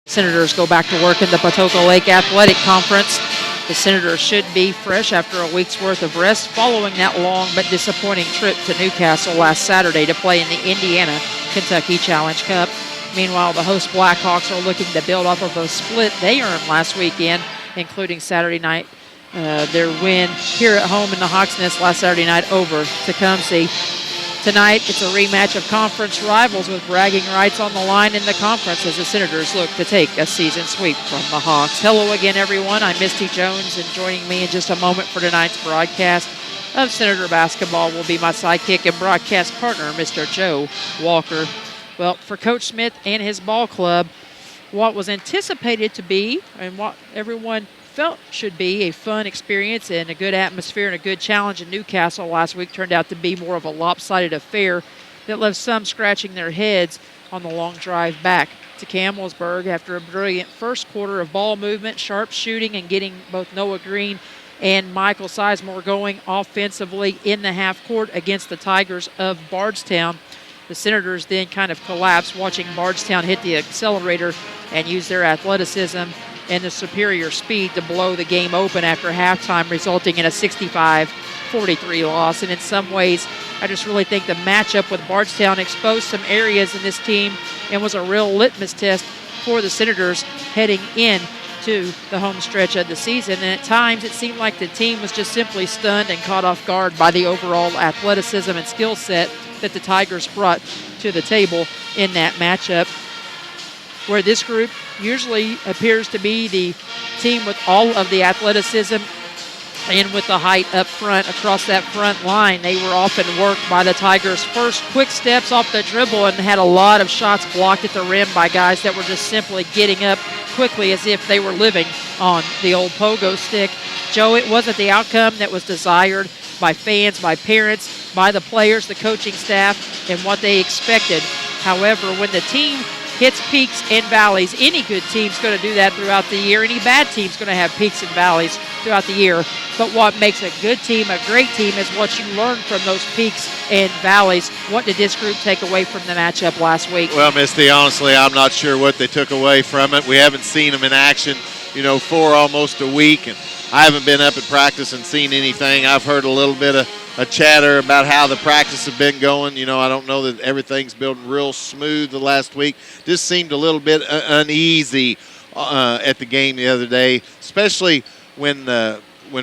Senators go back to work in the Patoka Lake Athletic Conference. The Senators should be fresh after a week's worth of rest following that long but disappointing trip to Newcastle last Saturday to play in the Indiana-Kentucky Challenge Cup. Meanwhile, the host Blackhawks are looking to build off of a split they earned last weekend, including Saturday night, their win here at home in the Hawks' Nest last Saturday night over Tecumseh. Tonight, it's a rematch of conference rivals with bragging rights on the line in the conference as the Senators look to take a season sweep from the Hawks. Hello again, everyone. I'm Misty Jones, and joining me in just a moment for tonight's broadcast of Senator basketball will be my sidekick and broadcast partner, Mr. Joe Walker. Well, for Coach Smith and his ball club, what was anticipated to be and what everyone felt should be a fun experience and a good atmosphere and a good challenge in Newcastle last week turned out to be more of a lopsided affair that left some scratching their heads on the long drive back to Campbellsburg after a brilliant first quarter of ball movement, sharp shooting, and getting both Noah Green and Michael Sizemore going offensively in the half court against the Tigers of Bardstown. The Senators then kind of collapsed, watching Bardstown hit the accelerator and use their athleticism and the superior speed to blow the game open after halftime, resulting in a 65-43 loss. And in some ways, I just really think the matchup with Bardstown exposed some areas in this team and was a real litmus test for the Senators heading in to the home stretch of the season. And at times, it seemed like the team was just simply stunned and caught off guard by the overall athleticism and skill set that the Tigers brought to the table in that matchup, where this group usually appears to be the team with all of the athleticism and with the height up front across that front line. They were often worked by the Tigers' first quick steps off the dribble and had a lot of shots blocked at the rim by guys that were just simply getting up quickly as if they were living on the old pogo stick. Joe, it wasn't the outcome that was desired by fans, by parents, by the players, the coaching staff, and what they expected. However, when the team hits peaks and valleys, any good team's going to do that throughout the year. Any bad team's going to have peaks and valleys throughout the year. But what makes a good team a great team is what you learn from those peaks and valleys. What did this group take away from the matchup last week? Well, Misty, honestly, I'm not sure what they took away from it. We haven't seen them in action, for almost a week, and I haven't been up at practice and seen anything. I've heard a little bit of a chatter about how the practice have been going. I don't know that everything's been real smooth the last week. Just seemed a little bit uneasy at the game the other day, especially when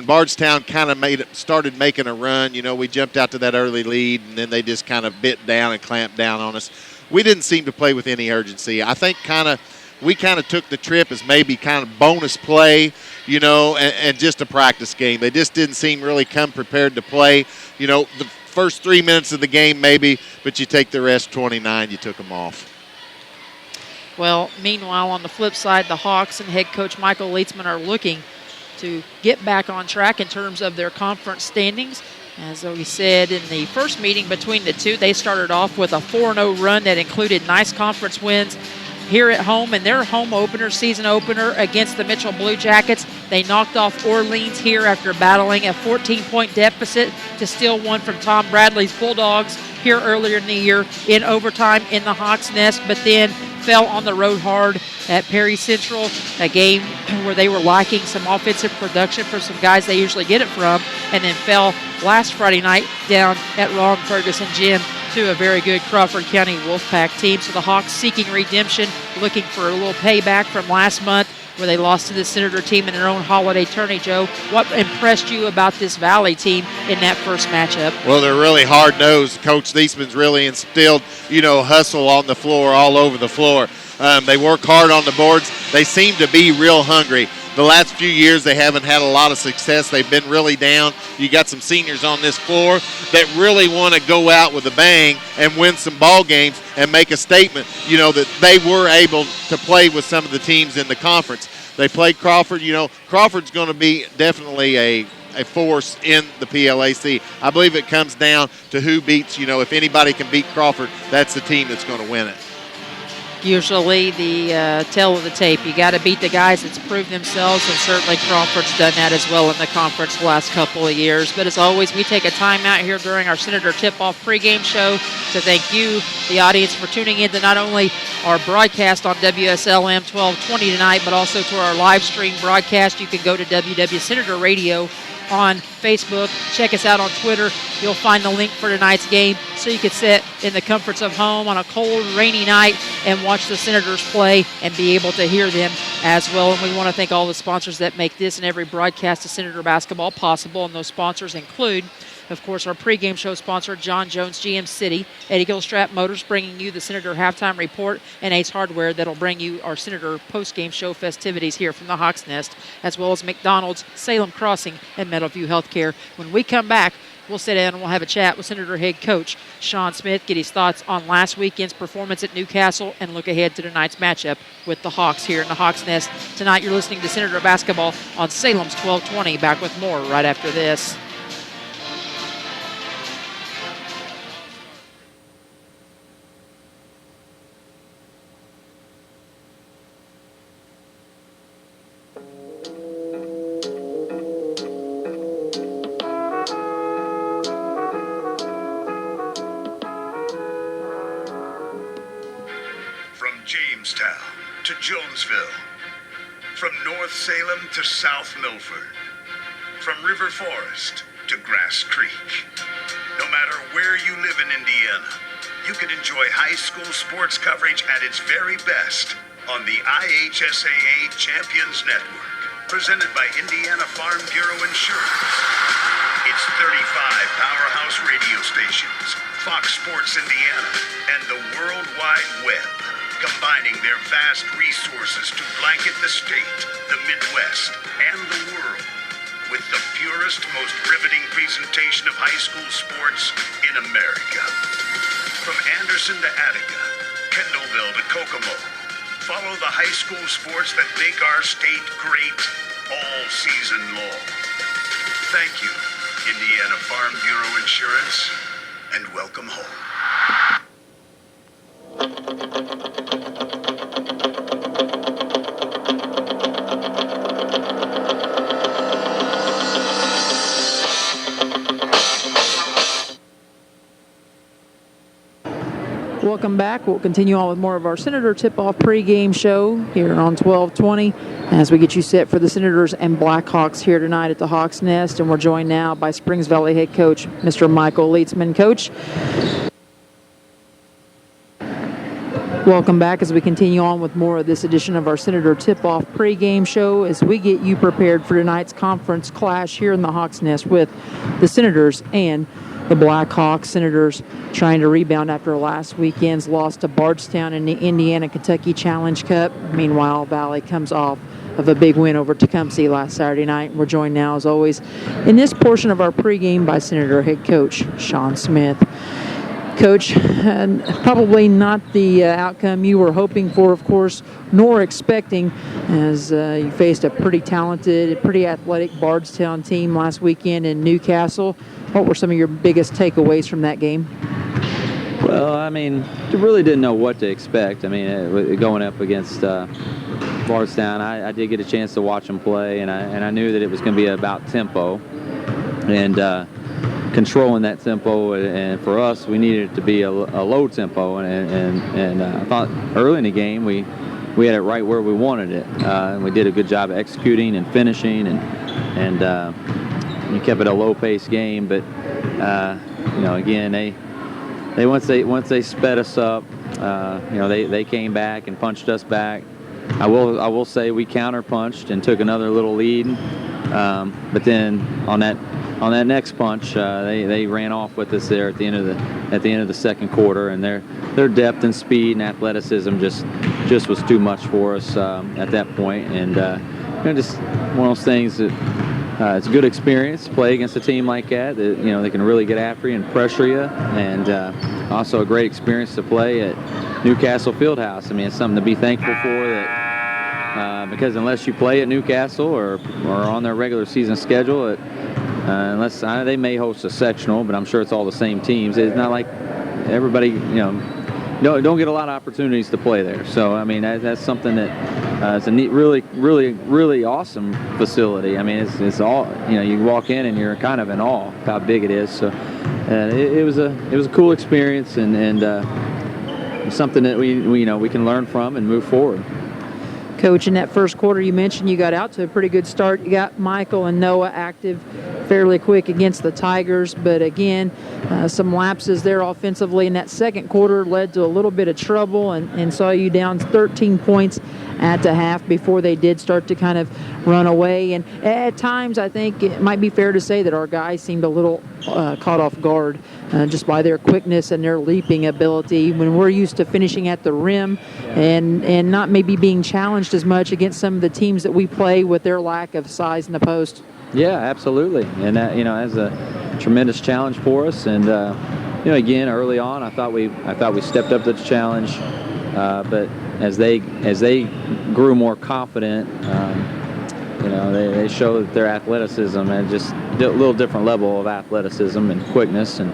Bardstown kind of started making a run. We jumped out to that early lead, and then they just kind of bit down and clamped down on us. We didn't seem to play with any urgency. I think we kind of took the trip as maybe kind of bonus play, and just a practice game. They just didn't seem really come prepared to play. The first 3 minutes of the game maybe, but you take the rest 29, you took them off. Well, meanwhile, on the flip side, the Hawks and head coach Michael Leitzman are looking to get back on track in terms of their conference standings. As we said in the first meeting between the two, they started off with a 4-0 run that included nice conference wins here at home in their home opener, season opener against the Mitchell Blue Jackets. They knocked off Orleans here after battling a 14-point deficit to steal one from Tom Bradley's Bulldogs here earlier in the year in overtime in the Hawks' Nest, but then fell on the road hard at Perry Central, a game where they were lacking some offensive production from some guys they usually get it from, and then fell last Friday night down at Ron Ferguson Gym to a very good Crawford County Wolfpack team. So the Hawks seeking redemption, looking for a little payback from last month where they lost to the Senator team in their own holiday tourney. Joe, what impressed you about this Valley team in that first matchup? Well, they're really hard-nosed. Coach Thiesman's really instilled, hustle on the floor, all over the floor. They work hard on the boards. They seem to be real hungry. The last few years, they haven't had a lot of success. They've been really down. You got some seniors on this floor that really want to go out with a bang and win some ball games and make a statement, that they were able to play with some of the teams in the conference. They played Crawford. Crawford's going to be definitely a force in the PLAC. I believe it comes down to who beats, if anybody can beat Crawford, that's the team that's going to win it. usually the tail of the tape. You got to beat the guys that's proved themselves, and certainly Crawford's done that as well in the conference the last couple of years. But as always, we take a time out here during our Senator Tip-Off pregame show to thank you, the audience, for tuning in to not only our broadcast on WSLM 1220 tonight, but also to our live stream broadcast. You can go to WW Senator Radio on Facebook. Check us out on Twitter. You'll find the link for tonight's game so you can sit in the comforts of home on a cold, rainy night and watch the Senators play and be able to hear them as well. And we want to thank all the sponsors that make this and every broadcast of Senator basketball possible. And those sponsors include, of course, our pregame show sponsor, John Jones GM City, Eddie Gilstrap Motors bringing you the Senator Halftime Report, and Ace Hardware that'll bring you our Senator postgame show festivities here from the Hawks Nest, as well as McDonald's, Salem Crossing, and Meadowview Healthcare. When we come back, we'll sit down and we'll have a chat with Senator head coach Sean Smith, get his thoughts on last weekend's performance at Newcastle, and look ahead to tonight's matchup with the Hawks here in the Hawks Nest. Tonight you're listening to Senator Basketball on Salem's 1220. Back with more right after this. To Jonesville, from North Salem to South Milford, from River Forest to Grass Creek. No matter where you live in Indiana, you can enjoy high school sports coverage at its very best on the IHSAA Champions Network, presented by Indiana Farm Bureau Insurance. It's 35 powerhouse radio stations, Fox Sports Indiana, and the World Wide Web, combining their vast resources to blanket the state, the Midwest, and the world with the purest, most riveting presentation of high school sports in America. From Anderson to Attica, Kendallville to Kokomo, follow the high school sports that make our state great all season long. Thank you, Indiana Farm Bureau Insurance, and welcome home. Welcome back. We'll continue on with more of our Senator Tip-Off pregame show here on 1220 as we get you set for the Senators and Blackhawks here tonight at the Hawks Nest. And we're joined now by Springs Valley head coach, Mr. Michael Leitzman. Coach, welcome back as we continue on with more of this edition of our Senator Tip-Off pregame show as we get you prepared for tonight's conference clash here in the Hawks Nest with the Senators and the Blackhawks. Senators trying to rebound after last weekend's loss to Bardstown in the Indiana-Kentucky Challenge Cup. Meanwhile, Valley comes off of a big win over Tecumseh last Saturday night. We're joined now, as always, in this portion of our pregame by Senator head coach Sean Smith. Coach, probably not the outcome you were hoping for, of course, nor expecting, as you faced a pretty talented, pretty athletic Bardstown team last weekend in Newcastle. What were some of your biggest takeaways from that game? Well, I mean, really didn't know what to expect. I mean, going up against Bardstown, I did get a chance to watch them play, and I knew that it was going to be about tempo and controlling that tempo. And for us, we needed it to be a low tempo. And I thought early in the game we had it right where we wanted it. And we did a good job of executing and finishing, and you kept it a low-paced game. But again, they once they sped us up, they came back and punched us back. I will say we counter-punched and took another little lead, but then on that next punch, they ran off with us there at the end of the second quarter, and their depth and speed and athleticism just was too much for us at that point. And just one of those things that it's a good experience to play against a team like that. They can really get after you and pressure you, and also a great experience to play at Newcastle Fieldhouse. I mean, it's something to be thankful for, that because unless you play at Newcastle or on their regular season schedule, unless they may host a sectional, but I'm sure it's all the same teams. It's not like everybody, don't get a lot of opportunities to play there. So I mean that's something that it's a neat, really awesome facility. I mean it's all, you walk in and you're kind of in awe of how big it is. So it was a cool experience and something that we can learn from and move forward. Coach, in that first quarter, you mentioned you got out to a pretty good start. You got Michael and Noah active fairly quick against the Tigers, but again, some lapses there offensively in that second quarter led to a little bit of trouble and saw you down 13 points at the half before they did start to kind of run away. And at times, I think it might be fair to say that our guys seemed a little caught off guard just by their quickness and their leaping ability when we're used to finishing at the rim and not maybe being challenged as much against some of the teams that we play with their lack of size in the post. Yeah, absolutely, and that that's a tremendous challenge for us. And again, early on, I thought we stepped up to the challenge, but as they grew more confident, they showed their athleticism and just a little different level of athleticism and quickness. And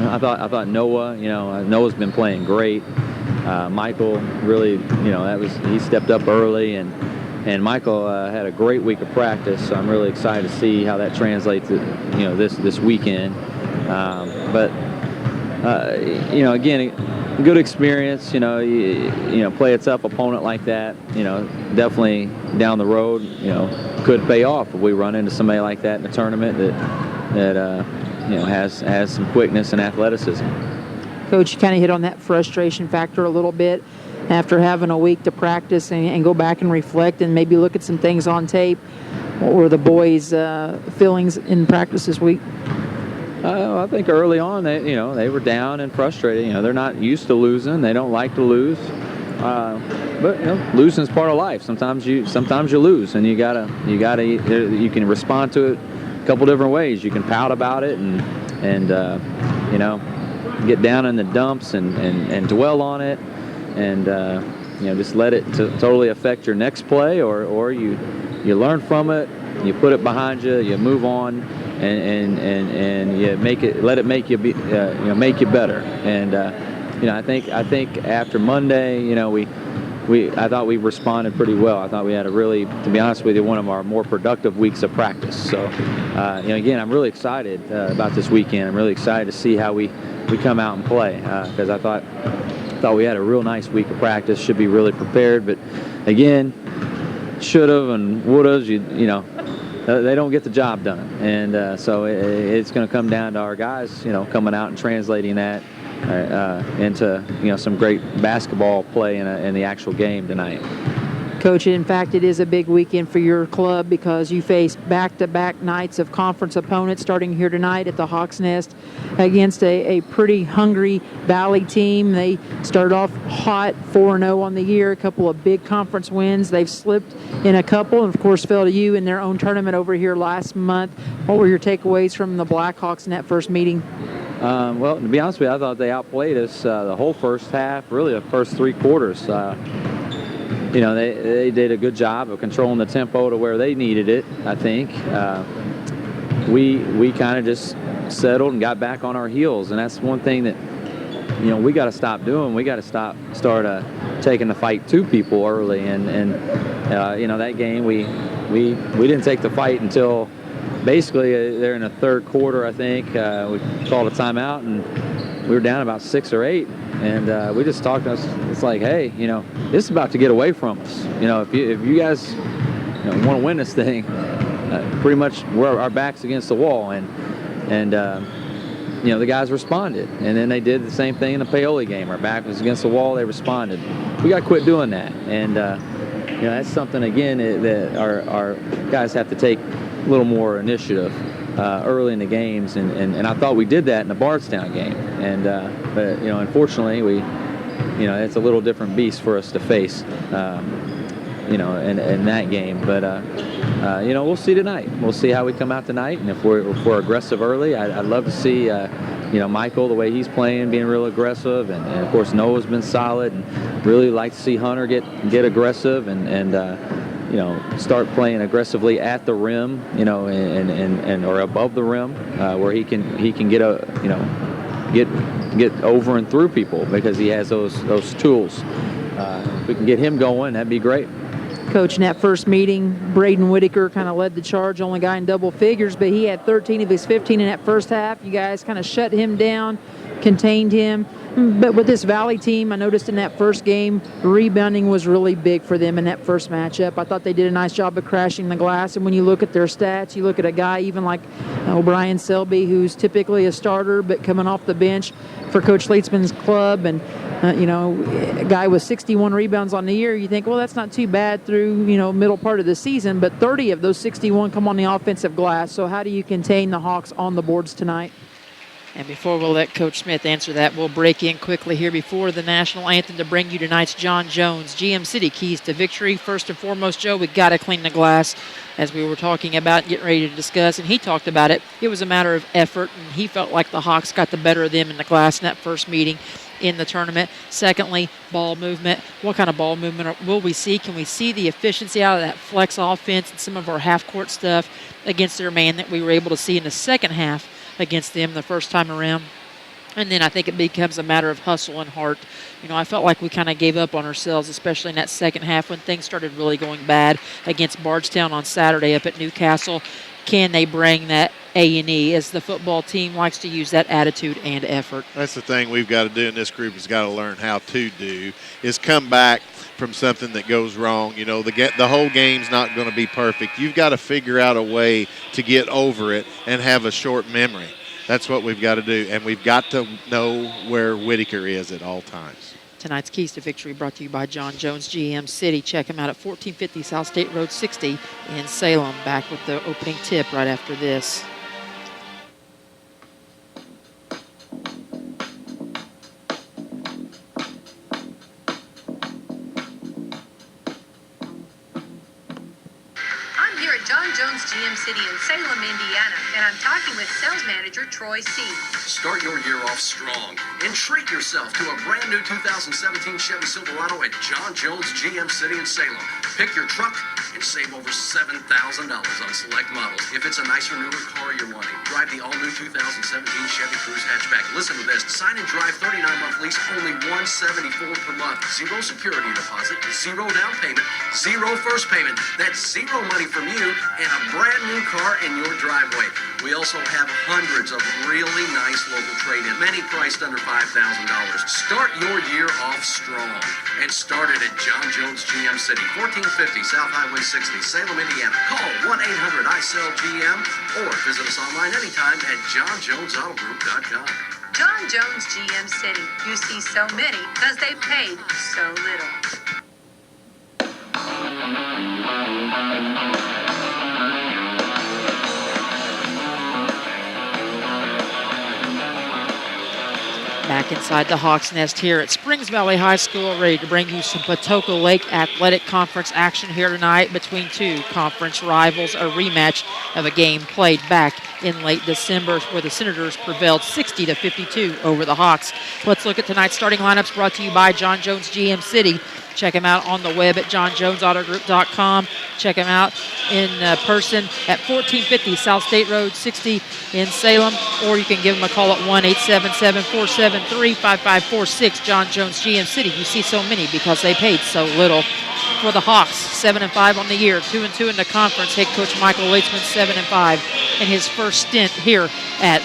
I thought Noah's been playing great. Michael really, he stepped up early, and Michael had a great week of practice. So I'm really excited to see how that translates to this weekend. But again, good experience. Play a tough opponent like that. Definitely down the road, could pay off if we run into somebody like that in the tournament that has some quickness and athleticism. Coach, you kind of hit on that frustration factor a little bit after having a week to practice and go back and reflect and maybe look at some things on tape. What were the boys' feelings in practice this week? I think early on they were down and frustrated. They're not used to losing. They don't like to lose. But losing is part of life. Sometimes you lose, and you can respond to it a couple different ways. You can pout about it and get down in the dumps and dwell on it, and just let it totally affect your next play, or you learn from it, you put it behind you, you move on, and you let it make you better. And I think after Monday, I thought we responded pretty well. I thought we had to be honest with you, one of our more productive weeks of practice. So again, I'm really excited about this weekend. I'm really excited to see how we come out and play, because I thought we had a real nice week of practice. Should be really prepared, but again, should have and would have. They don't get the job done, and so it's going to come down to our guys, coming out and translating that into some great basketball play in the actual game tonight. Coach, in fact, it is a big weekend for your club because you face back-to-back nights of conference opponents starting here tonight at the Hawks Nest against a pretty hungry Valley team. They started off hot, 4-0 on the year, a couple of big conference wins. They've slipped in a couple and, of course, fell to you in their own tournament over here last month. What were your takeaways from the Blackhawks in that first meeting? Well, to be honest with you, I thought they outplayed us the whole first half, really the first three quarters. They did a good job of controlling the tempo to where they needed it, I think. We kind of just settled and got back on our heels, and that's one thing that we got to stop doing. We got to start taking the fight to people early, and that game we didn't take the fight until basically there in the third quarter. I think we called a timeout and we were down about 6 or 8. And we just talked to us. It's like, hey, this is about to get away from us. If you guys want to win this thing, pretty much we're our backs against the wall. And the guys responded. And then they did the same thing in the Paoli game. Our back was against the wall. They responded. We got to quit doing that. And that's something again that our guys have to take a little more initiative early in the games, and I thought we did that in the Bardstown game, but unfortunately it's a little different beast for us to face, in that game. But we'll see tonight. We'll see how we come out tonight, and if we're aggressive early, I'd love to see Michael, the way he's playing, being real aggressive, and of course Noah's been solid, and really like to see Hunter get aggressive and start playing aggressively at the rim, and or above the rim, where he can get get over and through people because he has those tools. If we can get him going, that'd be great. Coach, in that first meeting, Braden Whitaker kind of led the charge, only guy in double figures, but he had 13 of his 15 in that first half. You guys kind of shut him down, contained him. But with this Valley team, I noticed in that first game, rebounding was really big for them in that first matchup. I thought they did a nice job of crashing the glass. And when you look at their stats, you look at a guy even like O'Brien Selby, who's typically a starter, but coming off the bench for Coach Leitzman's club, and a guy with 61 rebounds on the year, you think, well, that's not too bad through, middle part of the season, but 30 of those 61 come on the offensive glass. So how do you contain the Hawks on the boards tonight? And before we'll let Coach Smith answer that, we'll break in quickly here before the national anthem to bring you tonight's John Jones GM City keys to victory. First and foremost, Joe, we got to clean the glass, as we were talking about, getting ready to discuss, and he talked about it. It was a matter of effort, and he felt like the Hawks got the better of them in the glass in that first meeting in the tournament. Secondly, ball movement. What kind of ball movement will we see? Can we see the efficiency out of that flex offense and some of our half-court stuff against their man that we were able to see in the second half against them the first time around? And then I think it becomes a matter of hustle and heart. I felt like we kind of gave up on ourselves, especially in that second half when things started really going bad against Bardstown on Saturday up at Newcastle. Can they bring that A&E, as the football team likes to use, that attitude and effort? That's the thing we've got to do in this group, has got to learn how to do, is come back from something that goes wrong. The whole game's not going to be perfect. You've got to figure out a way to get over it and have a short memory. That's what we've got to do, and we've got to know where Whitaker is at all times. Tonight's Keys to Victory brought to you by John Jones GM City. Check him out at 1450 South State Road 60 in Salem. Back with the opening tip right after this. John Jones GM City in Salem, Indiana, and I'm talking with sales manager Troy C. Start your year off strong and treat yourself to a brand new 2017 Chevy Silverado at John Jones GM City in Salem. Pick your truck and save over $7,000 on select models. If it's a nicer, newer car you're wanting, drive the all-new 2017 Chevy Cruze hatchback. Listen to this. Sign and drive 39-month lease, only $174 per month. Zero security deposit, zero down payment, zero first payment. That's zero money from you and a brand new car in your driveway. We also have hundreds of really nice local trade-in, many priced under $5,000. Start your year off strong and start it at John Jones GM City, 1450 South Highway 60, Salem, Indiana. Call 1-800-I-SELL-GM or visit us online anytime at johnjonesautogroup.com. John Jones GM City. You see so many because they paid so little. Back inside the Hawks Nest here at Springs Valley High School, ready to bring you some Patoka Lake Athletic Conference action here tonight between two conference rivals, a rematch of a game played back in late December where the Senators prevailed 60-52 over the Hawks. Let's look at tonight's starting lineups brought to you by John Jones GM City. Check him out on the web at johnjonesautogroup.com. Check him out in person at 1450 South State Road 60 in Salem, or you can give him a call at 1-877-473-5546. John Jones GM City. You see so many because they paid so little. For the Hawks, 7-5 on the year, 2-2 in the conference. Head coach Michael Leitzman, 7-5 in his first stint here at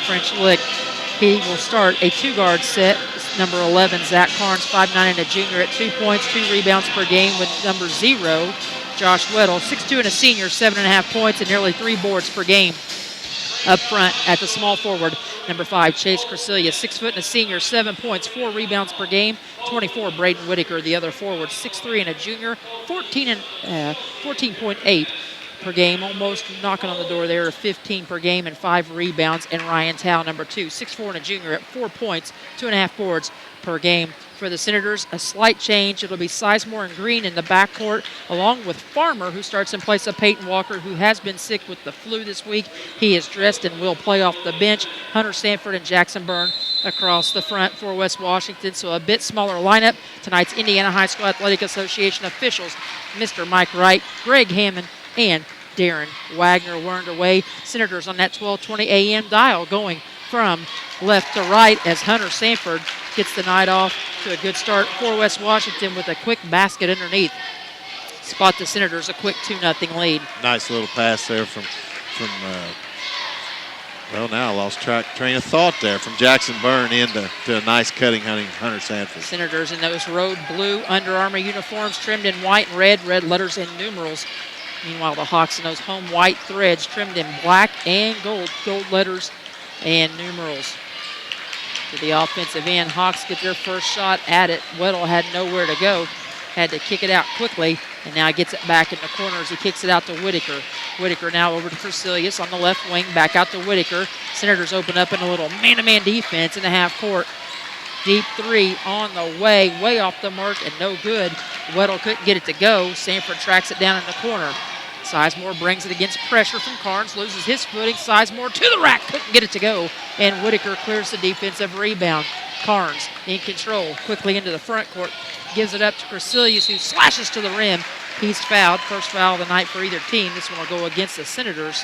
French Lick. He will start a two-guard set. Number 11, Zach Carnes, 5'9", and a junior at 2 points, 2 rebounds per game. With number 0, Josh Weddle, 6'2", and a senior, 7.5 points, and nearly 3 boards per game. Up front at the small forward, number 5, Chase Crescilia, 6 foot and a senior, 7 points, 4 rebounds per game. 24, Braden Whitaker, the other forward, 6'3", and a junior, 14.8 per game, almost knocking on the door there of 15 per game and 5 rebounds. And Ryan Tao, number 2, 6'4", and a junior at 4 points, 2.5 boards per game. For the Senators, a slight change. It'll be Sizemore and Green in the backcourt, along with Farmer, who starts in place of Peyton Walker, who has been sick with the flu this week. He is dressed and will play off the bench. Hunter Sanford and Jackson Byrne across the front for West Washington. So a bit smaller lineup. Tonight's Indiana High School Athletic Association officials, Mr. Mike Wright, Greg Hammond, and Darren Wagner were underway. Senators on that 12:20 a.m. dial going from left to right as Hunter Sanford gets the night off to a good start for West Washington with a quick basket underneath. Spot the Senators a quick 2-0 lead. Nice little pass there from well, now I lost train of thought there, from Jackson Byrne into a nice cutting Hunter Sanford. Senators in those road blue Under Armour uniforms trimmed in white and red letters and numerals. Meanwhile, the Hawks in those home white threads trimmed in black and gold letters and numerals. To the offensive end, Hawks get their first shot at it. Weddle had nowhere to go, had to kick it out quickly, and now gets it back in the corner as he kicks it out to Whitaker. Whitaker now over to Priscillius on the left wing, back out to Whitaker. Senators open up in a little man-to-man defense in the half court. Deep three on the way off the mark and no good. Weddle couldn't get it to go. Sanford tracks it down in the corner. Sizemore brings it against pressure from Carnes, loses his footing. Sizemore to the rack, couldn't get it to go. And Whitaker clears the defensive rebound. Carnes in control, quickly into the front court. Gives it up to Priscillius, who slashes to the rim. He's fouled. First foul of the night for either team. This one will go against the Senators.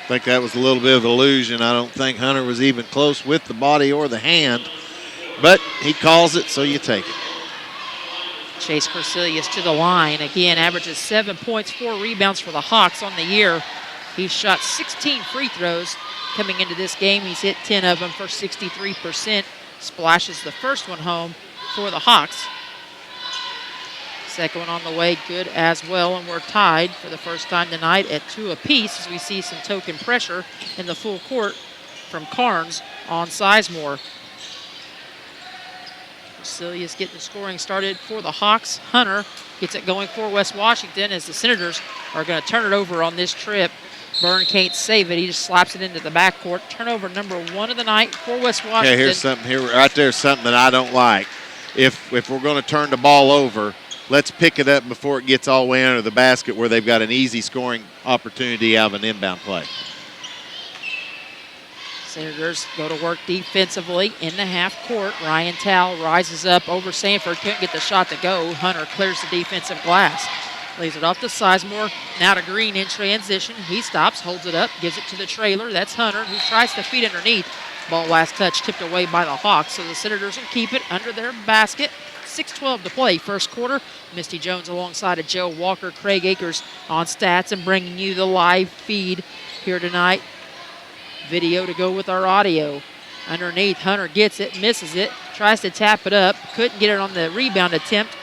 I think that was a little bit of illusion. I don't think Hunter was even close with the body or the hand. But he calls it, so you take it. Chase Priscillius to the line. Again, averages 7 points, 4 rebounds for the Hawks on the year. He's shot 16 free throws coming into this game. He's hit 10 of them for 63%. Splashes the first one home for the Hawks. Second one on the way, good as well, and we're tied for the first time tonight at 2 apiece as we see some token pressure in the full court from Carnes on Sizemore. Priscillius getting the scoring started for the Hawks. Hunter gets it going for West Washington as the Senators are going to turn it over on this trip. Byrne can't save it. He just slaps it into the backcourt. Turnover number 1 of the night for West Washington. Okay, here's something here right there, something that I don't like. If we're going to turn the ball over, let's pick it up before it gets all the way under the basket where they've got an easy scoring opportunity out of an inbound play. Senators go to work defensively in the half court. Ryan Towle rises up over Sanford. Couldn't get the shot to go. Hunter clears the defensive glass. Lays it off to Sizemore. Now to Green in transition. He stops, holds it up, gives it to the trailer. That's Hunter, who tries to feed underneath. Ball last touch tipped away by the Hawks, so the Senators will keep it under their basket. 6:12 to play, first quarter. Misty Jones alongside of Joe Walker, Craig Akers on stats and bringing you the live feed here tonight. Video to go with our audio. Underneath, Hunter gets it, misses it, tries to tap it up, couldn't get it on the rebound attempt.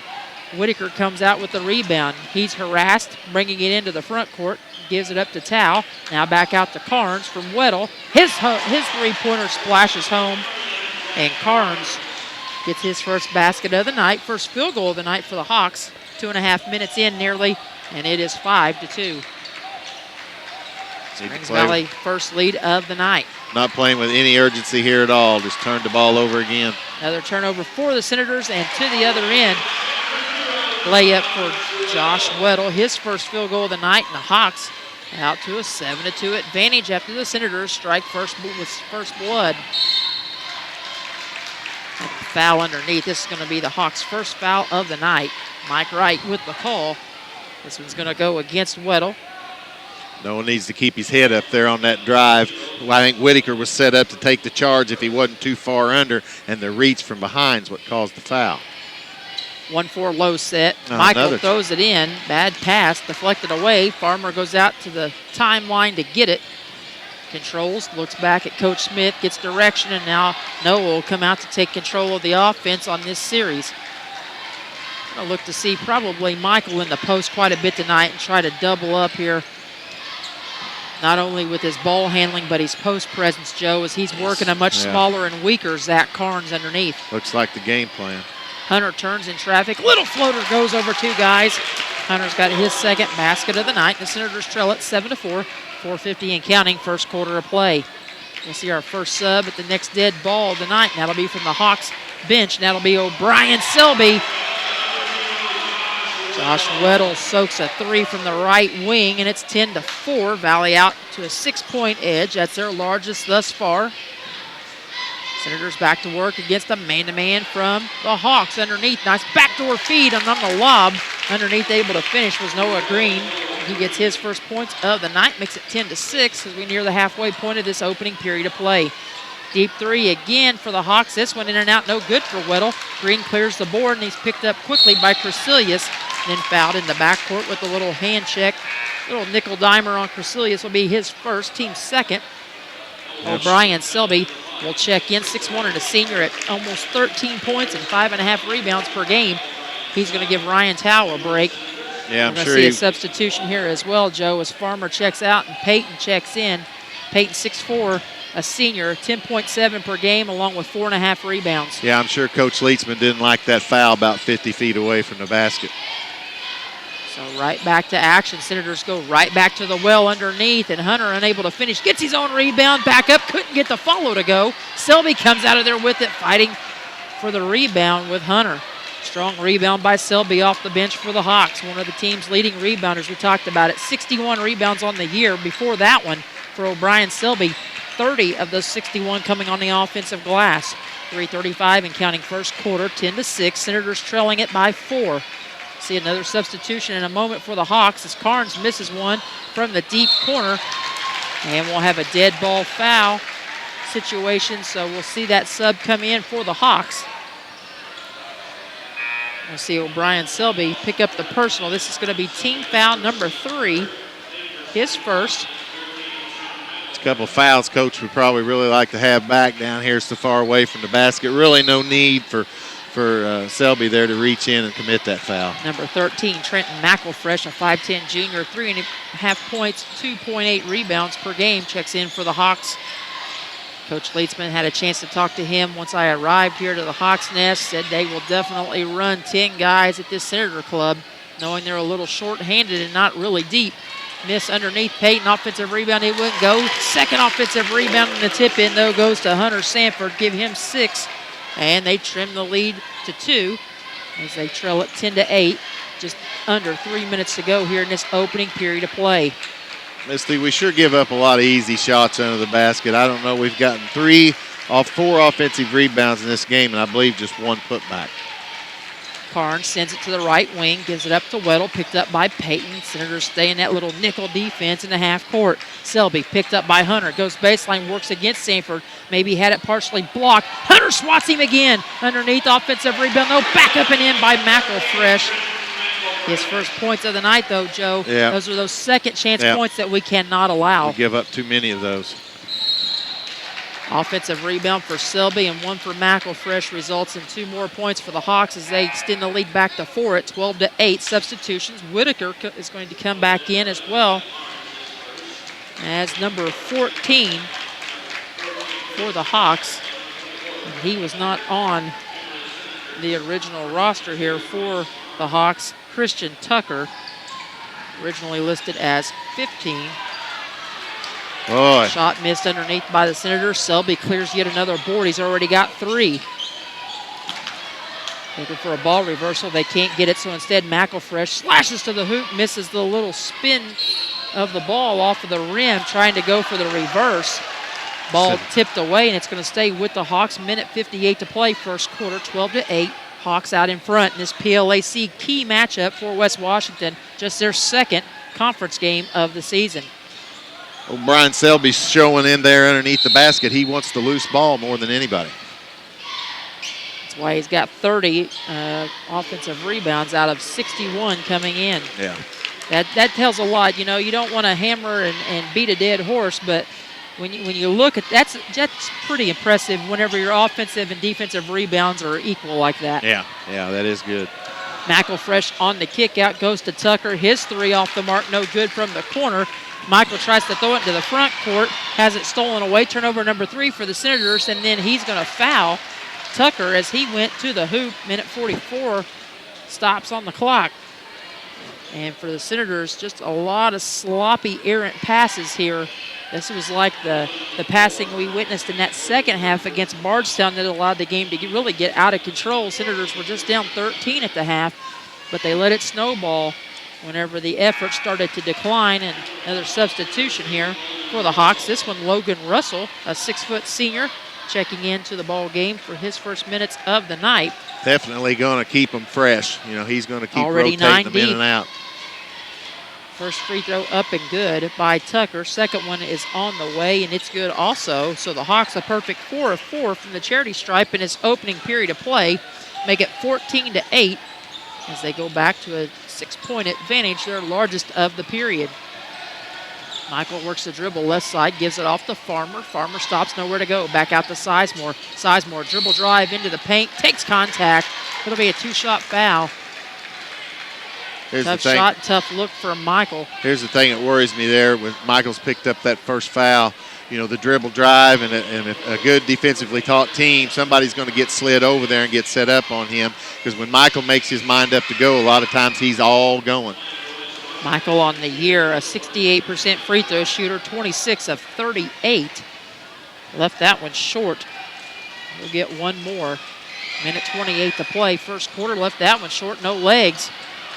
Whitaker comes out with the rebound. He's harassed, bringing it into the front court, gives it up to Towle. Now back out to Carnes from Weddle. His three-pointer splashes home, and Carnes gets his first basket of the night, first field goal of the night for the Hawks. 2.5 minutes in nearly, and it is 5-2. Springs Valley first lead of the night. Not playing with any urgency here at all. Just turned the ball over again. Another turnover for the Senators, and to the other end, layup for Josh Weddle, his first field goal of the night, and the Hawks out to a 7-2 advantage after the Senators strike first with first blood. Foul underneath. This is going to be the Hawks' first foul of the night. Mike Wright with the call. This one's going to go against Weddle. No one needs to keep his head up there on that drive. I think Whitaker was set up to take the charge if he wasn't too far under, and the reach from behind is what caused the foul. 1-4 low set. Michael throws it in. Bad pass, deflected away. Farmer goes out to the timeline to get it. Controls, looks back at Coach Smith, gets direction, and now Noah will come out to take control of the offense on this series. I'll look to see probably Michael in the post quite a bit tonight and try to double up here. Not only with his ball handling, but his post presence, Joe, as he's working a much smaller and weaker Zach Carnes underneath. Looks like the game plan. Hunter turns in traffic. Little floater goes over 2 guys. Hunter's got his second basket of the night. The Senators trail it 7-4. 4:50 and counting, first quarter of play. We'll see our first sub at the next dead ball of the night. And that'll be from the Hawks bench. And that'll be O'Brien Selby. Josh Weddle soaks a 3 from the right wing, and it's 10-4. Valley out to a 6-point edge. That's their largest thus far. Senators back to work against a man-to-man from the Hawks underneath. Nice backdoor feed on the lob. Underneath, able to finish was Noah Green. He gets his first points of the night, makes it 10-6 as we near the halfway point of this opening period of play. Deep three again for the Hawks. This one in and out, no good for Weddle. Green clears the board, and he's picked up quickly by Crecilius. Then fouled in the backcourt with a little hand check. Little nickel dimer on Crecilius will be his first, team second. O'Brien Selby will check in, 6'1", and a senior at almost 13 points and 5.5 rebounds per game. He's going to give Ryan Tao a break. Yeah, I'm sure see a substitution here as well, Joe, as Farmer checks out and Peyton checks in. Peyton 6'4", a senior, 10.7 per game, along with 4.5 rebounds. Yeah, I'm sure Coach Leitzman didn't like that foul about 50 feet away from the basket. So right back to action. Senators go right back to the well underneath, and Hunter unable to finish. Gets his own rebound, back up, couldn't get the follow to go. Selby comes out of there with it, fighting for the rebound with Hunter. Strong rebound by Selby off the bench for the Hawks, one of the team's leading rebounders. We talked about it. 61 rebounds on the year. Before that one, for O'Brien Selby, 30 of those 61 coming on the offensive glass. 3:35 and counting first quarter, 10-6. Senators trailing it by 4. See another substitution in a moment for the Hawks as Carnes misses one from the deep corner. And we'll have a dead ball foul situation, so we'll see that sub come in for the Hawks. We'll see O'Brien Selby pick up the personal. This is going to be team foul number 3, his first. It's a couple of fouls Coach would probably really like to have back down here so far away from the basket. Really no need for Selby there to reach in and commit that foul. Number 13, Trenton McElfresh, a 5'10 junior, 3.5 points, 2.8 rebounds per game, checks in for the Hawks. Coach Leitzman had a chance to talk to him once I arrived here to the Hawks Nest, said they will definitely run 10 guys at this Senator club, knowing they're a little short-handed and not really deep. Miss underneath Peyton, offensive rebound, it wouldn't go. Second offensive rebound in the tip-in, though, goes to Hunter Sanford, give him 6. And they trim the lead to 2 as they trail it 10-8. Just under 3 minutes to go here in this opening period of play. Misty, we sure give up a lot of easy shots under the basket. I don't know, we've gotten 4 offensive rebounds in this game, and I believe just 1 putback. Carnes sends it to the right wing, gives it up to Weddle, picked up by Peyton. Senators stay in that little nickel defense in the half court. Selby picked up by Hunter, goes baseline, works against Sanford. Maybe had it partially blocked. Hunter swats him again. Underneath, offensive rebound. No, back up and in by McElfresh. His first points of the night, though, Joe. Yeah. Those are those second chance points that we cannot allow. We give up too many of those. Offensive rebound for Selby and 1 for McElfresh results in 2 more points for the Hawks as they extend the lead back to 4 at 12-8. Substitutions. Whitaker is going to come back in as well as number 14 for the Hawks. And he was not on the original roster here for the Hawks. Christian Tucker, originally listed as 15. Boy. Shot missed underneath by the Senators. Selby clears yet another board. He's already got 3. Looking for a ball reversal. They can't get it, so instead McElfresh slashes to the hoop, misses the little spin of the ball off of the rim, trying to go for the reverse. Ball tipped away, and it's going to stay with the Hawks. Minute 58 to play, first quarter, 12-8. Hawks out in front in this PLAC key matchup for West Washington. Just their second conference game of the season. O'Brien Selby's showing in there underneath the basket. He wants the loose ball more than anybody. That's why he's got 30 offensive rebounds out of 61 coming in. Yeah. That tells a lot. You know, you don't want to hammer and beat a dead horse, but when you look at that's pretty impressive whenever your offensive and defensive rebounds are equal like that. Yeah, that is good. McElfresh on the kick out, goes to Tucker. His 3 off the mark, no good from the corner. Michael tries to throw it into the front court, has it stolen away. Turnover number 3 for the Senators, and then he's going to foul Tucker as he went to the hoop. Minute 44 stops on the clock. And for the Senators, just a lot of sloppy, errant passes here. This was like the passing we witnessed in that second half against Bardstown that allowed the game to really get out of control. Senators were just down 13 at the half, but they let it snowball whenever the effort started to decline. And another substitution here for the Hawks. This one, Logan Russell, a 6-foot senior, checking into the ball game for his first minutes of the night. Definitely going to keep them fresh. You know, he's going to keep already rotating them in deep. and out. First free throw up and good by Tucker. Second one is on the way, and it's good also. So the Hawks a perfect 4 of 4 from the charity stripe in its opening period of play. Make it 14-8 as they go back to a 6-point advantage, their largest of the period. Michael works the dribble left side, gives it off to Farmer. Farmer stops, nowhere to go. Back out to Sizemore. Sizemore dribble drive into the paint, takes contact. It'll be a 2-shot foul. Here's Tough the thing. shot, tough look for Michael. Here's the thing that worries me there. When Michael's picked up that first foul, you know, the dribble drive and a good defensively taught team, somebody's going to get slid over there and get set up on him, because when Michael makes his mind up to go, a lot of times he's all going. Michael on the year, a 68% free throw shooter, 26 of 38. Left that one short. We'll get one more. Minute 28 to play. First quarter, left that one short, no legs.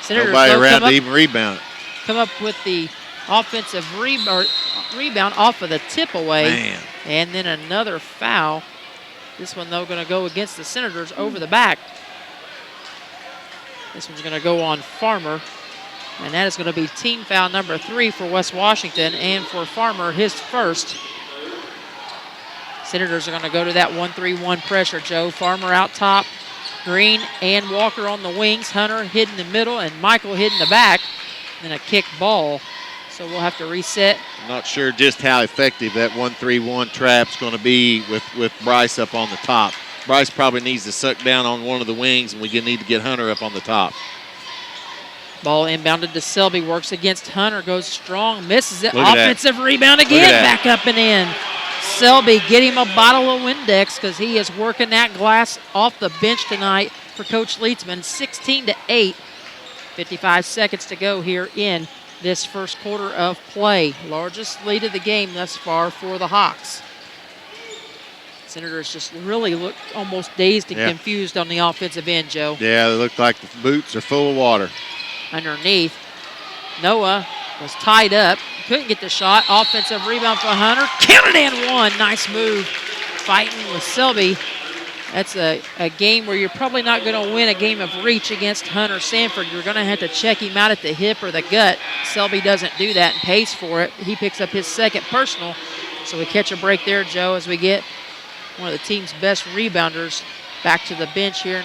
Senators Nobody around to even rebound it. Come up with the offensive rebound off of the tip away. Man. And then another foul. This one, though, going to go against the Senators over the back. This one's going to go on Farmer. And that is going to be team foul number 3 for West Washington. And for Farmer, his first. Senators are going to go to that 1-3-1 pressure, Joe. Farmer out top. Green and Walker on the wings. Hunter hid in the middle and Michael hid in the back. And a kick ball. So we'll have to reset. I'm not sure just how effective that 1-3-1 trap's going to be with Bryce up on the top. Bryce probably needs to suck down on one of the wings, and we need to get Hunter up on the top. Ball inbounded to Selby, works against Hunter, goes strong, misses it. Look at Offensive rebound again, back up and in. Selby, get him a bottle of Windex because he is working that glass off the bench tonight for Coach Leetzman. 16-8, 55 seconds to go here in this first quarter of play. Largest lead of the game thus far for the Hawks. Senators just really look almost dazed and confused on the offensive end, Joe. Yeah, they look like the boots are full of water. Underneath, Noah was tied up, couldn't get the shot. Offensive rebound for Hunter, counted and one. Nice move, fighting with Selby. That's a game where you're probably not going to win a game of reach against Hunter Sanford. You're going to have to check him out at the hip or the gut. Selby doesn't do that and pays for it. He picks up his second personal. So we catch a break there, Joe, as we get one of the team's best rebounders back to the bench here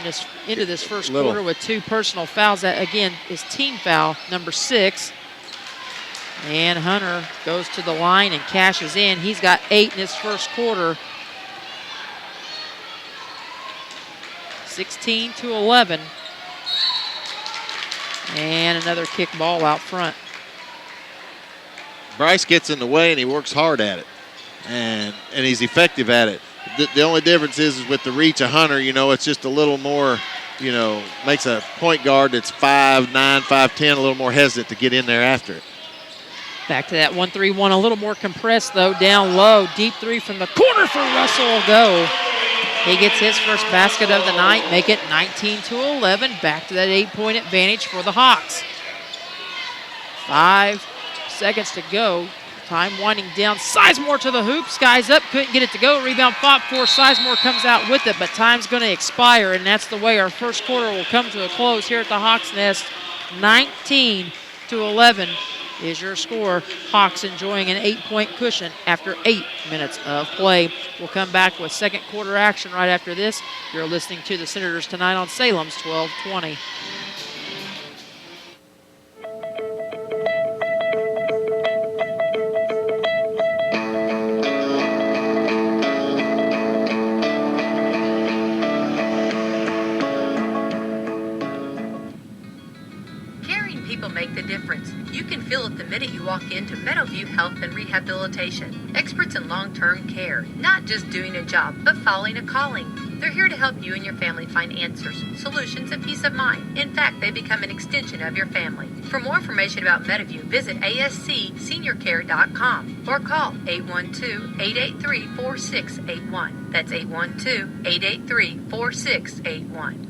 into this first quarter with 2 personal fouls. That, again, is team foul number 6. And Hunter goes to the line and cashes in. He's got 8 in this first quarter. 16-11. And another kick ball out front. Bryce gets in the way and he works hard at it. And he's effective at it. The only difference is with the reach of Hunter, you know, it's just a little more, you know, makes a point guard that's 5'9", 5'10", a little more hesitant to get in there after it. Back to that 1-3-1, a little more compressed, though, down low. Deep 3 from the corner for Russell will go. He gets his first basket of the night, make it 19-11. Back to that 8-point advantage for the Hawks. 5 seconds to go. Time winding down. Sizemore to the hoop. Skies up. Couldn't get it to go. Rebound fought for. Sizemore comes out with it, but time's going to expire, and that's the way our first quarter will come to a close here at the Hawks Nest. 19-11 is your score. Hawks enjoying an 8-point cushion after 8 minutes of play. We'll come back with second quarter action right after this. You're listening to the Senators tonight on Salem's 1220. Make the difference. You can feel it the minute you walk into Meadowview Health and Rehabilitation. Experts in long-term care, not just doing a job, but following a calling. They're here to help you and your family find answers, solutions, and peace of mind. In fact, they become an extension of your family. For more information about Meadowview, visit ascseniorcare.com or call 812-883-4681. That's 812-883-4681.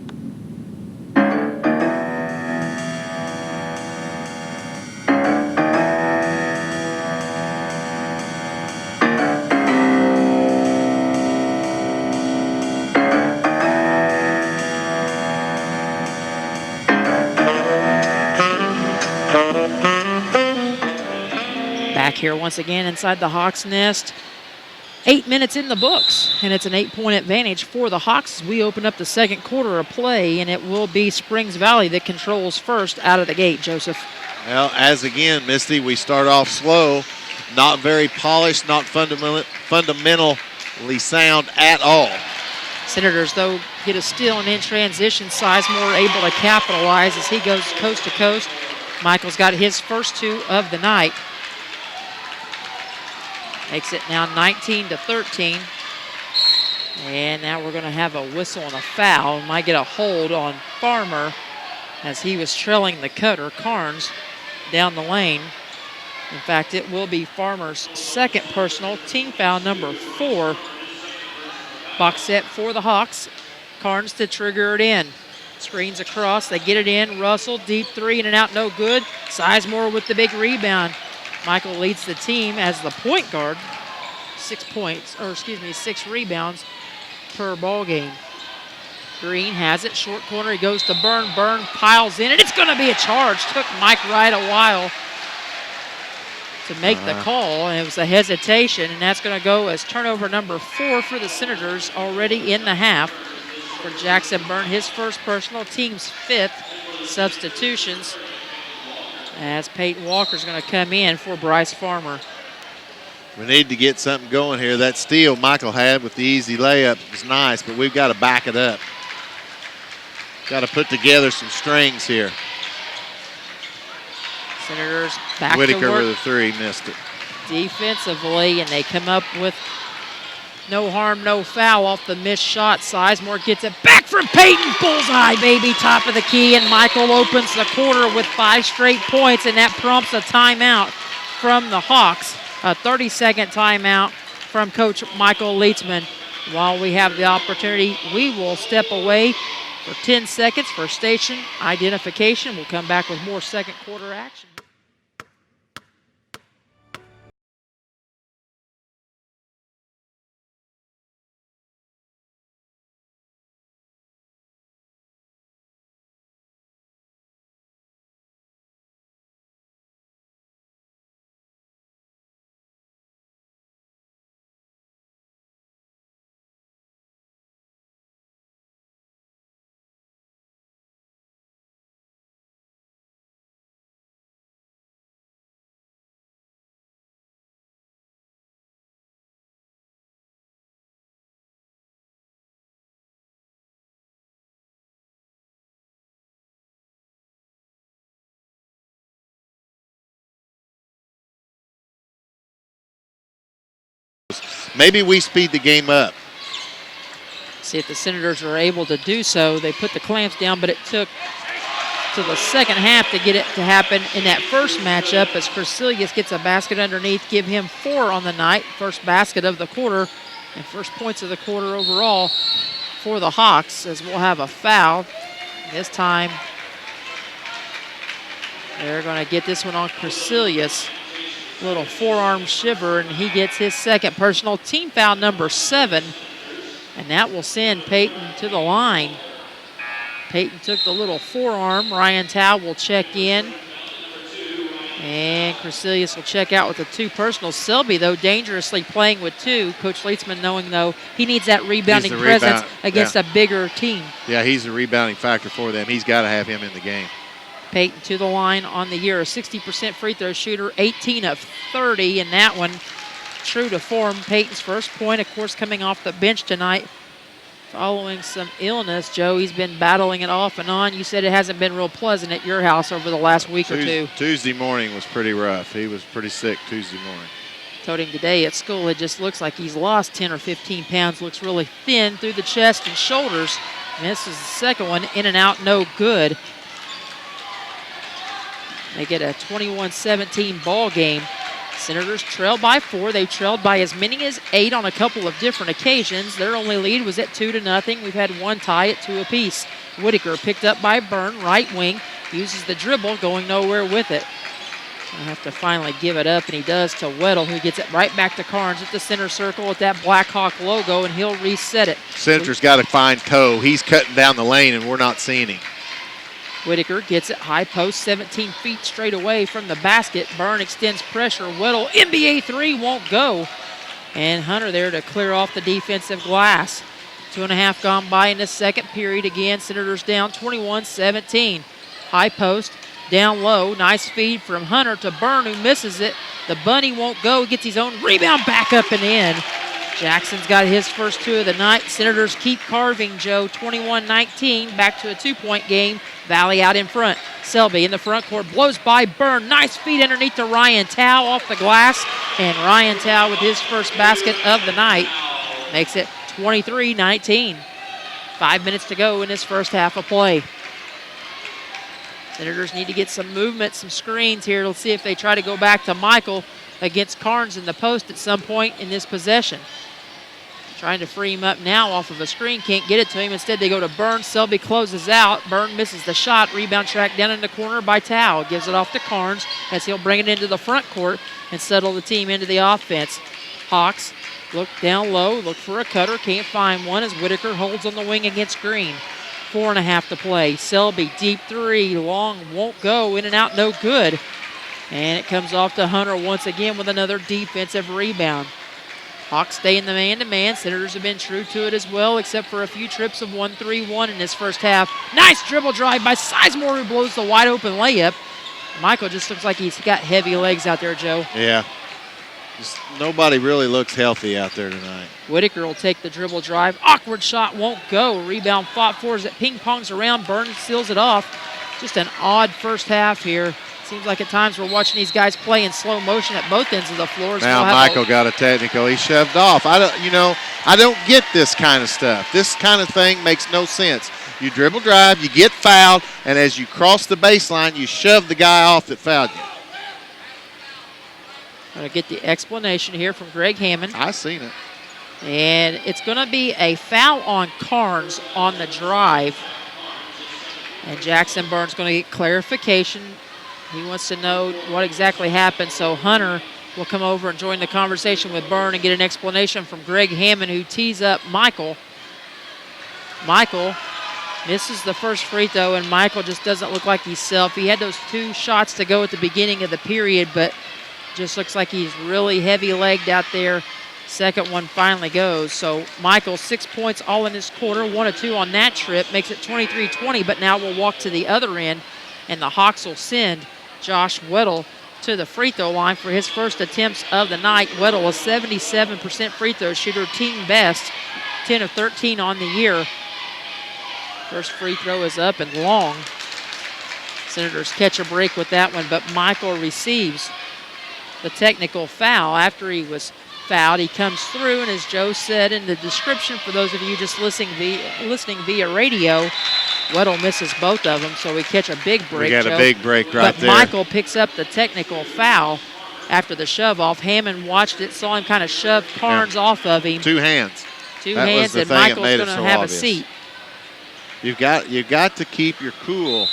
back here once again inside the Hawks nest. 8 minutes in the books, and it's an 8-point advantage for the Hawks as we open up the second quarter of play, and it will be Springs Valley that controls first out of the gate, Joseph. Well, as again, Misty, we start off slow, not very polished, not fundamentally sound at all. Senators, though, get a steal and in transition. Sizemore able to capitalize as he goes coast to coast. Michael's got his first 2 of the night. Makes it now 19-13. And now we're going to have a whistle and a foul. Might get a hold on Farmer as he was trailing the cutter, Carnes, down the lane. In fact, it will be Farmer's second personal, team foul number 4. Box set for the Hawks. Carnes to trigger it in. Screens across, they get it in. Russell, deep 3 in and out, no good. Sizemore with the big rebound. Michael leads the team as the point guard. 6 rebounds per ball game. Green has it, short corner, he goes to Byrne. Byrne piles in, and it's going to be a charge. Took Mike Wright a while to make the call, and it was a hesitation, and that's going to go as turnover number 4 for the Senators already in the half. For Jackson Byrne, his first personal, team's 5th. Substitutions as Peyton Walker's going to come in for Bryce Farmer. We need to get something going here. That steal Michael had with the easy layup was nice, but we've got to back it up. Got to put together some strings here. Senators back Whitaker to work with a 3, missed it. defensively, and they come up with no harm, no foul off the missed shot. Sizemore gets it back from Peyton. Bullseye, baby, top of the key, and Michael opens the quarter with 5 straight points, and that prompts a timeout from the Hawks. A 30-second timeout from Coach Michael Leitzman. While we have the opportunity, we will step away for 10 seconds for station identification. We'll come back with more second quarter action. Maybe we speed the game up. See if the Senators are able to do so. They put the clamps down, but it took to the second half to get it to happen in that first matchup as Crecilius gets a basket underneath, give him 4 on the night. First basket of the quarter and first points of the quarter overall for the Hawks, as we'll have a foul. This time they're going to get this one on Crecilius. Little forearm shiver, and he gets his second personal, team foul number 7, and that will send Peyton to the line. Peyton took the little forearm. Ryan Tao will check in, and Crecilius will check out with the 2 personals. Selby, though, dangerously playing with 2. Coach Leitzman knowing, though, he needs that rebounding presence against a bigger team. Yeah, he's a rebounding factor for them. He's got to have him in the game. Peyton to the line on the year, a 60% free throw shooter, 18 of 30 in that one. True to form, Peyton's first point, of course, coming off the bench tonight following some illness. Joe, he's been battling it off and on. You said it hasn't been real pleasant at your house over the last week or 2. Tuesday morning was pretty rough. He was pretty sick Tuesday morning. Told him today at school it just looks like he's lost 10 or 15 pounds. Looks really thin through the chest and shoulders. And this is the second one, in and out, no good. They get a 21-17 ball game. Senators trail by 4. They trailed by as many as 8 on a couple of different occasions. Their only lead was at 2-0. We've had one tie at 2 apiece. Whitaker picked up by Byrne, right wing, uses the dribble, going nowhere with it. I have to finally give it up, and he does to Weddle, who gets it right back to Carnes at the center circle with that Blackhawk logo, and he'll reset it. Senators got to find Coe. He's cutting down the lane, and we're not seeing him. Whitaker gets it high post, 17 feet straight away from the basket. Byrne extends pressure. Whittle, NBA three, won't go. And Hunter there to clear off the defensive glass. 2.5 gone by in the second period. Again, Senators down 21-17. High post, down low. Nice feed from Hunter to Byrne, who misses it. The bunny won't go. Gets his own rebound back up and in. Jackson's got his first 2 of the night. Senators keep carving, Joe. 21-19. Back to a 2-point game. Valley out in front. Selby in the front court. Blows by Byrne. Nice feed underneath to Ryan Tao off the glass. And Ryan Tao with his first basket of the night makes it 23-19. 5 minutes to go in this first half of play. Senators need to get some movement, some screens here. Let's see if they try to go back to Michael against Carnes in the post at some point in this possession. Trying to free him up now off of a screen. Can't get it to him. Instead, they go to Byrne. Selby closes out. Byrne misses the shot. Rebound tracked down in the corner by Tao. Gives it off to Carnes as he'll bring it into the front court and settle the team into the offense. Hawks look down low, look for a cutter. Can't find one as Whitaker holds on the wing against Green. 4.5 to play. Selby, deep three. Long won't go. In and out, no good. And it comes off to Hunter once again with another defensive rebound. Hawks stay in the man-to-man. Senators have been true to it as well, except for a few trips of 1-3-1 in this first half. Nice dribble drive by Sizemore, who blows the wide-open layup. Michael just looks like he's got heavy legs out there, Joe. Yeah. Nobody really looks healthy out there tonight. Whitaker will take the dribble drive. Awkward shot won't go. Rebound fought for as it ping-pongs around. Byrne seals it off. Just an odd first half here. Seems like at times we're watching these guys play in slow motion at both ends of the floor. Now Michael got a technical. He shoved off. I don't get this kind of stuff. This kind of thing makes no sense. You dribble drive, you get fouled, and as you cross the baseline, you shove the guy off that fouled you. Going to get the explanation here from Greg Hammond. I seen it. And it's going to be a foul on Carnes on the drive. And Jackson Byrne's going to get clarification. He wants to know what exactly happened. So Hunter will come over and join the conversation with Byrne and get an explanation from Greg Hammond, who tees up Michael. Michael misses the first free throw, and Michael just doesn't look like himself. He had those 2 shots to go at the beginning of the period, but just looks like he's really heavy-legged out there. Second one finally goes. So Michael, 6 points all in this quarter, 1 of 2 on that trip, makes it 23-20, but now we'll walk to the other end, and the Hawks will send Josh Weddle to the free throw line for his first attempts of the night. Weddle, a 77% free throw shooter, team best, 10 of 13 on the year. First free throw is up and long. Senators catch a break with that one, but Michael receives the technical foul. After he was fouled, he comes through, and as Joe said in the description, for those of you just listening via radio, Weddle misses both of them, so we catch a big break. We got Joe. A big break right there. But Michael picks up the technical foul after the shove off. Hammond watched it, saw him kind of shove Carnes off of him. 2 hands. Two hands, and Michael's going to have a seat. You've got to keep your cool.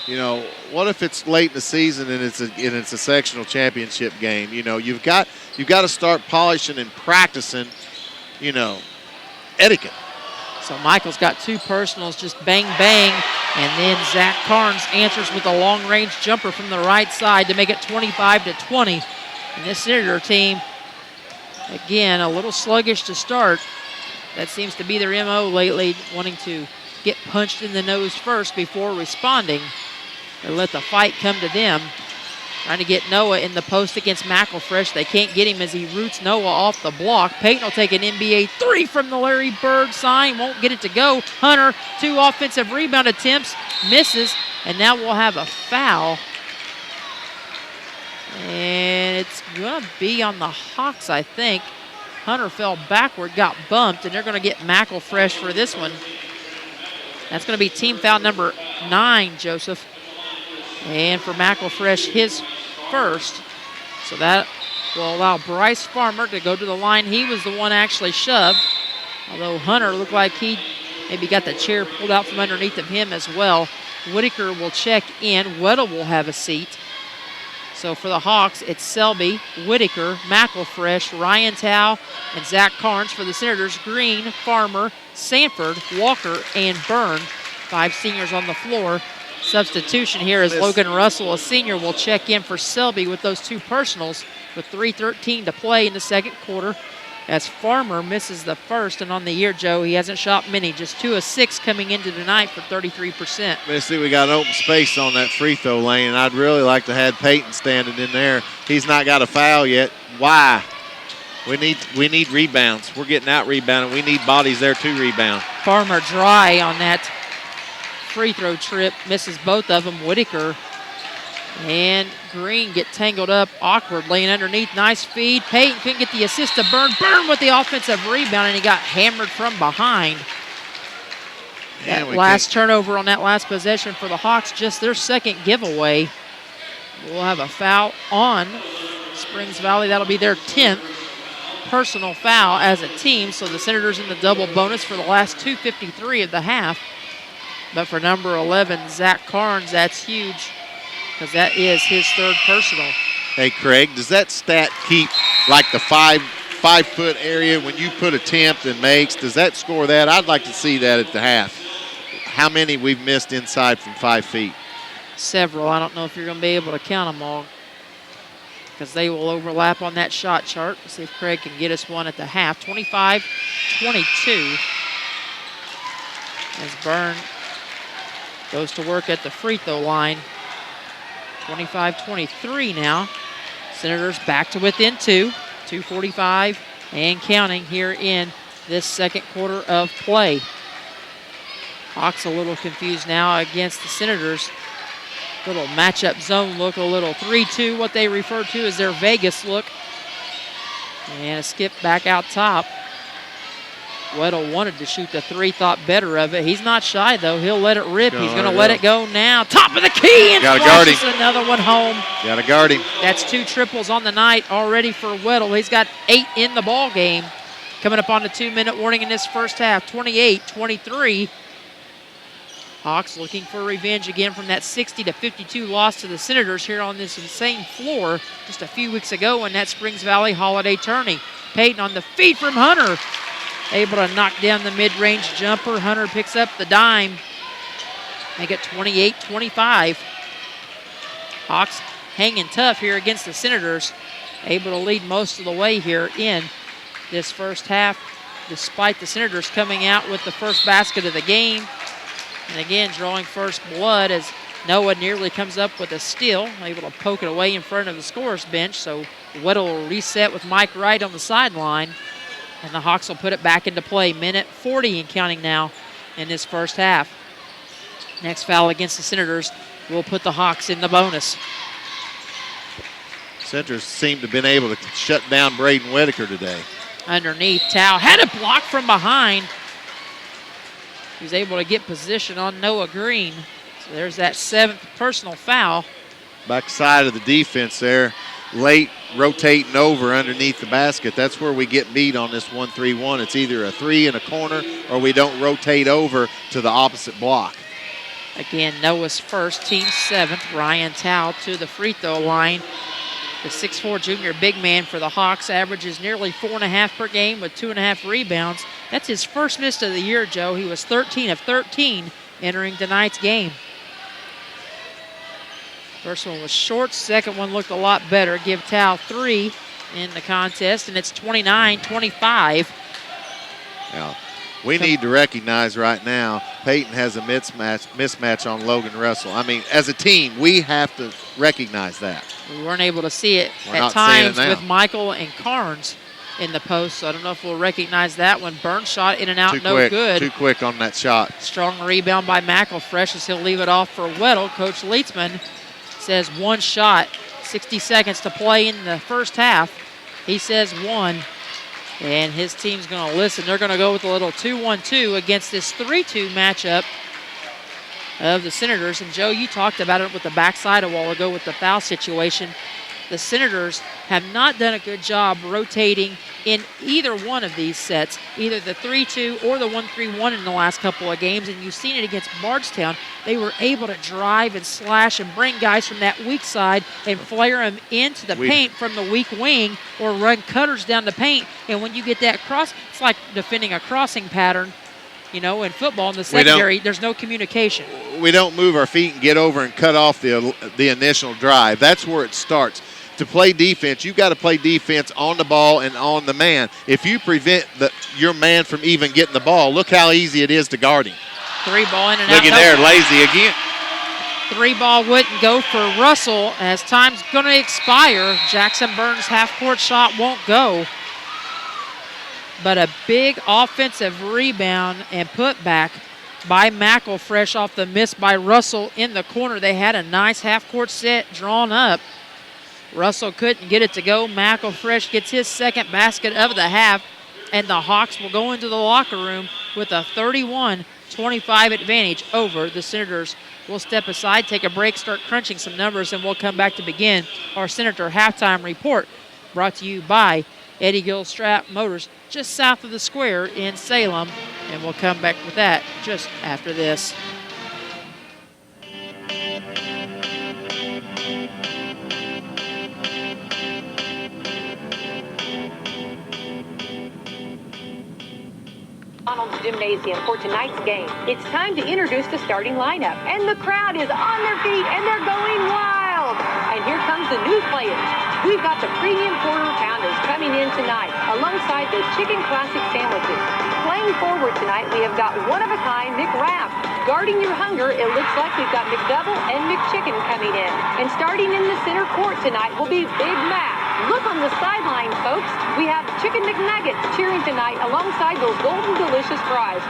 You know, what if it's late in the season and it's a sectional championship game? You know, you've got to start polishing and practicing, etiquette. So Michael's got 2 personals, just bang, bang, and then Zach Carnes answers with a long-range jumper from the right side to make it 25-20. And this Senator team, again, a little sluggish to start. That seems to be their MO lately, wanting to get punched in the nose first before responding. They let the fight come to them. Trying to get Noah in the post against McElfresh. They can't get him as he roots Noah off the block. Payton will take an NBA 3 from the Larry Bird sign. Won't get it to go. Hunter, 2 offensive rebound attempts. Misses. And now we'll have a foul. And it's going to be on the Hawks, I think. Hunter fell backward, got bumped, and they're going to get McElfresh for this one. That's going to be team foul number 9, Joseph. And for McElfresh, his first. So that will allow Bryce Farmer to go to the line. He was the one actually shoved, although Hunter looked like he maybe got the chair pulled out from underneath of him as well. Whitaker will check in. Weddle will have a seat. So for the Hawks, it's Selby, Whitaker, McElfresh, Ryan Tao, and Zach Carnes. For the Senators, Green, Farmer, Sanford, Walker, and Byrne. 5 seniors on the floor. Substitution here as Logan Russell, a senior, will check in for Selby with those 2 personals with 3:13 to play in the second quarter. As Farmer misses the first, and on the year, Joe, he hasn't shot many, just 2 of 6 coming into tonight for 33%. Missy, we got open space on that free throw lane, and I'd really like to have Peyton standing in there. He's not got a foul yet. Why? We need rebounds. We're getting out rebounded. We need bodies there to rebound. Farmer dry on that free throw trip, misses both of them. Whitaker and Green get tangled up awkward, laying underneath. Nice feed. Peyton couldn't get the assist to Byrne. Byrne with the offensive rebound, and he got hammered from behind. That last turnover on that last possession for the Hawks, just their second giveaway. We'll have a foul on Springs Valley. That'll be their 10th personal foul as a team, so the Senators in the double bonus for the last 2:53 of the half. But for number 11, Zach Carnes, that's huge, because that is his 3rd personal. Hey, Craig, does that stat keep like the 5-foot area when you put attempt and makes? Does that score that? I'd like to see that at the half. How many we've missed inside from 5 feet? Several. I don't know if you're going to be able to count them all, because they will overlap on that shot chart. Let's see if Craig can get us one at the half. 25-22 as Byrne goes to work at the free throw line. 25-23 now. Senators back to within 2. 2:45 and counting here in this second quarter of play. Hawks a little confused now against the Senators. Little matchup zone look, a little 3-2, what they refer to as their Vegas look. And a skip back out top. Weddle wanted to shoot the 3, thought better of it. He's not shy, though. He'll let it rip. He's going to let it go now. Top of the key, and flushes another one home. Got to guard him. That's 2 triples on the night already for Weddle. He's got 8 in the ball game. Coming up on the 2-minute warning in this first half, 28-23. Hawks looking for revenge again from that 60-52 loss to the Senators here on this same floor just a few weeks ago in that Springs Valley Holiday Tourney. Peyton on the feed from Hunter. Able to knock down the mid-range jumper. Hunter picks up the dime. Make it 28-25. Hawks hanging tough here against the Senators. Able to lead most of the way here in this first half, despite the Senators coming out with the first basket of the game. And again, drawing first blood as Noah nearly comes up with a steal. Able to poke it away in front of the scorer's bench. So Weddle will reset with Mike Wright on the sideline. And the Hawks will put it back into play. Minute 40 and counting now in this first half. Next foul against the Senators will put the Hawks in the bonus. Senators seem to have been able to shut down Braden Whitaker today. Underneath, Tao had a block from behind. He was able to get position on Noah Green. So there's that 7th personal foul. Backside of the defense there. Late rotating over underneath the basket. That's where we get beat on this 1-3-1. It's either a 3 in a corner or we don't rotate over to the opposite block. Again, Noah's first, team 7th. Ryan Tao to the free throw line. The 6'4" junior big man for the Hawks averages nearly 4.5 per game with 2.5 rebounds. That's his first miss of the year, Joe. He was 13 of 13 entering tonight's game. First one was short. Second one looked a lot better. Give Tao 3 in the contest, and it's 29-25. Yeah. We need to recognize right now Peyton has a mismatch on Logan Russell. I mean, as a team, we have to recognize that. We weren't able to see it at times with Michael and Carnes in the post, so I don't know if we'll recognize that one. Burn shot in and out, no good. Too quick on that shot. Strong rebound by McElfresh as he'll leave it off for Weddle. Coach Leitzman says 1 shot, 60 seconds to play in the first half. He says 1, and his team's going to listen. They're going to go with a little 2-1-2 against this 3-2 matchup of the Senators. And Joe, you talked about it with the backside a while ago with the foul situation. The Senators have not done a good job rotating in either one of these sets, either the 3-2 or the 1-3-1 in the last couple of games, and you've seen it against Bardstown. They were able to drive and slash and bring guys from that weak side and flare them into the paint from the weak wing or run cutters down the paint. And when you get that cross, it's like defending a crossing pattern. in football in the secondary, there's no communication. We don't move our feet and get over and cut off the initial drive. That's where it starts. To play defense, you've got to play defense on the ball and on the man. If you prevent your man from even getting the ball, look how easy it is to guard him. 3 ball in and out. Look at there, lazy again. 3 ball wouldn't go for Russell as time's going to expire. Jackson Burns' half-court shot won't go. But a big offensive rebound and putback by Mackle, fresh off the miss by Russell in the corner. They had a nice half-court set drawn up. Russell couldn't get it to go. Mackle fresh gets his second basket of the half, and the Hawks will go into the locker room with a 31-25 advantage over the Senators. We'll step aside, take a break, start crunching some numbers, and we'll come back to begin our Senator halftime report, brought to you by Eddie Gilstrap Motors, just south of the square in Salem. And we'll come back with that just after this. McDonald's Gymnasium for tonight's game. It's time to introduce the starting lineup, and the crowd is on their feet and they're going wild. And here comes the new players. We've got the premium quarter pounders coming in tonight, alongside the chicken classic sandwiches. Playing forward tonight, we have got one-of-a-kind McWrap. Guarding your hunger, it looks like we've got McDouble and McChicken coming in. And starting in the center court tonight will be Big Mac. Look on the sideline, folks. We have Chicken McNuggets cheering tonight alongside those golden delicious fries.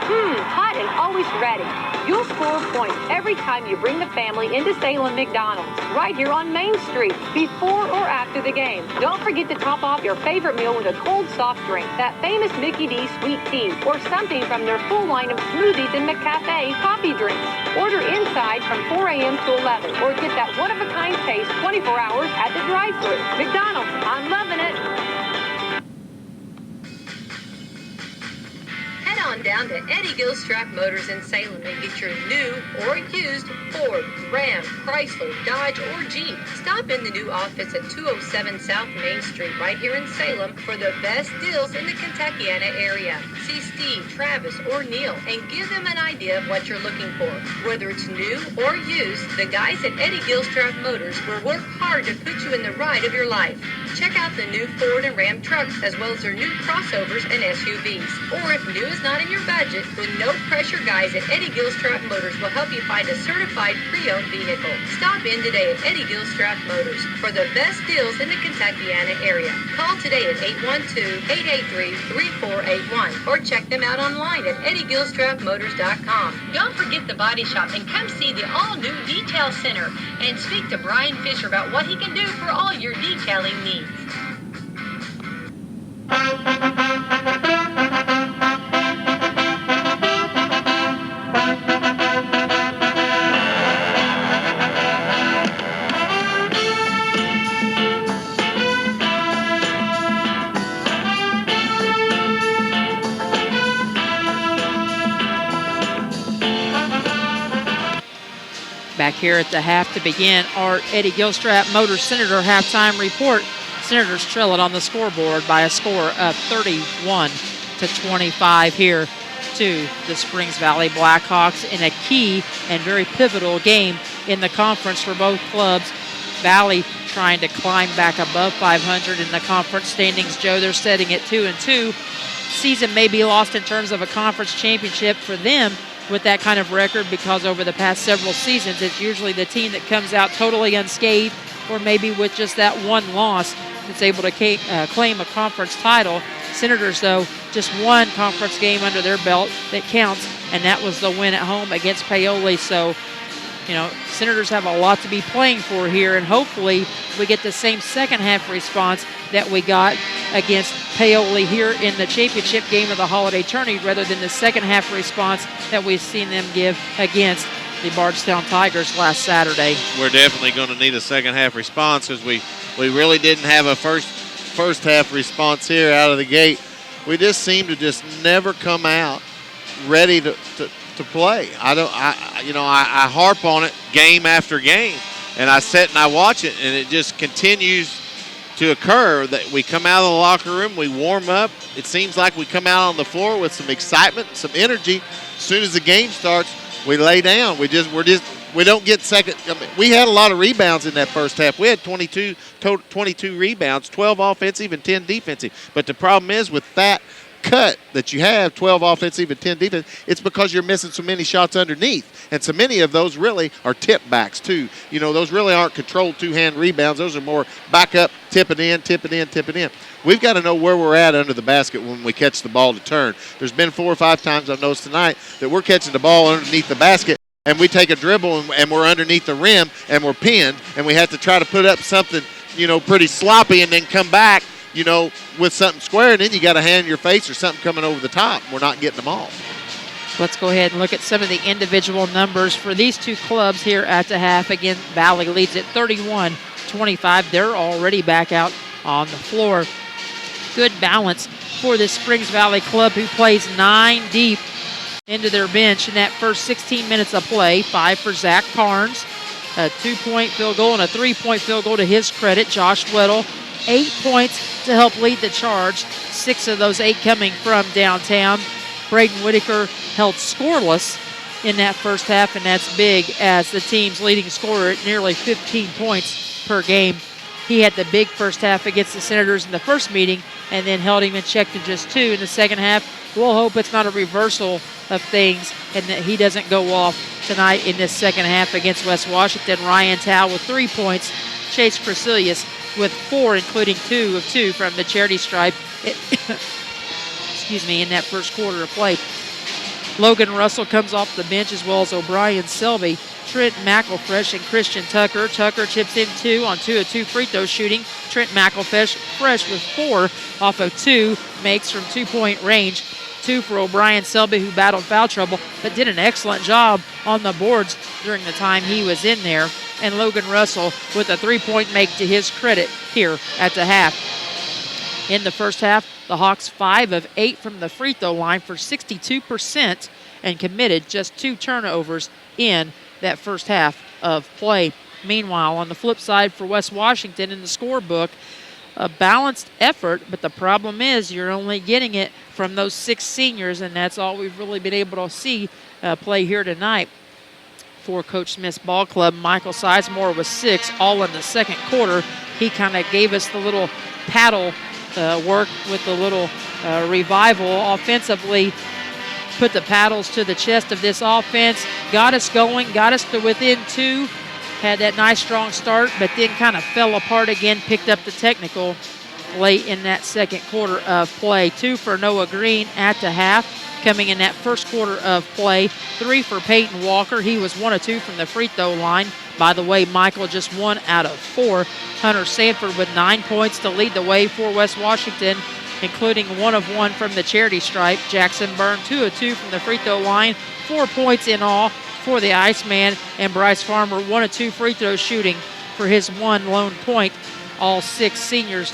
Hot and always ready. You'll score points every time you bring the family into Salem McDonald's, right here on Main Street, before or after the game. Don't forget to top off your favorite meal with a cold soft drink, that famous Mickey D sweet tea, or something from their full line of smoothies and McCafe coffee drinks. Order inside from 4 a.m. to 11, or get that one-of-a-kind taste 24 hours at the drive-thru. McDonald's, I'm loving it. Head on down to Eddie Gilstrap Motors in Salem and get your new or used Ford, Ram, Chrysler, Dodge, or Jeep. Stop in the new office at 207 South Main Street right here in Salem for the best deals in the Kentuckiana area. See Steve, Travis, or Neil and give them an idea of what you're looking for. Whether it's new or used, the guys at Eddie Gilstrap Motors will work hard to put you in the ride of your life. Check out the new Ford and Ram trucks, as well as their new crossovers and SUVs. Or if new is not in your budget, the no-pressure guys at Eddie Gilstrap Motors will help you find a certified pre-owned vehicle. Stop in today at Eddie Gilstrap Motors for the best deals in the Kentuckiana area. Call today at 812-883-3481 or check them out online at EddieGilstrapMotors.com. Don't forget the body shop and come see the all-new Detail Center and speak to Brian Fisher about what he can do for all your detailing needs. Back here at the half to begin our Eddie Gilstrap Motors Senator halftime report. Senators trail it on the scoreboard by a score of 31-25 here to the Springs Valley Blackhawks in a key and very pivotal game in the conference for both clubs. Valley trying to climb back above 500 in the conference standings. Joe, they're setting at 2-2. Season may be lost in terms of a conference championship for them with that kind of record, because over the past several seasons, it's usually the team that comes out totally unscathed, or maybe with just that one loss that's able to claim a conference title. Senators, though, just one conference game under their belt that counts, and that was the win at home against Paoli. So, Senators have a lot to be playing for here, and hopefully we get the same second half response that we got against Paoli here in the championship game of the holiday tourney, rather than the second half response that we've seen them give against the Bardstown Tigers last Saturday. We're definitely going to need a second half response, because we really didn't have a first half response here out of the gate. We just seem to just never come out ready to play. I harp on it game after game, and I sit and I watch it, and it just continues to occur, that we come out of the locker room, we warm up. It seems like we come out on the floor with some excitement, some energy. As soon as the game starts, we lay down. We don't get second. I mean, we had a lot of rebounds in that first half. We had 22 rebounds, 12 offensive and 10 defensive. But the problem is with that cut that you have, 12 offensive and 10 defense, it's because you're missing so many shots underneath. And so many of those really are tip backs too. You know, those really aren't controlled two-hand rebounds. Those are more back up, tip it in, tip it in, tip it in. We've got to know where we're at under the basket when we catch the ball to turn. There's been 4 or 5 times I've noticed tonight that we're catching the ball underneath the basket, and we take a dribble and we're underneath the rim and we're pinned, and we have to try to put up something, you know, pretty sloppy and then come back, you know, with something square, and then you got a hand in your face or something coming over the top. We're not getting them off. Let's go ahead and look at some of the individual numbers for these two clubs here at the half. Again, Valley leads at 31-25. They're already back out on the floor. Good balance for this Springs Valley club, who plays 9 deep into their bench in that first 16 minutes of play. 5 for Zach Carnes, a 2-point field goal and a 3-point field goal to his credit. Josh Weddle, 8 points to help lead the charge. 6 of those 8 coming from downtown. Braden Whitaker held scoreless in that first half, and that's big as the team's leading scorer at nearly 15 points per game. He had the big first half against the Senators in the first meeting and then held him in check to just 2 in the second half. We'll hope it's not a reversal of things and that he doesn't go off tonight in this second half against West Washington. Ryan Tao with 3 points. Chase Crecilius with 4, including 2 of 2 from the charity stripe. In that first quarter of play. Logan Russell comes off the bench, as well as O'Brien Selby, Trent McElfresh, and Christian Tucker. Tucker chips in 2 on 2 of 2 free throw shooting. Trent McElfresh fresh with 4 off of 2, makes from 2-point range. 2 for O'Brien Selby, who battled foul trouble, but did an excellent job on the boards during the time he was in there. And Logan Russell with a 3-point make to his credit here at the half. In the first half, the Hawks 5 of 8 from the free throw line for 62% and committed just 2 turnovers in that first half of play. Meanwhile, on the flip side for West Washington in the scorebook, a balanced effort, but the problem is you're only getting it from those 6 seniors, and that's all we've really been able to see play here tonight. For Coach Smith's ball club, Michael Sizemore was 6 all in the second quarter. He kind of gave us the little paddle work with the little revival offensively, put the paddles to the chest of this offense, got us going, got us to within 2, had that nice strong start, but then kind of fell apart again, picked up the technical late in that second quarter of play. 2 for Noah Green at the half, coming in that first quarter of play. 3 for Peyton Walker. He was 1 of 2 from the free throw line. By the way, Michael just 1 out of 4. Hunter Sanford with 9 points to lead the way for West Washington, including 1 of 1 from the charity stripe. Jackson Byrne 2 of 2 from the free throw line. 4 points in all for the Iceman. And Bryce Farmer 1 of 2 free throw shooting for his 1 lone point. All 6 seniors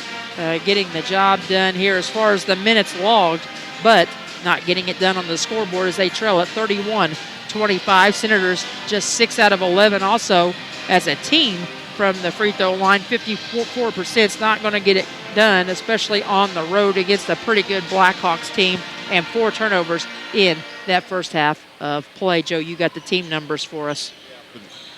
getting the job done here as far as the minutes logged, but not getting it done on the scoreboard as they trail at 31-25. Senators just 6 out of 11 also as a team from the free throw line. 54% is not going to get it done, especially on the road against a pretty good Blackhawks team, and 4 turnovers in that first half of play. Joe, you got the team numbers for us.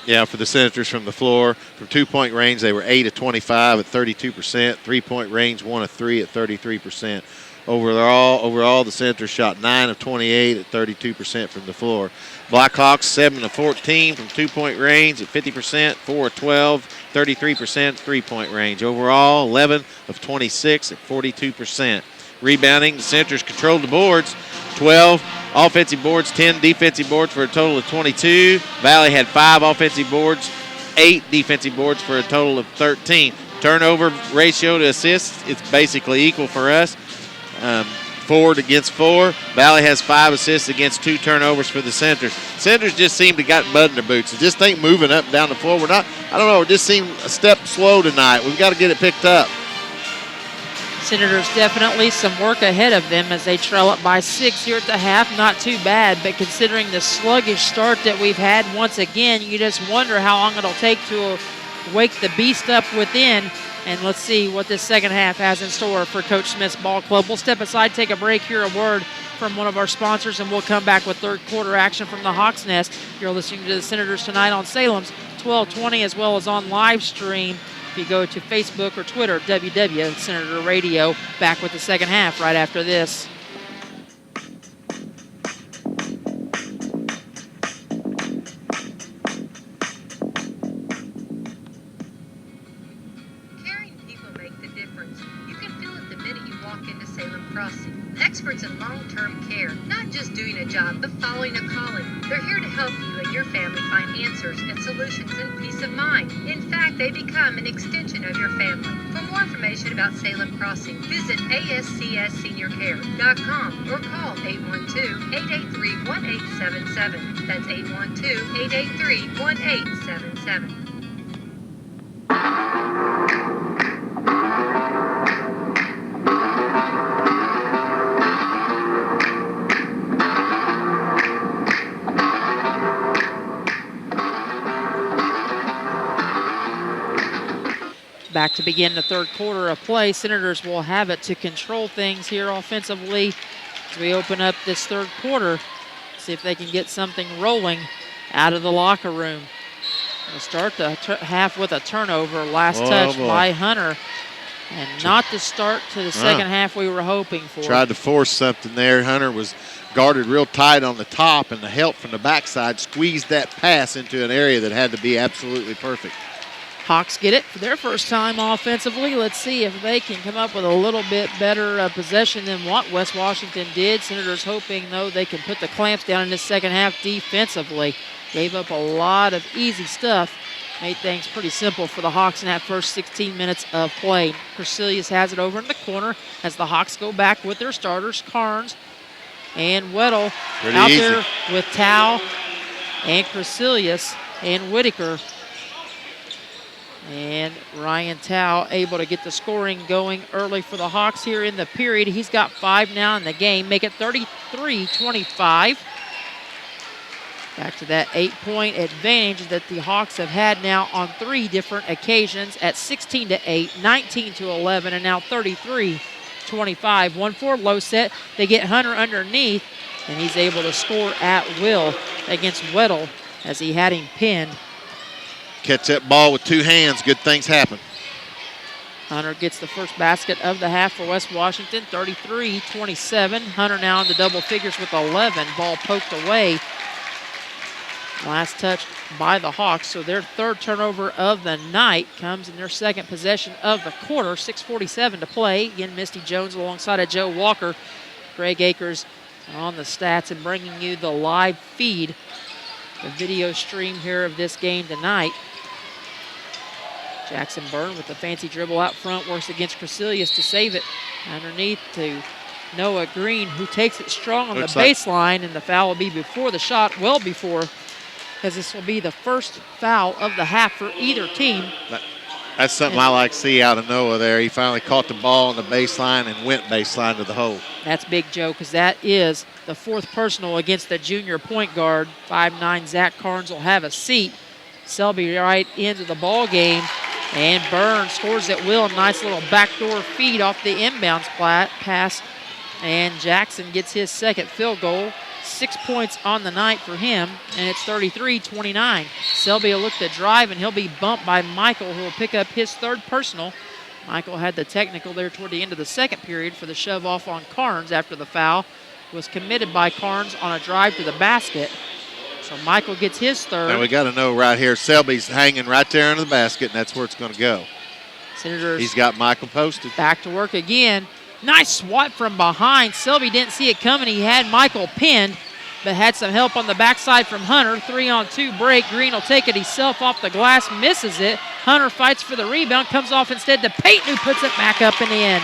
Yeah, for the Senators from the floor, from 2-point range, they were 8 of 25 at 32%. 3-point range, 1 of 3 at 33%. Overall, the Senators shot 9 of 28 at 32% from the floor. Blackhawks 7 of 14 from 2-point range at 50%. 4 of 12, 33% 3-point range. Overall, 11 of 26 at 42%. Rebounding, the Senators controlled the boards. 12 offensive boards, 10 defensive boards for a total of 22. Valley had 5 offensive boards, 8 defensive boards for a total of 13. Turnover ratio to assists, it's basically equal for us. 4 against 4. Valley has 5 assists against 2 turnovers for the Senators. Senators just seem to got mud in their boots. It just ain't moving up and down the floor. We're not, I don't know, it just seemed a step slow tonight. We've got to get it picked up. Senators definitely some work ahead of them as they trail up by 6 here at the half. Not too bad, but considering the sluggish start that we've had once again, you just wonder how long it'll take to wake the beast up within And let's see what this second half has in store for Coach Smith's ball club. We'll step aside, take a break, hear a word from one of our sponsors, and we'll come back with third quarter action from the Hawks Nest. You're listening to the Senators tonight on Salem's 1220, as well as on live stream. If you go to Facebook or Twitter, WW Senator Radio. Back with the second half right after this. Experts in long-term care, not just doing a job, but following a calling. They're here to help you and your family find answers and solutions and peace of mind. In fact, they become an extension of your family. For more information about Salem Crossing, visit ASCSSeniorCare.com or call 812-883-1877. That's 812-883-1877. Back to begin the third quarter of play. Senators will have it to control things here offensively as we open up this third quarter. See if they can get something rolling out of the locker room. We'll start the half with a turnover. Last touch by Hunter. And not the start to the second half we were hoping for. Tried to force something there. Hunter was guarded real tight on the top, and the help from the backside squeezed that pass into an area that had to be absolutely perfect. Hawks get it for their first time offensively. Let's see if they can come up with a little bit better possession than what West Washington did. Senators hoping, though, they can put the clamps down in this second half defensively. Gave up a lot of easy stuff. Made things pretty simple for the Hawks in that first 16 minutes of play. Crecilius has it over in the corner as the Hawks go back with their starters, Carnes and Weddle. Pretty out easy there with Tao and Crecilius and Whitaker. And Ryan Tao able to get the scoring going early for the Hawks here in the period. He's got 5 now in the game, make it 33-25. Back to that 8-point advantage that the Hawks have had now on 3 different occasions at 16-8, 19-11, and now 33-25. 1-4 low set. They get Hunter underneath, and he's able to score at will against Weddle as he had him pinned. Catch that ball with 2 hands, good things happen. Hunter gets the first basket of the half for West Washington, 33-27. Hunter now into double figures with 11. Ball poked away. Last touch by the Hawks, so their third turnover of the night comes in their second possession of the quarter. 6:47 to play. Again, Misty Jones alongside of Joe Walker. Greg Akers on the stats and bringing you the live feed, the video stream here of this game tonight. Jackson Byrne with the fancy dribble out front, works against Crecilius to save it. Underneath to Noah Green, who takes it strong on the baseline, and the foul will be before the shot, well before, because this will be the first foul of the half for either team. That's something I like to see out of Noah there. He finally caught the ball on the baseline and went baseline to the hole. That's big, Joe, because that is the 4th personal against the junior point guard. 5'9" Zach Carnes will have a seat. Selby right into the ball game. And Byrne scores at will. Nice little backdoor feed off the inbounds pass. And Jackson gets his second field goal. 6 points on the night for him, and it's 33-29. Selby will look to drive, and he'll be bumped by Michael, who will pick up his 3rd personal. Michael had the technical there toward the end of the second period for the shove off on Carnes after the foul. Was committed by Carnes on a drive to the basket. So Michael gets his 3rd. Now we got to know right here, Selby's hanging right there under the basket, and that's where it's going to go. Senators. He's got Michael posted. Back to work again. Nice swat from behind. Selby didn't see it coming. He had Michael pinned, but had some help on the backside from Hunter. 3-on-2 break. Green will take it himself off the glass, misses it. Hunter fights for the rebound, comes off instead to Payton, who puts it back up and in.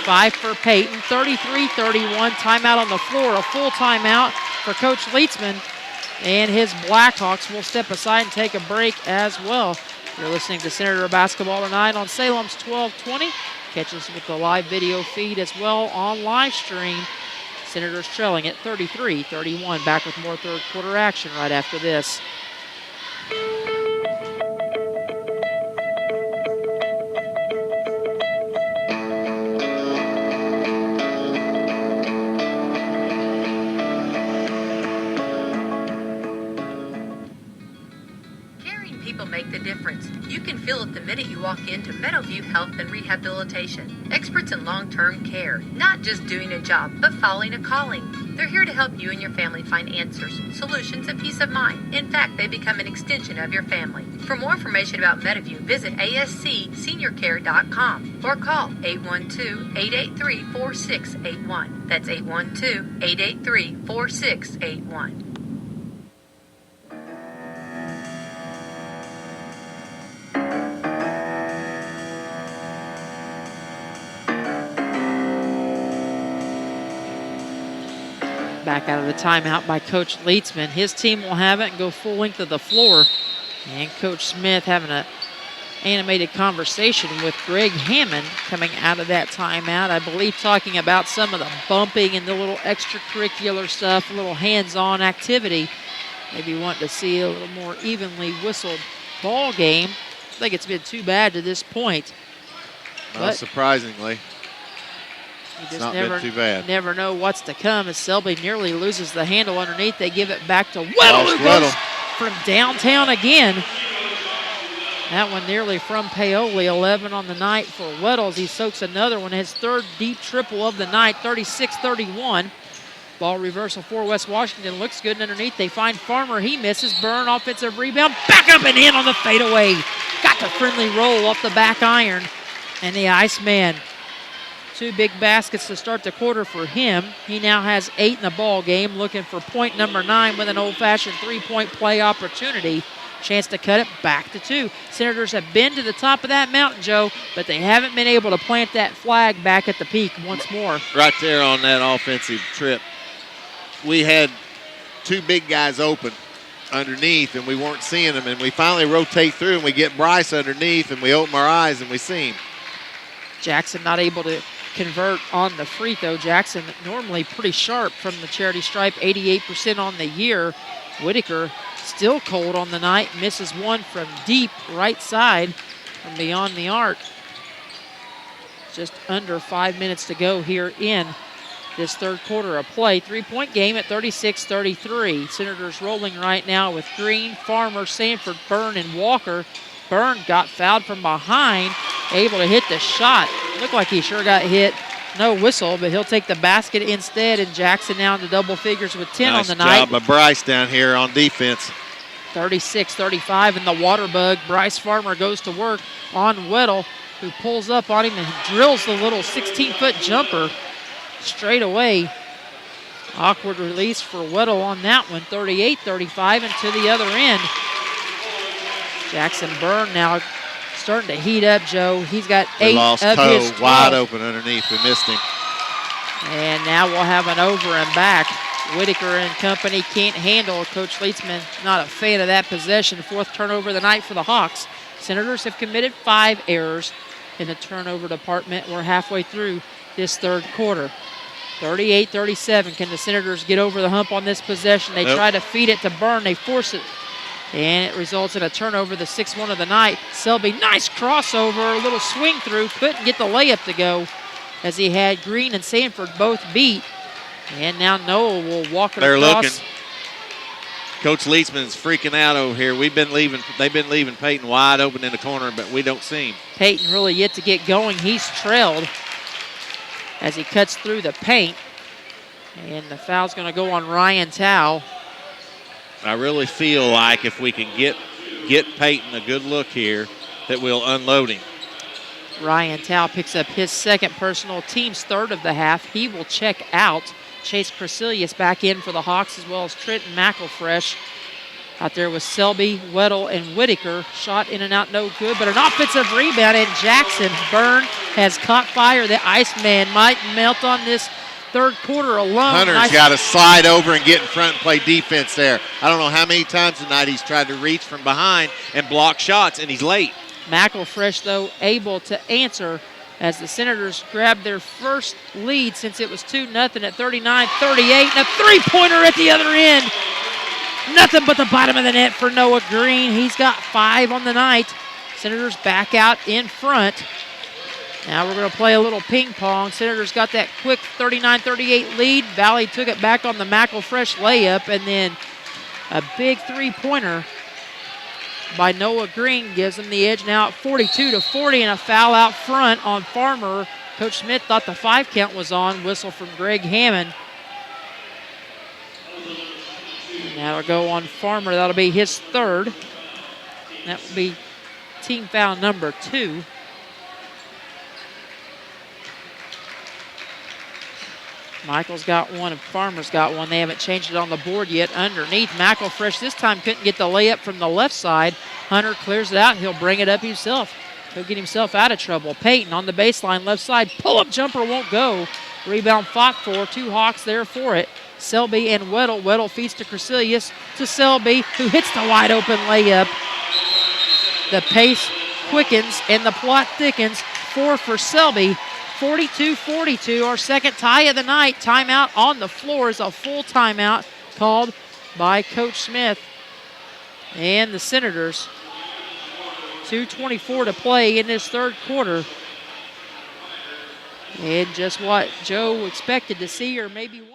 5 for Payton, 33-31. Timeout on the floor, a full timeout for Coach Leitzman. And his Blackhawks will step aside and take a break as well. You're listening to Senator Basketball tonight on Salem's 1220. Catch us with the live video feed as well on live stream. Senators trailing at 33-31. Back with more third quarter action right after this. people make the difference. You can feel it the minute you walk into Meadowview Health and Rehabilitation. Experts in long-term care, not just doing a job, but following a calling. They're here to help you and your family find answers, solutions, and peace of mind. In fact, they become an extension of your family. For more information about Meadowview, visit ascseniorcare.com or call 812-883-4681. That's 812-883-4681. Back out of the timeout by Coach Leitzman. His team will have it and go full length of the floor. And Coach Smith having an animated conversation with Greg Hammond coming out of that timeout. I believe talking about some of the bumping and the little extracurricular stuff, a little hands-on activity. Maybe wanting to see a little more evenly whistled ball game. I think it's been too bad to this point. Not surprisingly. You It's not been too bad. Never know what's to come as Selby nearly loses the handle underneath. They give it back to Weddle, Lost who goes Weddle. from downtown again. That one nearly from Paoli. 11 on the night for Weddle as he soaks another one. His third deep triple of the night, 36-31. Ball reversal for West Washington. Looks good underneath. They find Farmer. He misses. Byrne offensive rebound. Back up and in on the fadeaway. Got the friendly roll off the back iron. And the Iceman. 2 big baskets to start the quarter for him. He now has 8 in the ball game, looking for point number 9 with an old-fashioned three-point play opportunity. Chance to cut it back to 2. Senators have been to the top of that mountain, Joe, but they haven't been able to plant that flag back at the peak once more. Right there on that offensive trip. We had 2 big guys open underneath, and we weren't seeing them, and we finally rotate through, and we get Bryce underneath, and we open our eyes, and we see him. Jackson not able to convert on the free throw. Jackson normally pretty sharp from the charity stripe, 88% on the year. Whitaker still cold on the night, misses one from deep right side from beyond the arc. Just under 5 minutes to go here in this third quarter of play. 3-point game at 36-33. Senators rolling right now with Green, Farmer, Sanford, Byrne, and Walker. Byrne got fouled from behind, able to hit the shot. Looked like he sure got hit. No whistle, but he'll take the basket instead, and Jackson now into double figures with 10 on the night. Nice job by Bryce down here on defense. 36-35 in the water bug. Bryce Farmer goes to work on Weddle, who pulls up on him and drills the little 16-foot jumper straight away. Awkward release for Weddle on that one. 38-35 and to the other end. Jackson Byrne now starting to heat up, Joe. He's got 8 lost of toe his 12. Wide open underneath. We missed him. And now we'll have an over and back. Whitaker and company can't handle. Coach Leitzman not a fan of that possession. 4th turnover of the night for the Hawks. Senators have committed 5 errors in the turnover department. We're halfway through this third quarter. 38-37. Can the Senators get over the hump on this possession? They try to feed it to Byrne. They force it. And it results in a turnover, the 6th of the night. Selby, nice crossover, a little swing through. Couldn't get the layup to go as he had Green and Sanford both beat. And now Noah will walk it They're across. looking. Coach Leitzman's freaking out over here. They've been leaving Peyton wide open in the corner, but we don't see him. Peyton really yet to get going. He's trailed as he cuts through the paint. And the foul's going to go on Ryan Tao. I really feel like if we can get Peyton a good look here, that we'll unload him. Ryan Tao picks up his 2nd personal, team's 3rd of the half. He will check out. Chase Crecilius back in for the Hawks, as well as Trenton McElfresh. Out there with Selby, Weddle, and Whitaker. Shot in and out, no good, but an offensive rebound, and Jackson Byrne has caught fire. The Iceman might melt on this third quarter alone. Hunter's got to slide over and get in front and play defense there. I don't know how many times tonight he's tried to reach from behind and block shots, and he's late. McElfresh, though, able to answer as the Senators grabbed their first lead since it was 2-0 at 39-38. And a three-pointer at the other end. Nothing but the bottom of the net for Noah Green. He's got 5 on the night. Senators back out in front. Now we're going to play a little ping pong. Senators got that quick 39-38 lead. Valley took it back on the McElfresh layup, and then a big three-pointer by Noah Green gives them the edge now at 42-40, and a foul out front on Farmer. Coach Smith thought the 5 count was on. Whistle from Greg Hammond. And that'll go on Farmer. That'll be his 3rd. That will be team foul number 2. Michael's got one and Farmer's got one. They haven't changed it on the board yet. Underneath, McElfresh this time couldn't get the layup from the left side. Hunter clears it out. He'll bring it up himself. He'll get himself out of trouble. Payton on the baseline, left side. Pull-up jumper won't go. Rebound fought for. 2 Hawks there for it. Selby and Weddle. Weddle feeds to Crecilius to Selby, who hits the wide open layup. The pace quickens and the plot thickens. 4 for Selby. 42-42, our second tie of the night. Timeout on the floor is a full timeout called by Coach Smith and the Senators. 2:24 to play in this 3rd quarter. And just what Joe expected to see, or maybe one.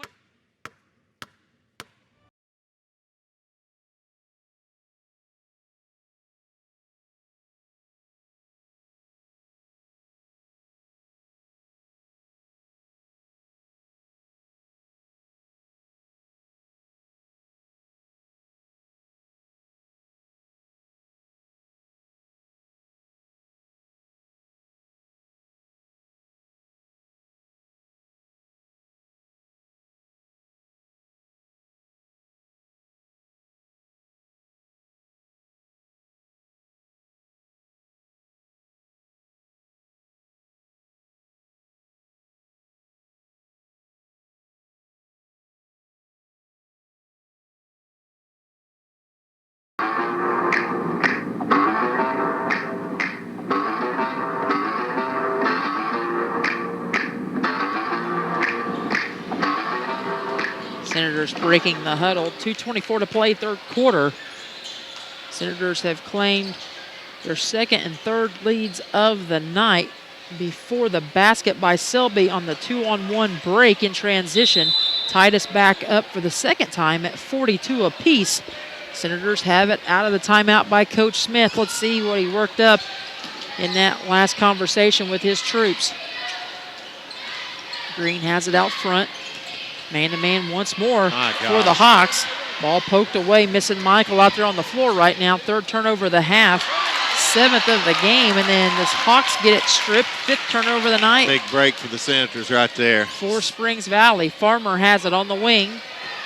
Senators breaking the huddle. 2:24 to play, 3rd quarter. Senators have claimed their 2nd and 3rd leads of the night before the basket by Selby on the 2-on-1 break in transition. Tied us back up for the 2nd time at 42 apiece. Senators have it out of the timeout by Coach Smith. Let's see what he worked up in that last conversation with his troops. Green has it out front. Man-to-man once more for the Hawks. Ball poked away, missing Michael out there on the floor right now. 3rd turnover of the half, 7th of the game, and then the Hawks get it stripped. 5th turnover of the night. Big break for the Senators right there. For Springs Valley. Farmer has it on the wing.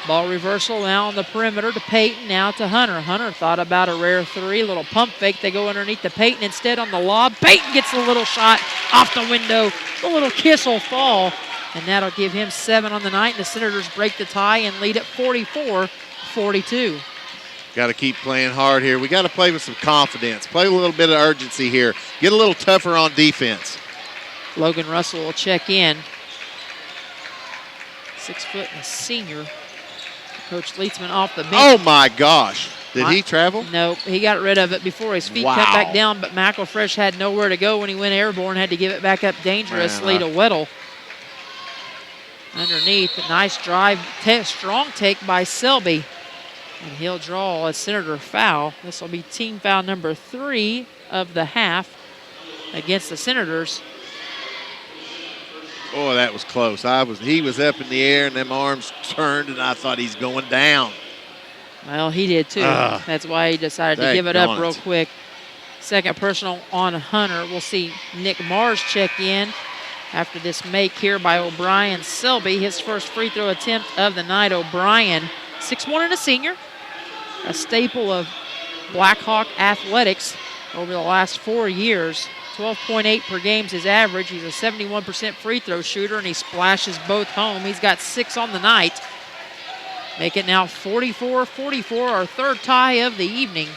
Ball reversal now on the perimeter to Payton, now to Hunter. Hunter thought about a rare 3, little pump fake. They go underneath to Payton instead on the lob. Payton gets a little shot off the window. The little kiss will fall. And that'll give him 7 on the night. And the Senators break the tie and lead at 44-42. Got to keep playing hard here. We got to play with some confidence. Play a little bit of urgency here. Get a little tougher on defense. Logan Russell will check in. 6 foot and a senior. Coach Leitzman off the bench. Oh, my gosh. Did he travel? No, he got rid of it before his feet cut back down, but McElfresh had nowhere to go when he went airborne, had to give it back up dangerously to Weddle. Underneath, a nice drive, strong take by Selby. And he'll draw a Senator foul. This will be team foul number 3 of the half against the Senators. Oh, that was close. He was up in the air and them arms turned, and I thought he's going down. Well, he did too. That's why he decided to give it up real quick. 2nd personal on Hunter. We'll see Nick Mars check in after this make here by O'Brien Selby. His first free throw attempt of the night. O'Brien, 6'1" and a senior. A staple of Blackhawk athletics over the last 4 years. 12.8 per game is his average. He's a 71% free throw shooter, and he splashes both home. He's got 6 on the night. Make it now 44-44, our 3rd tie of the evening.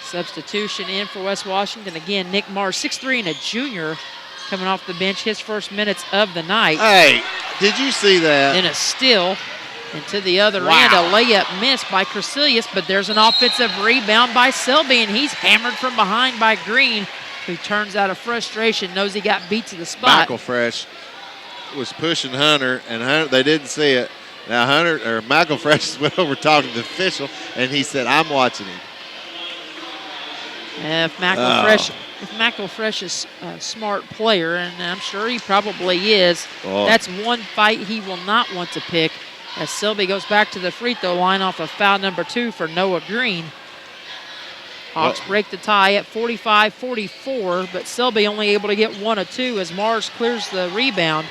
Substitution in for West Washington. Again, Nick Mars, 6'3" and a junior, coming off the bench, his first minutes of the night. Hey, did you see that? Then a steal. And to the other end, a layup missed by Crecilius, but there's an offensive rebound by Selby, and he's hammered from behind by Green, who turns out of frustration, knows he got beat to the spot. McElfresh was pushing Hunter, and they didn't see it. Now McElfresh went over talking to the official, and he said, I'm watching him. If McElfresh is a smart player, and I'm sure he probably is, that's one fight he will not want to pick, as Selby goes back to the free throw line off of foul number 2 for Noah Green. Hawks break the tie at 45-44, but Selby only able to get 1 of 2 as Mars clears the rebound.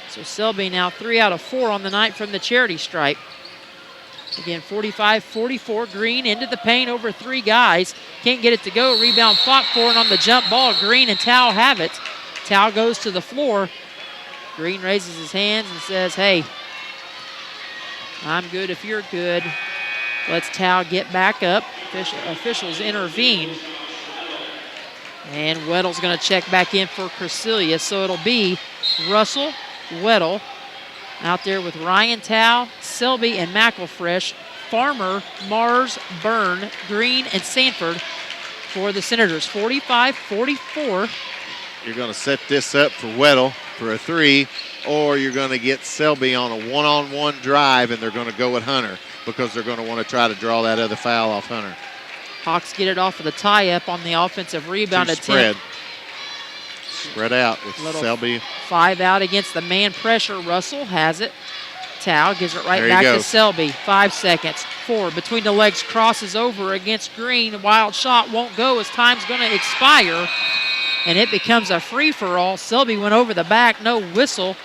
So Selby now 3 out of 4 on the night from the charity stripe. Again, 45-44, Green into the paint over 3 guys. Can't get it to go. Rebound fought for, and on the jump ball, Green and Tao have it. Tao goes to the floor. Green raises his hands and says, hey, I'm good if you're good. Lets Tao get back up. Officials intervene. And Weddle's going to check back in for Crescilia. So it'll be Russell, Weddle, out there with Ryan Tao, Selby, and McElfresh, Farmer, Mars, Byrne, Green, and Sanford for the Senators. 45-44. You're going to set this up for Weddle for a 3, or you're going to get Selby on a one-on-one drive, and they're going to go with Hunter because they're going to want to try to draw that other foul off Hunter. Hawks get it off of the tie-up on the offensive rebound attempt. Spread out with Selby. 5 out against the man pressure. Russell has it. Tao gives it right back to Selby. 5 seconds. 4 between the legs, crosses over against Green. Wild shot won't go as time's going to expire. And it becomes a free-for-all. Selby went over the back, no whistle.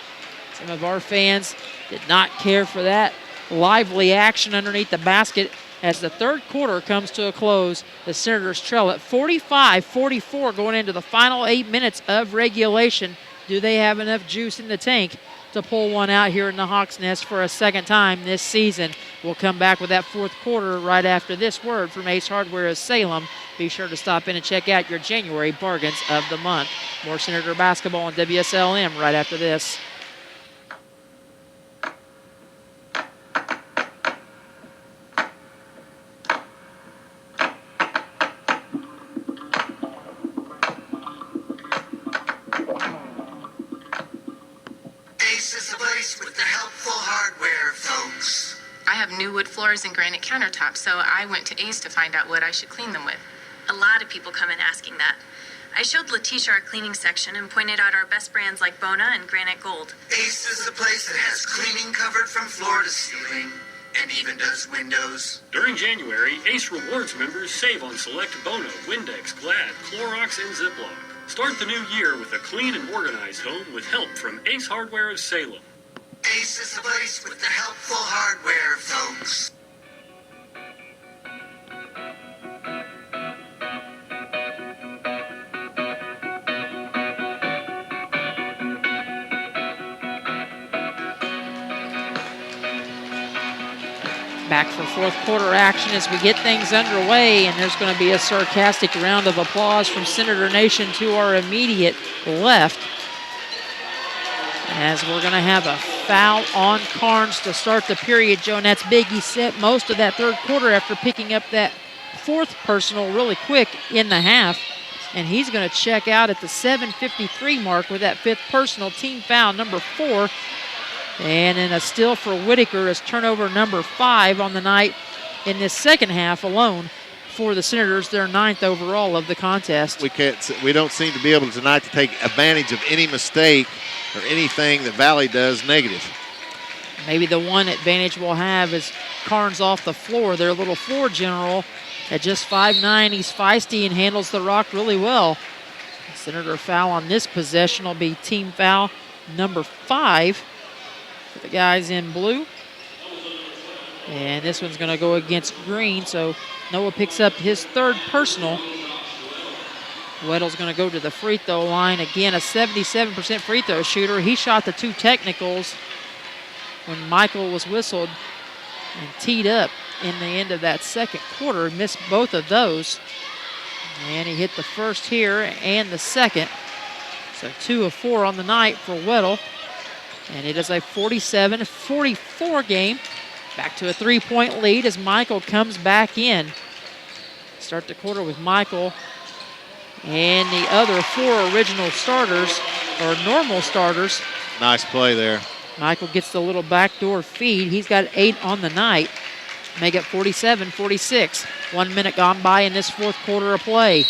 Some of our fans did not care for that lively action underneath the basket. As the third quarter comes to a close, the Senators trail at 45-44 going into the final 8 minutes of regulation. Do they have enough juice in the tank to pull one out here in the Hawks' Nest for a second time this season? We'll come back with that fourth quarter right after this word from Ace Hardware of Salem. Be sure to stop in and check out your January bargains of the month. More Senator basketball on WSLM right after this. New wood floors and granite countertops, so I went to Ace to find out what I should clean them with. A lot of people come in asking that. I showed Letitia our cleaning section and pointed out our best brands like Bona and Granite Gold. Ace is the place that has cleaning covered from floor to ceiling and even does windows. During January, Ace Rewards members save on select Bona, Windex, Glad, Clorox, and Ziploc. Start the new year with a clean and organized home with help from Ace Hardware of Salem. Ace is the place with the helpful hardware, folks. Back for fourth quarter action as we get things underway, and there's going to be a sarcastic round of applause from Senator Nation to our immediate left, as we're going to have a foul on Carnes to start the period, Joe, and that's big. He set most of that third quarter after picking up that fourth personal really quick in the half, and he's going to check out at the 7:53 mark with that fifth personal, team foul number 4. And in a steal for Whitaker is turnover number 5 on the night in this second half alone for the Senators, their 9th overall of the contest. We don't seem to be able tonight to take advantage of any mistake or anything that Valley does negative. Maybe the one advantage we'll have is Carnes off the floor, their little floor general. At just 5'9", he's feisty and handles the rock really well. The Senator foul on this possession will be team foul number 5 for the guys in blue. And this one's going to go against Green, so Noah picks up his third personal. Weddle's going to go to the free throw line. Again, a 77% free throw shooter. He shot the 2 technicals when Michael was whistled and teed up in the end of that second quarter. Missed both of those. And he hit the first here and the second. So 2 of 4 on the night for Weddle. And it is a 47-44 game. Back to a 3-point lead as Michael comes back in. Start the quarter with Michael and the other 4 original starters, or normal starters. Nice play there. Michael gets the little backdoor feed. He's got 8 on the night. make it 47-46. 1 minute gone by in this fourth quarter of play.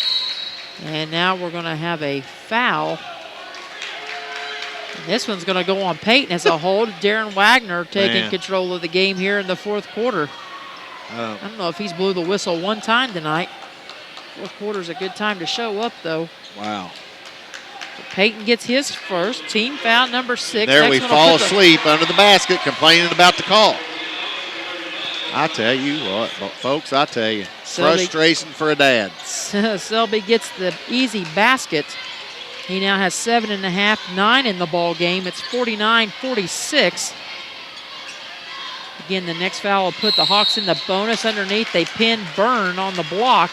And now we're going to have a foul. And this one's going to go on Peyton as a hold. Darren Wagner taking control of the game here in the fourth quarter. I don't know if he's blew the whistle one time tonight. Fourth quarter's a good time to show up, though. Wow. So Peyton gets his first. Team foul number 6. There we fall asleep under the basket complaining about the call. I tell you what, folks, I tell you. Frustration for a dad. Selby gets the easy basket. He now has 7.5, 9 in the ball game. It's 49-46. Again, the next foul will put the Hawks in the bonus underneath. They pin Byrne on the block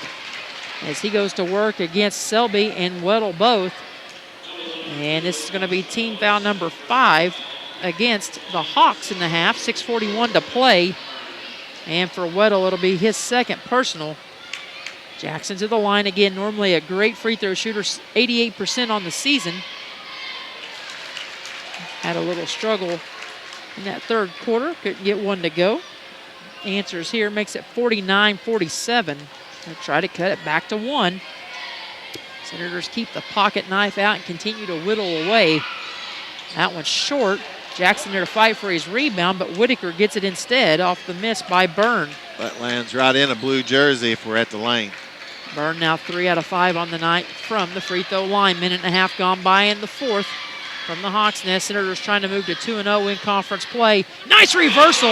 as he goes to work against Selby and Weddle both. And this is going to be team foul number 5 against the Hawks in the half. 6:41 to play. And for Weddle, it'll be his second personal. Jackson to the line again. Normally a great free throw shooter, 88% on the season. Had a little struggle in that third quarter. Couldn't get one to go. Answers here, makes it 49-47. They'll try to cut it back to 1. Senators keep the pocket knife out and continue to whittle away. That one's short. Jackson there to fight for his rebound, but Whitaker gets it instead off the miss by Byrne. That lands right in a blue jersey if we're at the lane. Byrne now 3 out of 5 on the night from the free throw line. Minute and a half gone by in the fourth from the Hawks Nest. Senators trying to move to 2-0 in conference play. Nice reversal.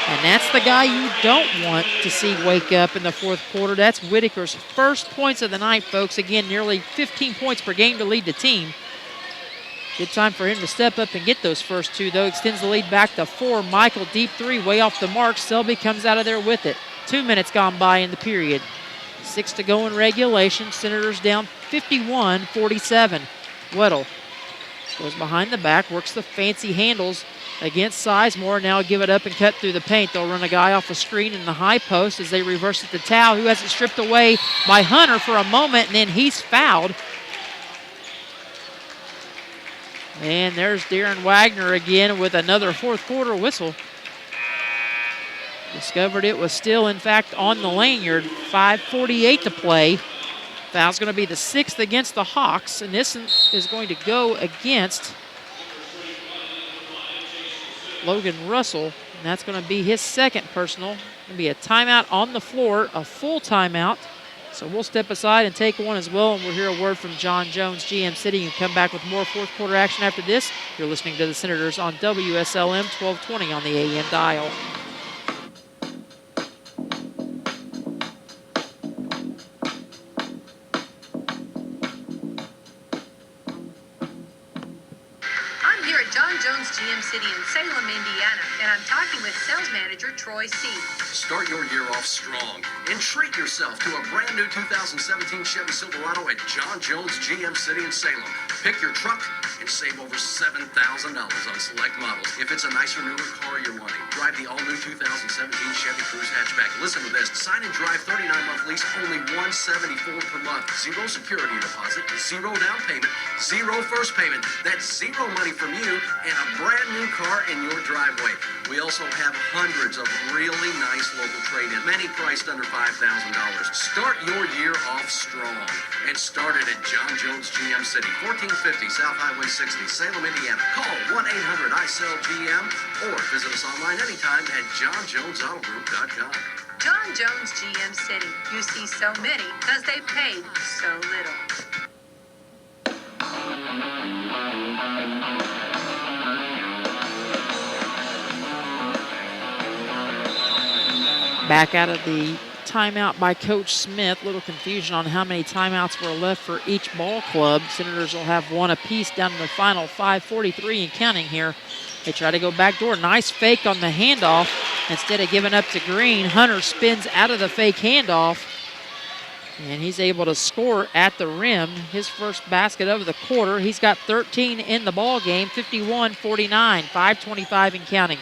And that's the guy you don't want to see wake up in the fourth quarter. That's Whitaker's first points of the night, folks. Again, nearly 15 points per game to lead the team. Good time for him to step up and get those first 2, though. Extends the lead back to 4. Michael, deep 3, way off the mark. Selby comes out of there with it. 2 minutes gone by in the period. 6 to go in regulation. Senators down 51-47. Weddle goes behind the back, works the fancy handles against Sizemore. Now give it up and cut through the paint. They'll run a guy off a screen in the high post as they reverse it to Tao, who has it stripped away by Hunter for a moment, and then he's fouled. And there's Darren Wagner again with another fourth quarter whistle. Discovered it was still, in fact, on the lanyard. 5:48 to play. Foul's going to be the 6th against the Hawks, and this is going to go against Logan Russell, and that's going to be his second personal. Going to be a timeout on the floor, a full timeout. So we'll step aside and take one as well, and we'll hear a word from John Jones, GM City, and come back with more fourth quarter action after this. You're listening to the Senators on WSLM 1220 on the AM dial. I'm here at John Jones GM City in Salem, Indiana, and I'm talking with sales manager Troy C. Start your year off strong and treat yourself to a brand new 2017 Chevy Silverado at John Jones GM City in Salem. Pick your truck and save over $7,000 on select models. If it's a nicer, newer car you're wanting, drive the all-new 2017 Chevy Cruze hatchback. Listen to this. Sign and drive 39-month lease, only $174 per month. Zero security deposit, zero down payment, zero first payment. That's zero money from you and a brand new car in your driveway. We also have hundreds of really nice local trade-in, many priced under $5,000. Start your year off strong and start it at John Jones GM City, 1450 South Highway 60, Salem, Indiana. Call 1-800-I-SELL-GM or visit us online anytime at johnjonesautogroup.com. John Jones GM City. You see so many because they paid so little. Back out of the timeout by Coach Smith. Little confusion on how many timeouts were left for each ball club. Senators will have one apiece down to the final 5:43 and counting here. They try to go backdoor. Nice fake on the handoff. Instead of giving up to Green, Hunter spins out of the fake handoff. And he's able to score at the rim. His first basket of the quarter. He's got 13 in the ball game. 51-49. 5:25 and counting.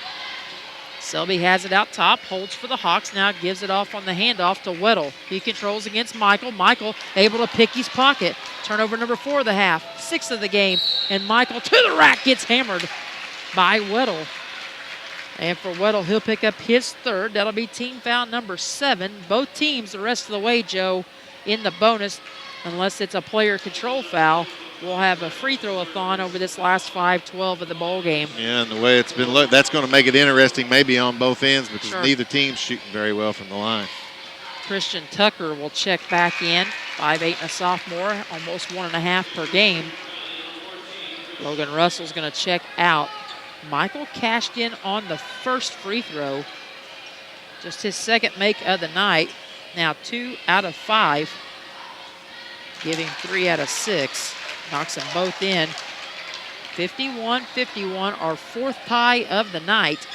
Selby has it out top, holds for the Hawks, now gives it off on the handoff to Weddle. He controls against Michael. Michael able to pick his pocket. Turnover number 4 of the half, 6th of the game, and Michael to the rack gets hammered by Weddle. And for Weddle, he'll pick up his third. That'll be team foul number 7. Both teams the rest of the way, Joe, in the bonus, unless it's a player control foul. We'll have a free throw-a-thon over this last 5-12 of the bowl game. Yeah, and the way it's been looked, that's going to make it interesting maybe on both ends because Sure. neither team's shooting very well from the line. Christian Tucker will check back in, 5'8" and a sophomore, almost 1.5 per game. Logan Russell's going to check out. Michael cashed in on the first free throw, just his second make of the night. Now 2 out of 5, giving 3 out of 6. Knocks them both in. 51-51, our 4th tie of the night.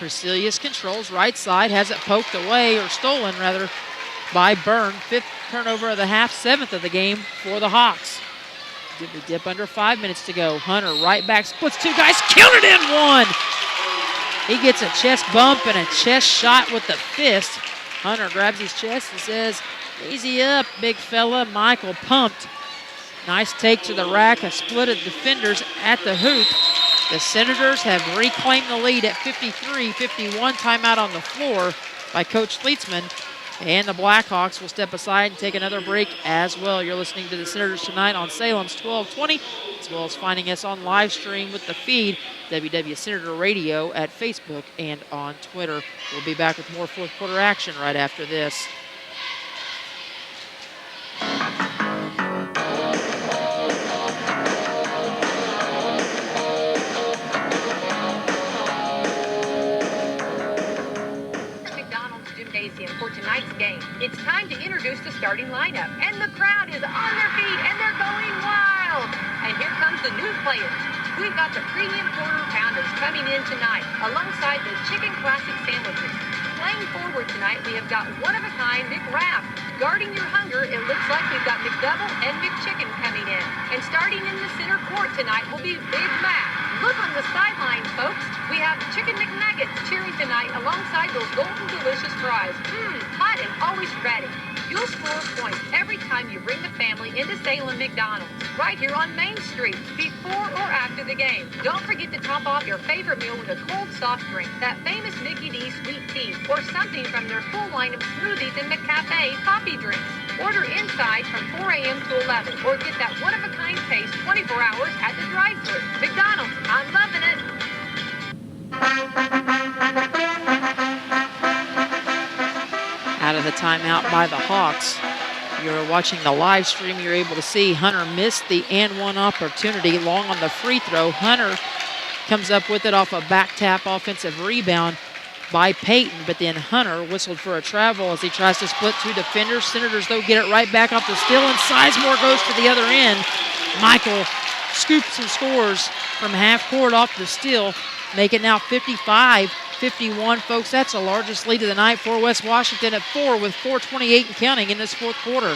Priscillius controls right side, has it poked away, or stolen rather, by Byrne. 5th turnover of the half, 7th of the game for the Hawks. Dip under 5 minutes to go. Hunter right back, splits 2 guys, killed it in 1. He gets a chest bump and a chest shot with the fist. Hunter grabs his chest and says, easy up, big fella. Michael pumped. Nice take to the rack, a split of defenders at the hoop. The Senators have reclaimed the lead at 53-51. Timeout on the floor by Coach Leitzman. And the Blackhawks will step aside and take another break as well. You're listening to the Senators tonight on Salem's 1220, as well as finding us on live stream with the feed, WW Senator Radio at Facebook and on Twitter. We'll be back with more fourth quarter action right after this. For tonight's game, it's time to introduce the starting lineup, and the crowd is on their feet and they're going wild. And here comes the new players. We've got the premium quarter pounders coming in tonight, alongside the chicken classic sandwiches. Playing forward tonight, we have got one-of-a-kind McWrap. Guarding your hunger, it looks like we've got McDouble and McChicken coming in. And starting in the center court tonight will be Big Mac. Look on the sideline, folks. We have Chicken McNuggets cheering tonight alongside those golden delicious fries. Hot and always ready. You'll score points every time you bring the family into Salem McDonald's, right here on Main Street, before or after the game. Don't forget to top off your favorite meal with a cold soft drink, that famous Mickey D's sweet tea, or something from their full line of smoothies and McCafe coffee drinks. Order inside from 4 a.m. to 11, or get that one-of-a-kind taste 24 hours at the drive-thru. McDonald's, I'm loving it. Out of the timeout by the Hawks. You're watching the live stream. You're able to see Hunter missed the and one opportunity long on the free throw. Hunter comes up with it off a back tap offensive rebound by Peyton, but then Hunter whistled for a travel as he tries to split 2 defenders. Senators, though, get it right back off the steal, and Sizemore goes to the other end. Michael scoops and scores from half court off the steal, make it now 55-51, folks. That's the largest lead of the night for West Washington at 4 with 4:28 and counting in this fourth quarter.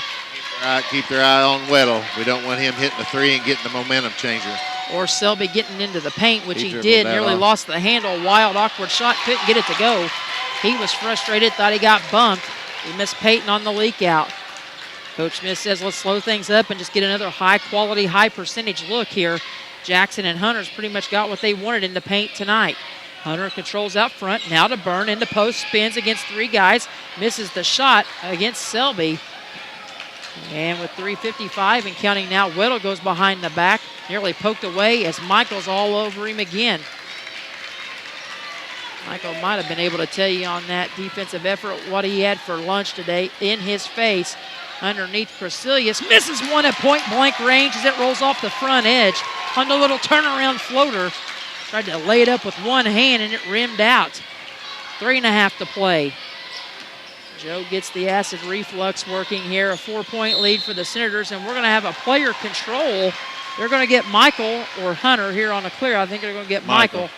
Keep their eye on Weddle. We don't want him hitting the 3 and getting the momentum changer. Or Selby getting into the paint, which he did. Nearly lost the handle. Wild, awkward shot. Couldn't get it to go. He was frustrated, thought he got bumped. He missed Peyton on the leak out. Coach Smith says, let's slow things up and just get another high-quality, high-percentage look here. Jackson and Hunter's pretty much got what they wanted in the paint tonight. Hunter controls out front. Now to Byrne. In the post. Spins against 3 guys. Misses the shot against Selby. And with 3:55 and counting now, Weddle goes behind the back. Nearly poked away as Michael's all over him again. Michael might have been able to tell you on that defensive effort what he had for lunch today in his face. Underneath Priscillius. Misses one at point-blank range as it rolls off the front edge on the little turnaround floater. Tried to lay it up with one hand and it rimmed out. 3.5 to play. Joe gets the acid reflux working here. A 4-point lead for the Senators, and we're going to have a player control. They're going to get Michael or Hunter here on a clear. I think they're going to get Michael.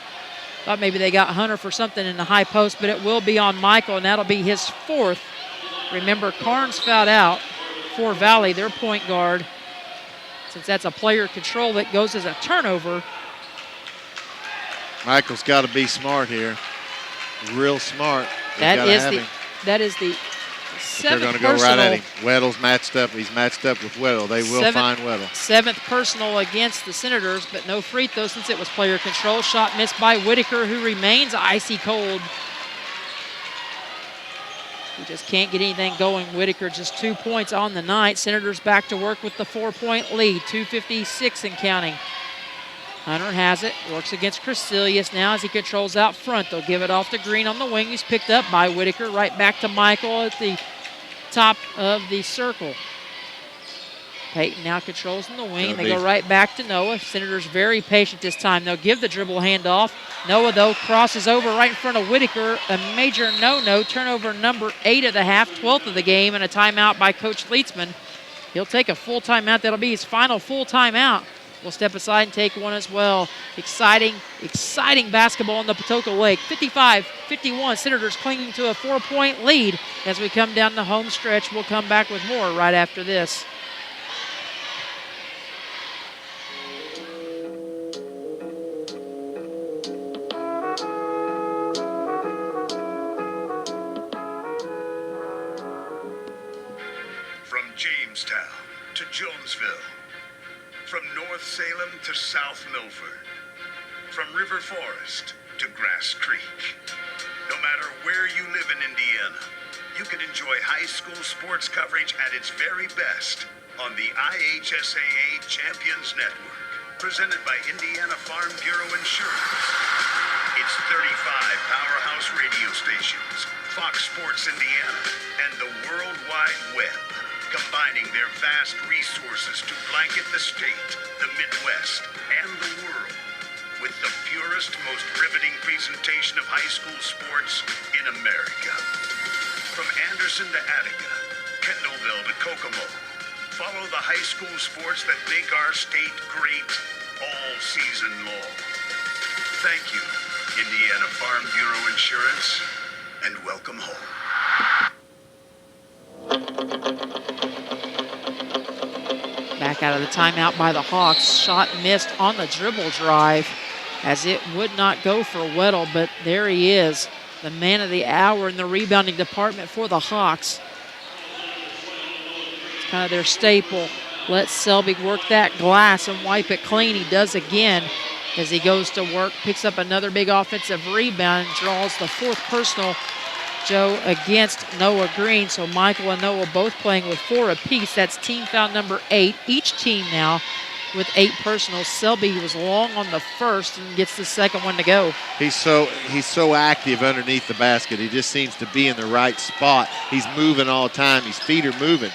Thought maybe they got Hunter for something in the high post, but it will be on Michael, and that'll be his 4th. Remember, Carnes fouled out for Valley, their point guard. Since that's a player control, that goes as a turnover. Michael's got to be smart here. Real smart. That is the They're going to go right at him. Weddle's matched up. He's matched up with Weddle. They will find Weddle. 7th personal against the Senators, but no free throw since it was player control. Shot missed by Whitaker, who remains icy cold. He just can't get anything going. Whitaker just 2 points on the night. Senators back to work with the 4-point lead, 2:56 and counting. Hunter has it, works against Crecilius now as he controls out front. They'll give it off to Green on the wing. He's picked up by Whitaker. Right back to Michael at the top of the circle. Peyton now controls in the wing. They go right back to Noah. Senators very patient this time. They'll give the dribble handoff. Noah, though, crosses over right in front of Whitaker. A major no-no. Turnover number 8 of the half, 12th of the game, and a timeout by Coach Leitzman. He'll take a full timeout. That'll be his final full timeout. We'll step aside and take one as well. Exciting basketball in the Patoka Lake. 55-51, Senators clinging to a 4-point lead as we come down the home stretch. We'll come back with more right after this. From Jamestown to Jonesville. From North Salem to South Milford. From River Forest to Grass Creek. No matter where you live in Indiana, you can enjoy high school sports coverage at its very best on the IHSAA Champions Network, presented by Indiana Farm Bureau Insurance. It's 35 powerhouse radio stations, Fox Sports Indiana, and the World Wide Web, combining their vast resources to blanket the state, the Midwest, and the world with the purest, most riveting presentation of high school sports in America. From Anderson to Attica, Kendallville to Kokomo, follow the high school sports that make our state great all season long. Thank you, Indiana Farm Bureau Insurance, and welcome home. Back out of the timeout by the Hawks. Shot missed on the dribble drive as it would not go for Weddle, but there he is, the man of the hour in the rebounding department for the Hawks. It's kind of their staple. Let Selby work that glass and wipe it clean. He does again as he goes to work, picks up another big offensive rebound, draws the 4th personal, Joe, against Noah Green. So Michael and Noah both playing with 4 apiece. That's team foul number 8. Each team now with 8 personals. Selby was long on the first and gets the second one to go. He's so active underneath the basket. He just seems to be in the right spot. He's moving all the time. His feet are moving.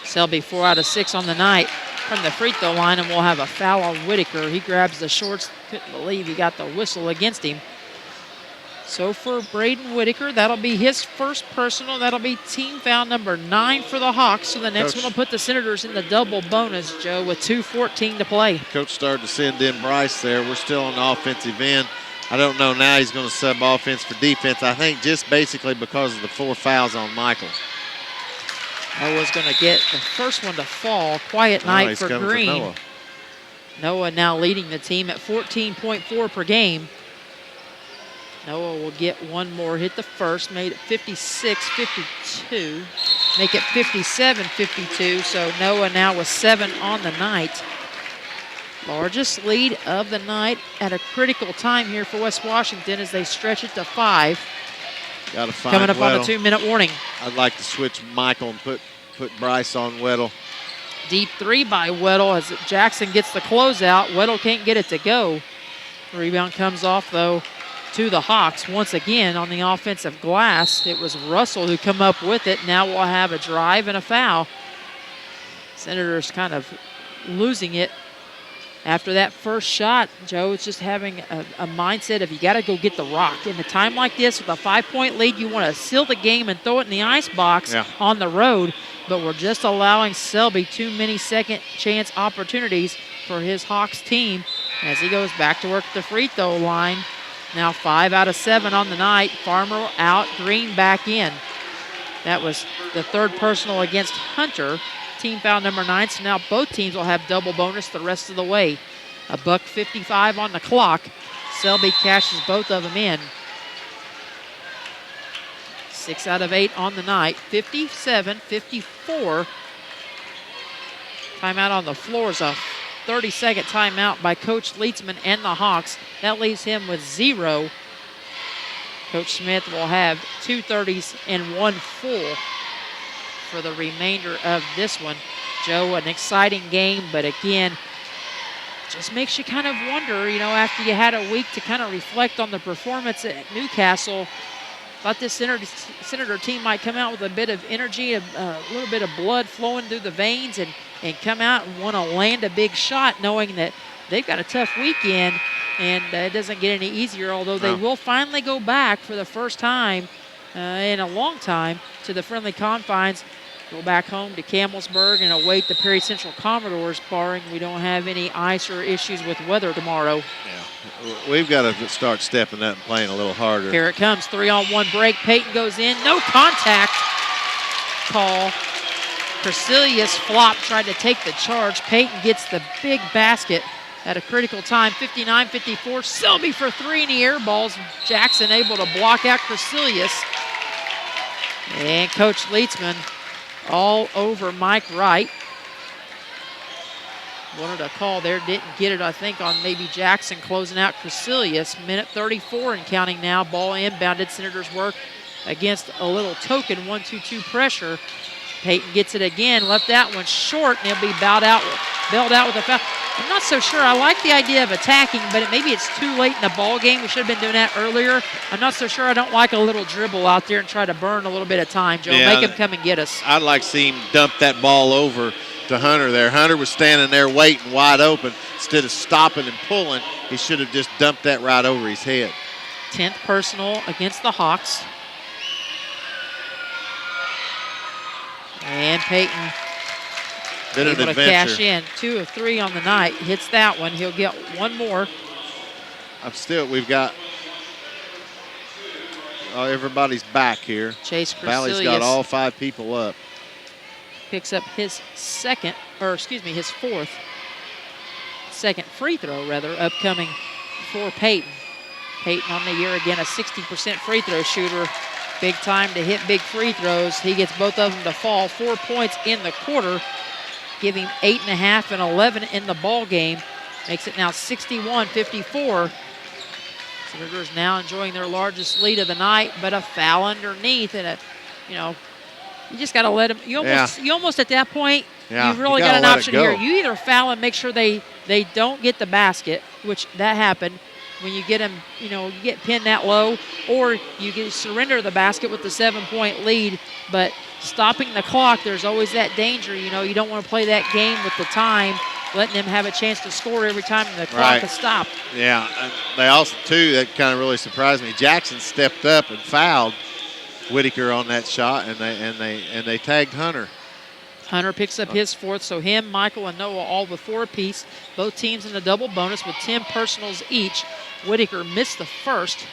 Selby 4 out of 6 on the night from the free throw line, and we'll have a foul on Whitaker. He grabs the shorts. Couldn't believe he got the whistle against him. So for Braden Whitaker, that'll be his first personal. That'll be team foul number 9 for the Hawks. So the next one will put the Senators in the double bonus, Joe, with 2:14 to play. Coach started to send in Bryce there. We're still on the offensive end. I don't know now he's going to sub offense for defense. I think just basically because of the 4 fouls on Michael. Noah's going to get the first one to fall. Quiet night for Green. Noah now leading the team at 14.4 per game. Noah will get one more, hit the first, made it 56-52, make it 57-52, so Noah now with 7 on the night. Largest lead of the night at a critical time here for West Washington as they stretch it to 5. Got to find coming up Weddle. On a 2-minute warning. I'd like to switch Michael and put Bryce on Weddle. Deep 3 by Weddle as Jackson gets the closeout. Weddle can't get it to go. The rebound comes off, though, to the Hawks once again on the offensive glass. It was Russell who come up with it. Now we'll have a drive and a foul. Senators kind of losing it after that first shot. Joe, it's just having a mindset of you got to go get the rock. In a time like this with a 5-point lead, you want to seal the game and throw it in the ice box on the road. But we're just allowing Selby too many second chance opportunities for his Hawks team as he goes back to work at the free throw line. Now 5 out of 7 on the night. Farmer out, Green back in. That was the 3rd personal against Hunter. Team foul number 9, so now both teams will have double bonus the rest of the way. $1:55 on the clock. Selby cashes both of them in. 6 out of 8 on the night, 57-54. Timeout on the floor is a 30-second timeout by Coach Leitzman and the Hawks. That leaves him with 0. Coach Smith will have 2 30s and 1 full for the remainder of this one. Joe, an exciting game, but again, just makes you kind of wonder, after you had a week to kind of reflect on the performance at Newcastle. Thought this Senator team might come out with a bit of energy, a little bit of blood flowing through the veins, and come out and want to land a big shot, knowing that they've got a tough weekend, and it doesn't get any easier, although they will finally go back for the first time in a long time to the friendly confines. Go back home to Camelsburg and await the Perry Central Commodores, barring we don't have any ice or issues with weather tomorrow. Yeah, we've got to start stepping up and playing a little harder. Here it comes, 3-on-1 break. Peyton goes in, no contact call. Crecilius flop, tried to take the charge. Peyton gets the big basket at a critical time, 59-54. Selby for 3 in the air balls. Jackson able to block out Crecilius. And Coach Leitzman all over Mike Wright. Wanted a call there, didn't get it, I think, on maybe Jackson closing out Crecilius. Minute 34 and counting now. Ball inbounded. Senators work against a little token 1-2-2 pressure. Peyton gets it again, left that one short, and he'll be bailed out with a foul. I'm not so sure. I like the idea of attacking, but maybe it's too late in the ball game. We should have been doing that earlier. I'm not so sure. I don't like a little dribble out there and try to burn a little bit of time, Joe. Yeah, make him come and get us. I'd like to see him dump that ball over to Hunter there. Hunter was standing there waiting wide open. Instead of stopping and pulling, he should have just dumped that right over his head. 10th personal against the Hawks. And Peyton able to cash in. 2 of 3 on the night. Hits that one. He'll get one more. We've got everybody's back here. Chase Crecilius. Valley's got all 5 people up. Picks up his fourth. Second free throw, upcoming for Peyton. Peyton on the year, again, a 60% free throw shooter. Big time to hit big free throws. He gets both of them to fall. 4 points in the quarter. Give him 8.5 and 11 in the ball game. Makes it now 61-54. Senators now enjoying their largest lead of the night, but a foul underneath, and you just got to let them. You almost at that point, you've really got an option here. You either foul and make sure they don't get the basket, which that happened when you get them, you get pinned that low, or you surrender the basket with the 7-point lead. But stopping the clock, there's always that danger. You don't want to play that game with the time, letting them have a chance to score every time the clock is stopped. Yeah, and they also, too, that kind of really surprised me. Jackson stepped up and fouled Whitaker on that shot, and they tagged Hunter. Hunter picks up his fourth, so him, Michael, and Noah all with 4 apiece. Both teams in the double bonus with 10 personals each. Whitaker missed the first.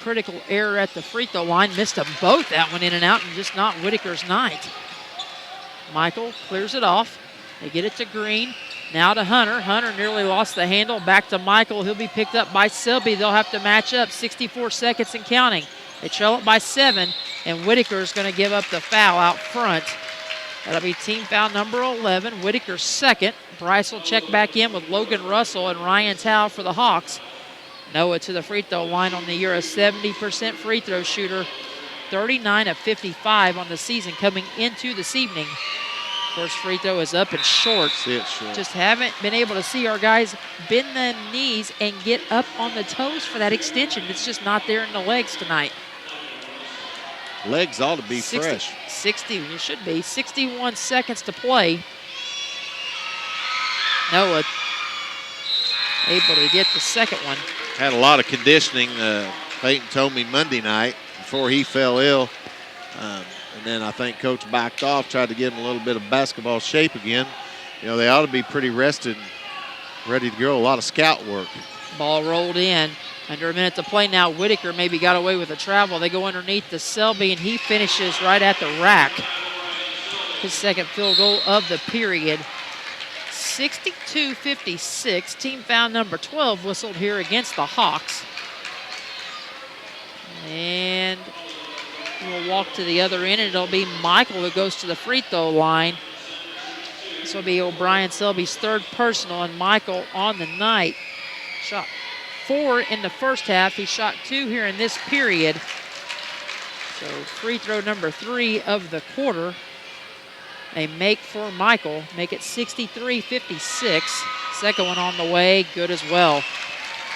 Critical error at the free throw line. Missed them both, that one in and out, and just not Whitaker's night. Michael clears it off. They get it to Green. Now to Hunter. Hunter nearly lost the handle. Back to Michael. He'll be picked up by Selby. They'll have to match up. 64 seconds and counting. They trail it by 7, and Whitaker's going to give up the foul out front. That'll be team foul number 11. Whitaker's second. Bryce will check back in with Logan Russell and Ryan Tao for the Hawks. Noah to the free throw line on the year, a 70% free throw shooter. 39 of 55 on the season coming into this evening. First free throw is up and short. Just haven't been able to see our guys bend the knees and get up on the toes for that extension. It's just not there in the legs tonight. Legs ought to be fresh. 60, it should be. 61 seconds to play. Noah able to get the second one. Had a lot of conditioning. Peyton told me Monday night before he fell ill. And then I think Coach backed off, tried to give him a little bit of basketball shape again. They ought to be pretty rested, ready to go. A lot of scout work. Ball rolled in. Under a minute to play now. Whitaker maybe got away with a travel. They go underneath to Selby, and he finishes right at the rack. His second field goal of the period. 62-56. Team foul number 12 whistled here against the Hawks. And will walk to the other end, and it'll be Michael who goes to the free throw line. This will be O'Brien Selby's third personal, and Michael on the night shot 4 in the first half. He shot 2 here in this period. So free throw number 3 of the quarter. A make for Michael, make it 63-56. Second one on the way, good as well.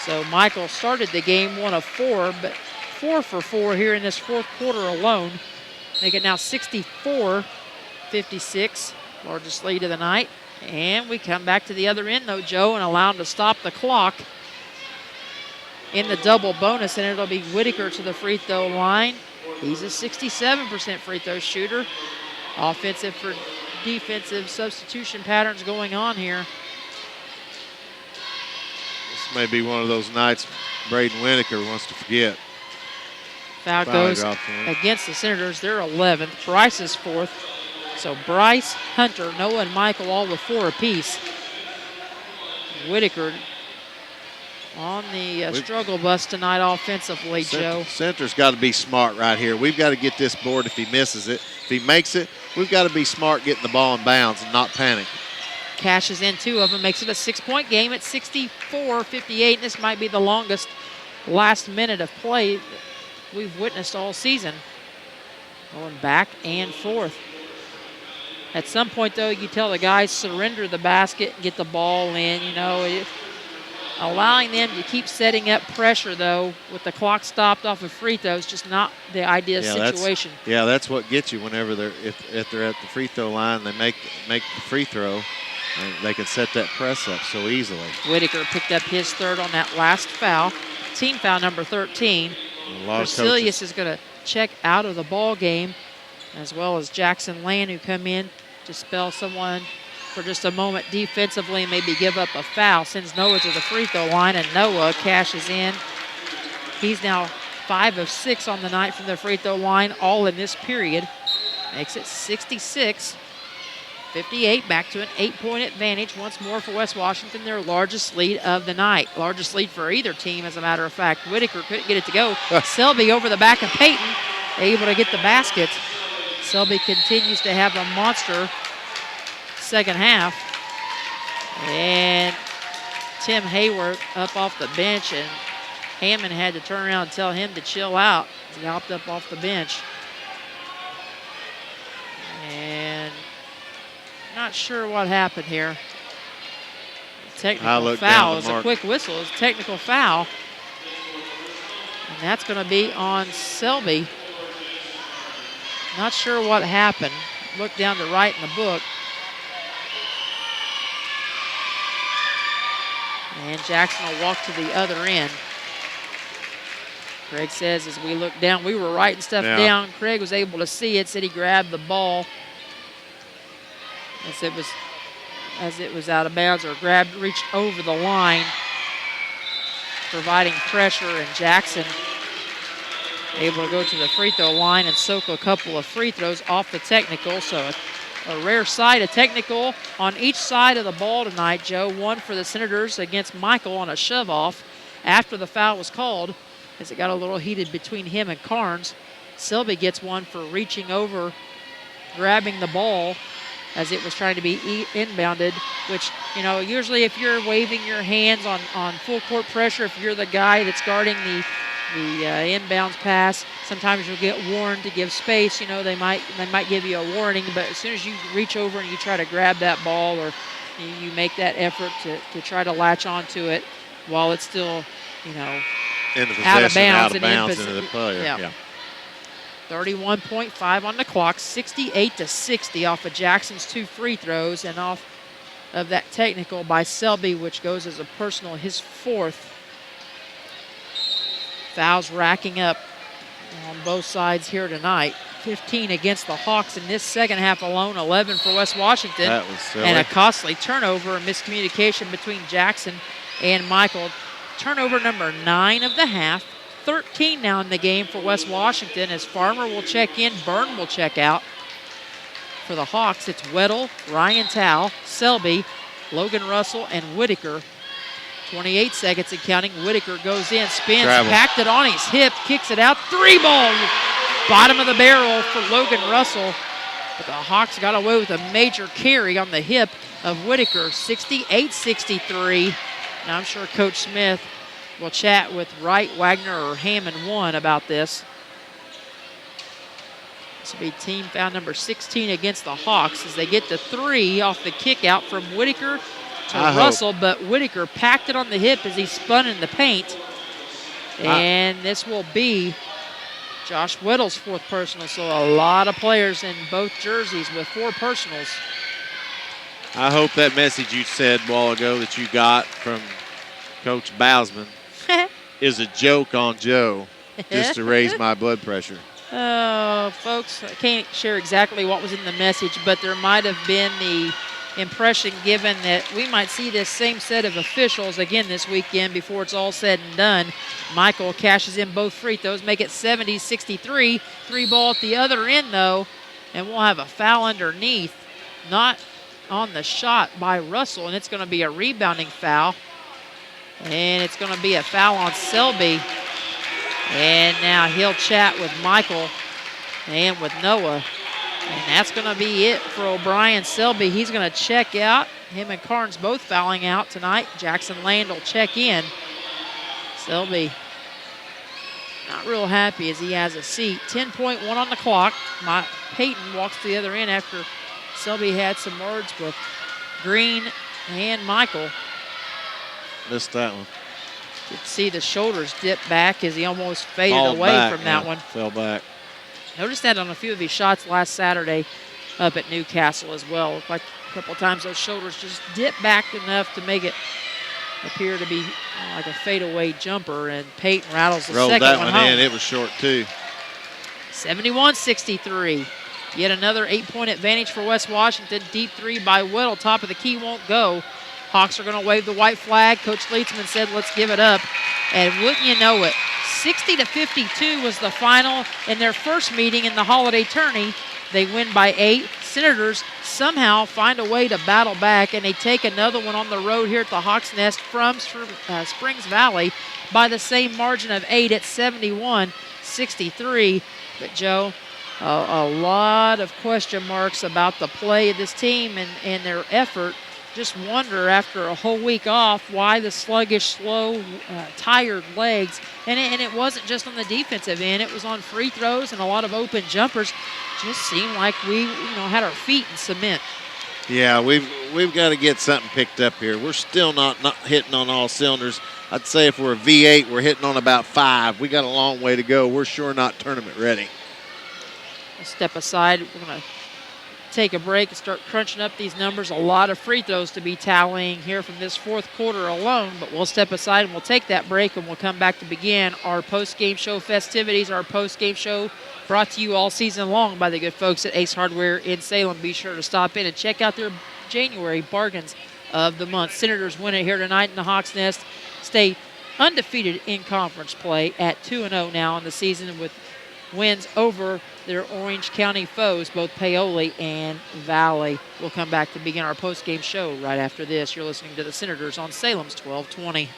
So Michael started the game 1 of 4, but 4 for 4 here in this fourth quarter alone. Make it now 64-56, largest lead of the night. And we come back to the other end though, Joe, and allow him to stop the clock in the double bonus, and it'll be Whitaker to the free throw line. He's a 67% free throw shooter. Offensive for defensive substitution patterns going on here. This may be one of those nights Braden Whitaker wants to forget. Foul goes against the Senators. They're 11th. Bryce is 4th. So Bryce, Hunter, Noah, and Michael all with 4 apiece. Whitaker on the struggle bus tonight offensively, Joe. Center's got to be smart right here. We've got to get this board if he misses it. If he makes it, we've got to be smart getting the ball in bounds and not panic. Cashes in 2 of them, makes it a 6-point game at 64-58. This might be the longest last minute of play we've witnessed all season. Going back and forth. At some point, though, you tell the guys surrender the basket and get the ball in. You know, allowing them to keep setting up pressure, though, with the clock stopped off of free throws, just not the ideal situation. That's what gets you whenever if they're at the free throw line, they make the free throw, and they can set that press up so easily. Whitaker picked up his third on that last foul, team foul number 13. Brasilius is going to check out of the ball game, as well as Jackson Land, who come in to spell someone for just a moment defensively and maybe give up a foul. Sends Noah to the free throw line, and Noah cashes in. He's now 5 of 6 on the night from the free throw line, all in this period. Makes it 66-58, back to an 8-point advantage once more for West Washington, their largest lead of the night. Largest lead for either team, as a matter of fact. Whitaker couldn't get it to go. Selby over the back of Peyton, able to get the basket. Selby continues to have a monster second half. And Tim Hayward up off the bench, and Hammond had to turn around and tell him to chill out. He hopped up off the bench. And not sure what happened here. Technical foul. It was a quick whistle. It's a technical foul. And that's going to be on Selby. Not sure what happened. Look down to right in the book. And Jackson will walk to the other end. Craig says as we look down, we were writing stuff down. Craig was able to see it, said he grabbed the ball as it was out of bounds, or reached over the line, providing pressure, and Jackson able to go to the free throw line and soak a couple of free throws off the technical. So a rare sight, a technical on each side of the ball tonight, Joe. One for the Senators against Michael on a shove off after the foul was called, as it got a little heated between him and Carnes. Selby gets one for reaching over, grabbing the ball as it was trying to be inbounded, which, you know, usually if you're waving your hands on full court pressure, if you're the guy that's guarding the inbounds pass, sometimes you'll get warned to give space. You know, they might give you a warning, but as soon as you reach over and you try to grab that ball, or you make that effort to try to latch onto it while it's still, you know, out of bounds into the player. Yeah. 31.5 on the clock, 68-60 off of Jackson's 2 free throws and off of that technical by Selby, which goes as a personal, his 4th. Fouls racking up on both sides here tonight. 15 against the Hawks in this second half alone, 11 for West Washington. That was silly. And a costly turnover, a miscommunication between Jackson and Michael. Turnover number 9 of the half. 13 now in the game for West Washington, as Farmer will check in, Byrne will check out. For the Hawks, it's Weddle, Ryan Towle, Selby, Logan Russell, and Whitaker. 28 seconds and counting. Whitaker goes in, spins, packed it on his hip, kicks it out. 3 ball. bottom of the barrel for Logan Russell. But the Hawks got away with a major carry on the hip of Whitaker, 68-63. Now I'm sure Coach Smith will chat with Wright, Wagner, or Hammond 1 about this. This will be team foul number 16 against the Hawks as they get the 3 off the kick out from Whitaker to Russell, but Whitaker packed it on the hip as he spun in the paint. And this will be Josh Weddle's 4th personal, so a lot of players in both jerseys with 4 personals. I hope that message you said a while ago that you got from Coach Bousman is a joke on Joe, just to raise my blood pressure. Oh, folks, I can't share exactly what was in the message, but there might have been the impression given that we might see this same set of officials again this weekend before it's all said and done. Michael cashes in both free throws, make it 70-63. 3 ball at the other end, though, and we'll have a foul underneath, not on the shot by Russell, and it's going to be a rebounding foul. And it's going to be a foul on Selby. And now he'll chat with Michael and with Noah. And that's going to be it for O'Brien. Selby, he's going to check out. Him and Carnes both fouling out tonight. Jackson Land will check in. Selby not real happy as he has a seat. 10.1 on the clock. Peyton walks to the other end after Selby had some words with Green and Michael. Missed that one. You can see the shoulders dip back as he almost faded away from that one. Fell back. Noticed that on a few of his shots last Saturday up at Newcastle as well. Looked like a couple of times those shoulders just dip back enough to make it appear to be like a fadeaway jumper, and Peyton rattles the second that one one home. in. It was short, too. 71-63. Yet another 8-point advantage for West Washington. Deep 3 by Whittle. Top of the key won't go. Hawks are going to wave the white flag. Coach Leitzman said, let's give it up. And wouldn't you know it, 60-52 was the final in their first meeting in the holiday tourney. They win by 8. Senators somehow find a way to battle back, and they take another one on the road here at the Hawks Nest from Springs Valley by the same margin of 8 at 71-63. But, Joe, a lot of question marks about the play of this team and their effort. Just wonder after a whole week off why the sluggish, slow, tired legs. And it wasn't just on the defensive end. It was on free throws and a lot of open jumpers. Just seemed like we had our feet in cement. Yeah, we've got to get something picked up here. We're still not hitting on all cylinders. I'd say if we're a V8, we're hitting on about 5. We got a long way to go. We're sure not tournament ready. We'll step aside. We're going to take a break and start crunching up these numbers. A lot of free throws to be tallying here from this 4th quarter alone, but we'll step aside and we'll take that break, and we'll come back to begin our post-game show festivities, our post-game show brought to you all season long by the good folks at Ace Hardware in Salem. Be sure to stop in and check out their January bargains of the month. Senators win it here tonight in the Hawks Nest. Stay undefeated in conference play at 2-0 now in the season with wins over their Orange County foes, both Paoli and Valley. We'll come back to begin our post-game show right after this. You're listening to the Senators on Salem's 1220.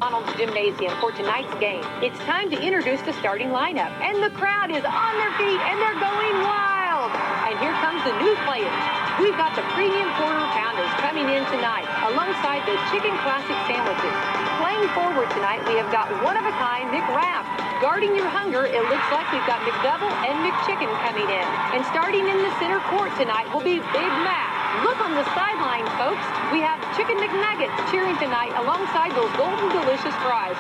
McDonald's Gymnasium for tonight's game. It's time to introduce the starting lineup, and the crowd is on their feet and they're going wild. And here comes the new players. We've got the premium quarter pounders coming in tonight, alongside the chicken classic sandwiches. Playing forward tonight, we have got one-of-a-kind McWrap. Guarding your hunger, it looks like we've got McDouble and McChicken coming in. And starting in the center court tonight will be Big Mac. Look on the sideline, folks. We have Chicken McNuggets cheering tonight alongside those golden delicious fries.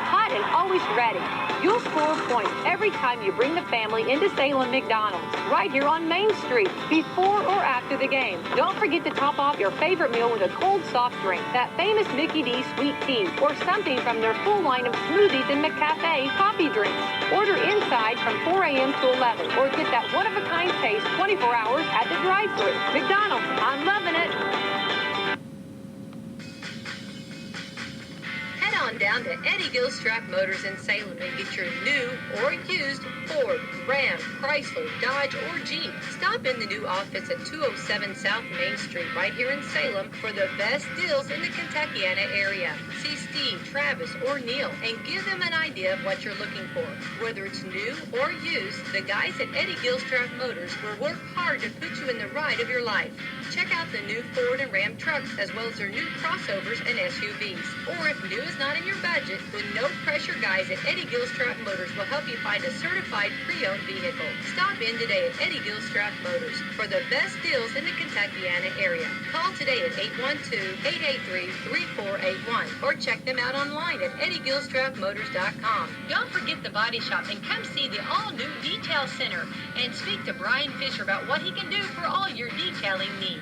Hot and always ready. You'll score points every time you bring the family into Salem McDonald's, right here on Main Street, before or after the game. Don't forget to top off your favorite meal with a cold soft drink, that famous Mickey D sweet tea, or something from their full line of smoothies and McCafe coffee drinks. Order inside from 4 a.m. to 11, or get that one-of-a-kind taste 24 hours at the drive-thru. McDonald's, I'm loving it. Head on on down to Eddie Gilstrap Motors in Salem and get your new or used Ford, Ram, Chrysler, Dodge, or Jeep. Stop in the new office at 207 South Main Street right here in Salem for the best deals in the Kentuckiana area. See Steve, Travis, or Neil and give them an idea of what you're looking for. Whether it's new or used, the guys at Eddie Gilstrap Motors will work hard to put you in the ride of your life. Check out the new Ford and Ram trucks as well as their new crossovers and SUVs. Or if new is not in your budget, the no pressure guys at Eddie Gilstrap Motors will help you find a certified pre-owned vehicle. Stop in today at Eddie Gilstrap Motors for the best deals in the Kentuckiana area. Call today at 812-883-3481 or check them out online at eddiegilstrapmotors.com. Don't forget the body shop and come see the all-new Detail Center and speak to Brian Fisher about what he can do for all your detailing needs.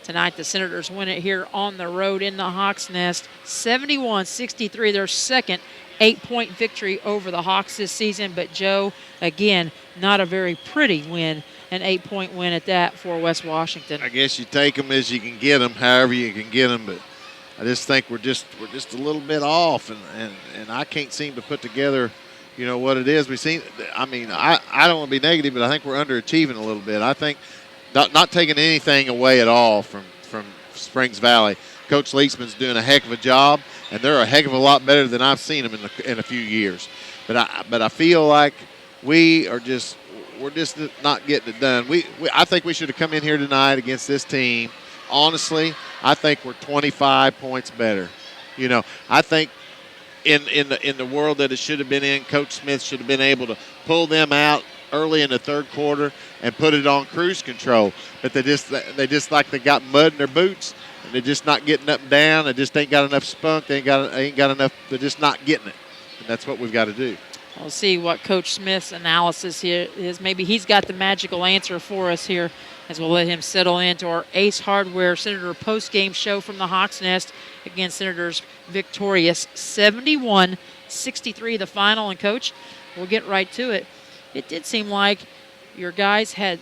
Tonight, the Senators win it here on the road in the Hawks' Nest, 71-63, their second 8-point victory over the Hawks this season. But, Joe, again, not a very pretty win, an 8-point win at that for West Washington. I guess you take them as you can get them, however you can get them. But I just think we're just a little bit off, and I can't seem to put together, what it is. I don't want to be negative, but I think we're underachieving a little bit. I think not taking anything away at all from Springs Valley. Coach Leeksman's doing a heck of a job, and they're a heck of a lot better than I've seen them in a few years. But I feel like we're just not getting it done. I think we should have come in here tonight against this team. Honestly, I think we're 25 points better. I think in the world that it should have been in, Coach Smith should have been able to pull them out early in the third quarter and put it on cruise control. But they got mud in their boots, and they're just not getting up and down. They just ain't got enough spunk. They ain't got enough. They're just not getting it, and that's what we've got to do. We'll see what Coach Smith's analysis here is. Maybe he's got the magical answer for us here as we'll let him settle into our Ace Hardware Senator post-game show from the Hawks' Nest. Again, Senators victorious 71-63 the final. And, Coach, we'll get right to it. It did seem like your guys had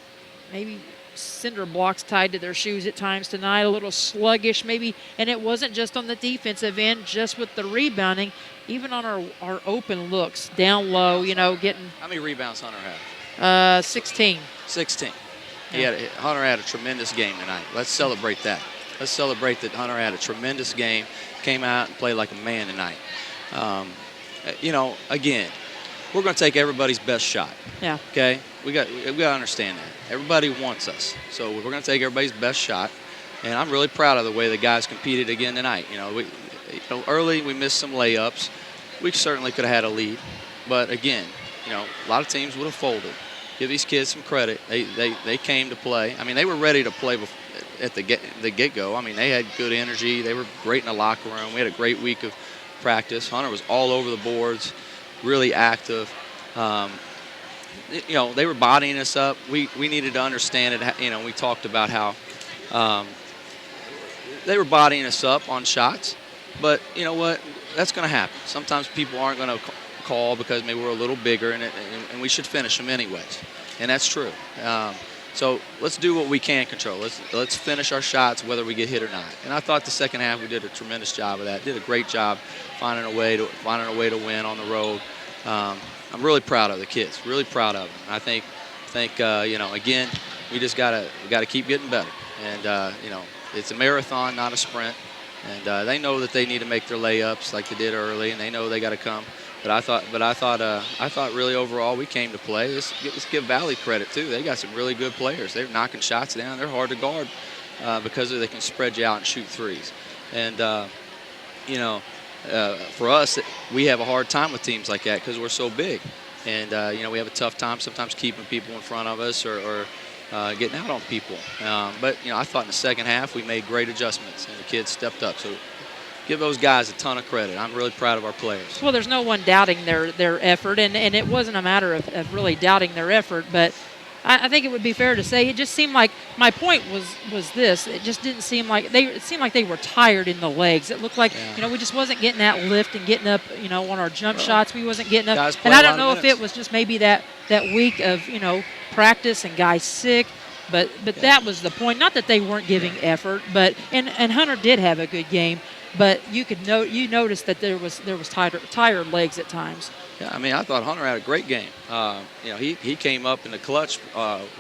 maybe cinder blocks tied to their shoes at times tonight, a little sluggish maybe, and it wasn't just on the defensive end, just with the rebounding, even on our open looks, down low, getting... How many rebounds Hunter had? 16. 16. Hunter had a tremendous game tonight. Let's celebrate that. Let's celebrate that Hunter had a tremendous game, came out and played like a man tonight. Again, we're going to take everybody's best shot. Yeah. Okay? We got to understand that. Everybody wants us. So we're going to take everybody's best shot. And I'm really proud of the way the guys competed again tonight. Early we missed some layups. We certainly could have had a lead. But again, a lot of teams would have folded. Give these kids some credit. They came to play. I mean, they were ready to play at the get-go. I mean, they had good energy. They were great in the locker room. We had a great week of practice. Hunter was all over the boards, really active. They were bodying us up. We needed to understand it. We talked about how they were bodying us up on shots. But you know what? That's going to happen. Sometimes people aren't going to call because maybe we're a little bigger, and we should finish them anyways. And that's true. So let's do what we can control. Let's finish our shots whether we get hit or not. And I thought the second half we did a tremendous job of that. Did a great job finding a way to win on the road. I'm really proud of the kids. Really proud of them. I think again, we just gotta keep getting better. And it's a marathon, not a sprint. And they know that they need to make their layups like they did early, and they know they got to come. But I thought really overall we came to play. Let's give Valley credit too. They got some really good players. They're knocking shots down. They're hard to guard because they can spread you out and shoot threes. And for us, we have a hard time with teams like that because we're so big. And we have a tough time sometimes keeping people in front of us or getting out on people. But I thought in the second half we made great adjustments and the kids stepped up. So give those guys a ton of credit. I'm really proud of our players. Well, there's no one doubting their effort, and it wasn't a matter of really doubting their effort, but I think it would be fair to say it just seemed like my point was this. It just didn't seem like it seemed like they were tired in the legs. It looked like we just wasn't getting that lift and getting up on our jump shots. We wasn't getting up, and I don't know if it was just maybe that week of practice and guys sick. But that was the point. Not that they weren't giving effort, but and Hunter did have a good game. But you noticed that there was tired legs at times. Yeah, I mean, I thought Hunter had a great game. He came up in the clutch.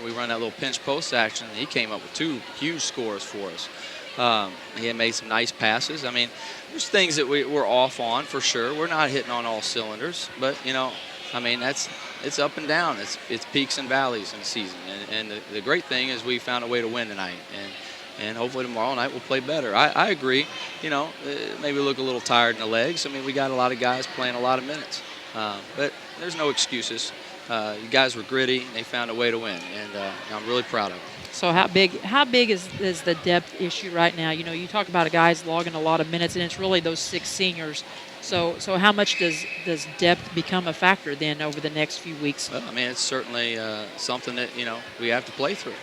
We run that little pinch post action, and he came up with 2 huge scores for us. He had made some nice passes. I mean, there's things that we're off on for sure. We're not hitting on all cylinders, but I mean, it's up and down. It's peaks and valleys in the season, and the great thing is we found a way to win tonight, and hopefully tomorrow night we'll play better. I agree. Maybe look a little tired in the legs. I mean, we got a lot of guys playing a lot of minutes. But there's no excuses. You guys were gritty, and they found a way to win, and I'm really proud of them. So how big is the depth issue right now? You talk about guys logging a lot of minutes, and it's really those 6 seniors. So how much does depth become a factor then over the next few weeks? Well, I mean, it's certainly something that we have to play through.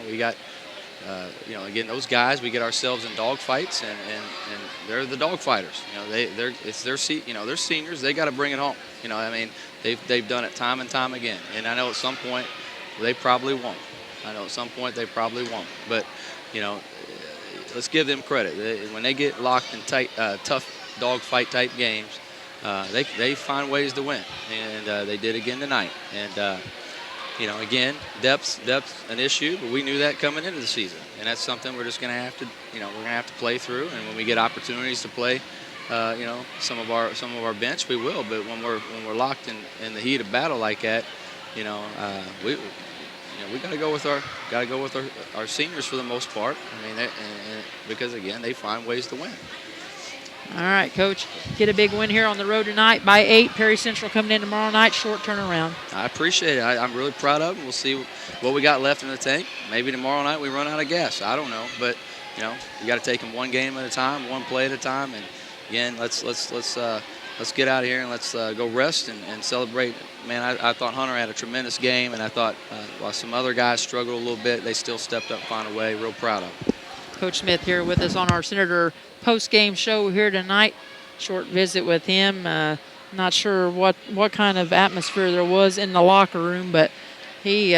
We got. Again, those guys, we get ourselves in dog fights, and they're the dog fighters. They're seniors. They got to bring it home. I mean, they've done it time and time again. And I know at some point they probably won't. But let's give them credit. When they get locked in tight, tough dog fight type games, they find ways to win, and they did again tonight. And again, depth's an issue, but we knew that coming into the season, and that's something we're just going to have to, we're going to have to play through. And when we get opportunities to play, some of our bench, we will. But when we're locked in the heat of battle like that, we got to go with our seniors for the most part. I mean, because again, they find ways to win. All right, Coach, get a big win here on the road tonight by 8. Perry Central coming in tomorrow night, short turnaround. I appreciate it. I'm really proud of them. We'll see what we got left in the tank. Maybe tomorrow night we run out of gas. I don't know, but you got to take them one game at a time, one play at a time. And again, let's get out of here and let's go rest and celebrate. Man, I thought Hunter had a tremendous game, and I thought while some other guys struggled a little bit, they still stepped up and found a way. Real proud of them. Coach Smith here with us on our Senator post-game show here tonight. Short visit with him. Not sure what kind of atmosphere there was in the locker room, but he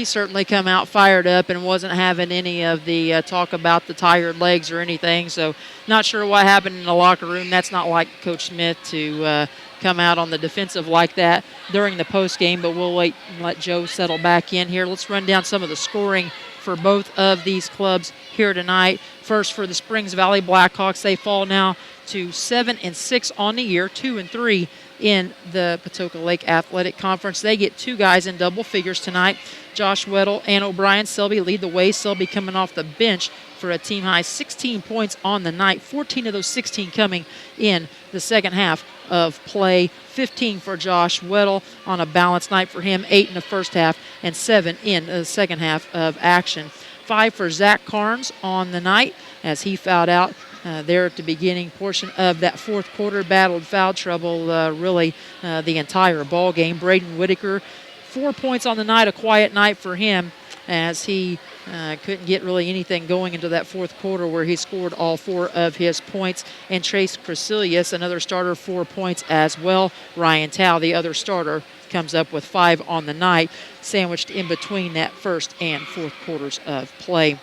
certainly come out fired up and wasn't having any of the talk about the tired legs or anything. So not sure what happened in the locker room. That's not like Coach Smith to come out on the defensive like that during the post-game, but we'll wait and let Joe settle back in here. Let's run down some of the scoring for both of these clubs here tonight. First, for the Springs Valley Blackhawks, they fall now to 7-6 on the year, 2-3 in the Patoka Lake Athletic Conference. They get 2 guys in double figures tonight. Josh Weddle and O'Brien Selby lead the way. Selby coming off the bench for a team high 16 points on the night, 14 of those 16 coming in the second half of play. 15 for Josh Weddle on a balanced night for him, 8 in the first half and 7 in the second half of action. 5 for Zach Carnes on the night as he fouled out there at the beginning portion of that fourth quarter. Battled foul trouble really the entire ball game. Braden Whitaker, 4 points on the night, a quiet night for him as he couldn't get really anything going into that fourth quarter where he scored all 4 of his points. And Trace Crecilius, another starter, 4 points as well. Ryan Tao, the other starter, comes up with 5 on the night, sandwiched in between that first and fourth quarters of play.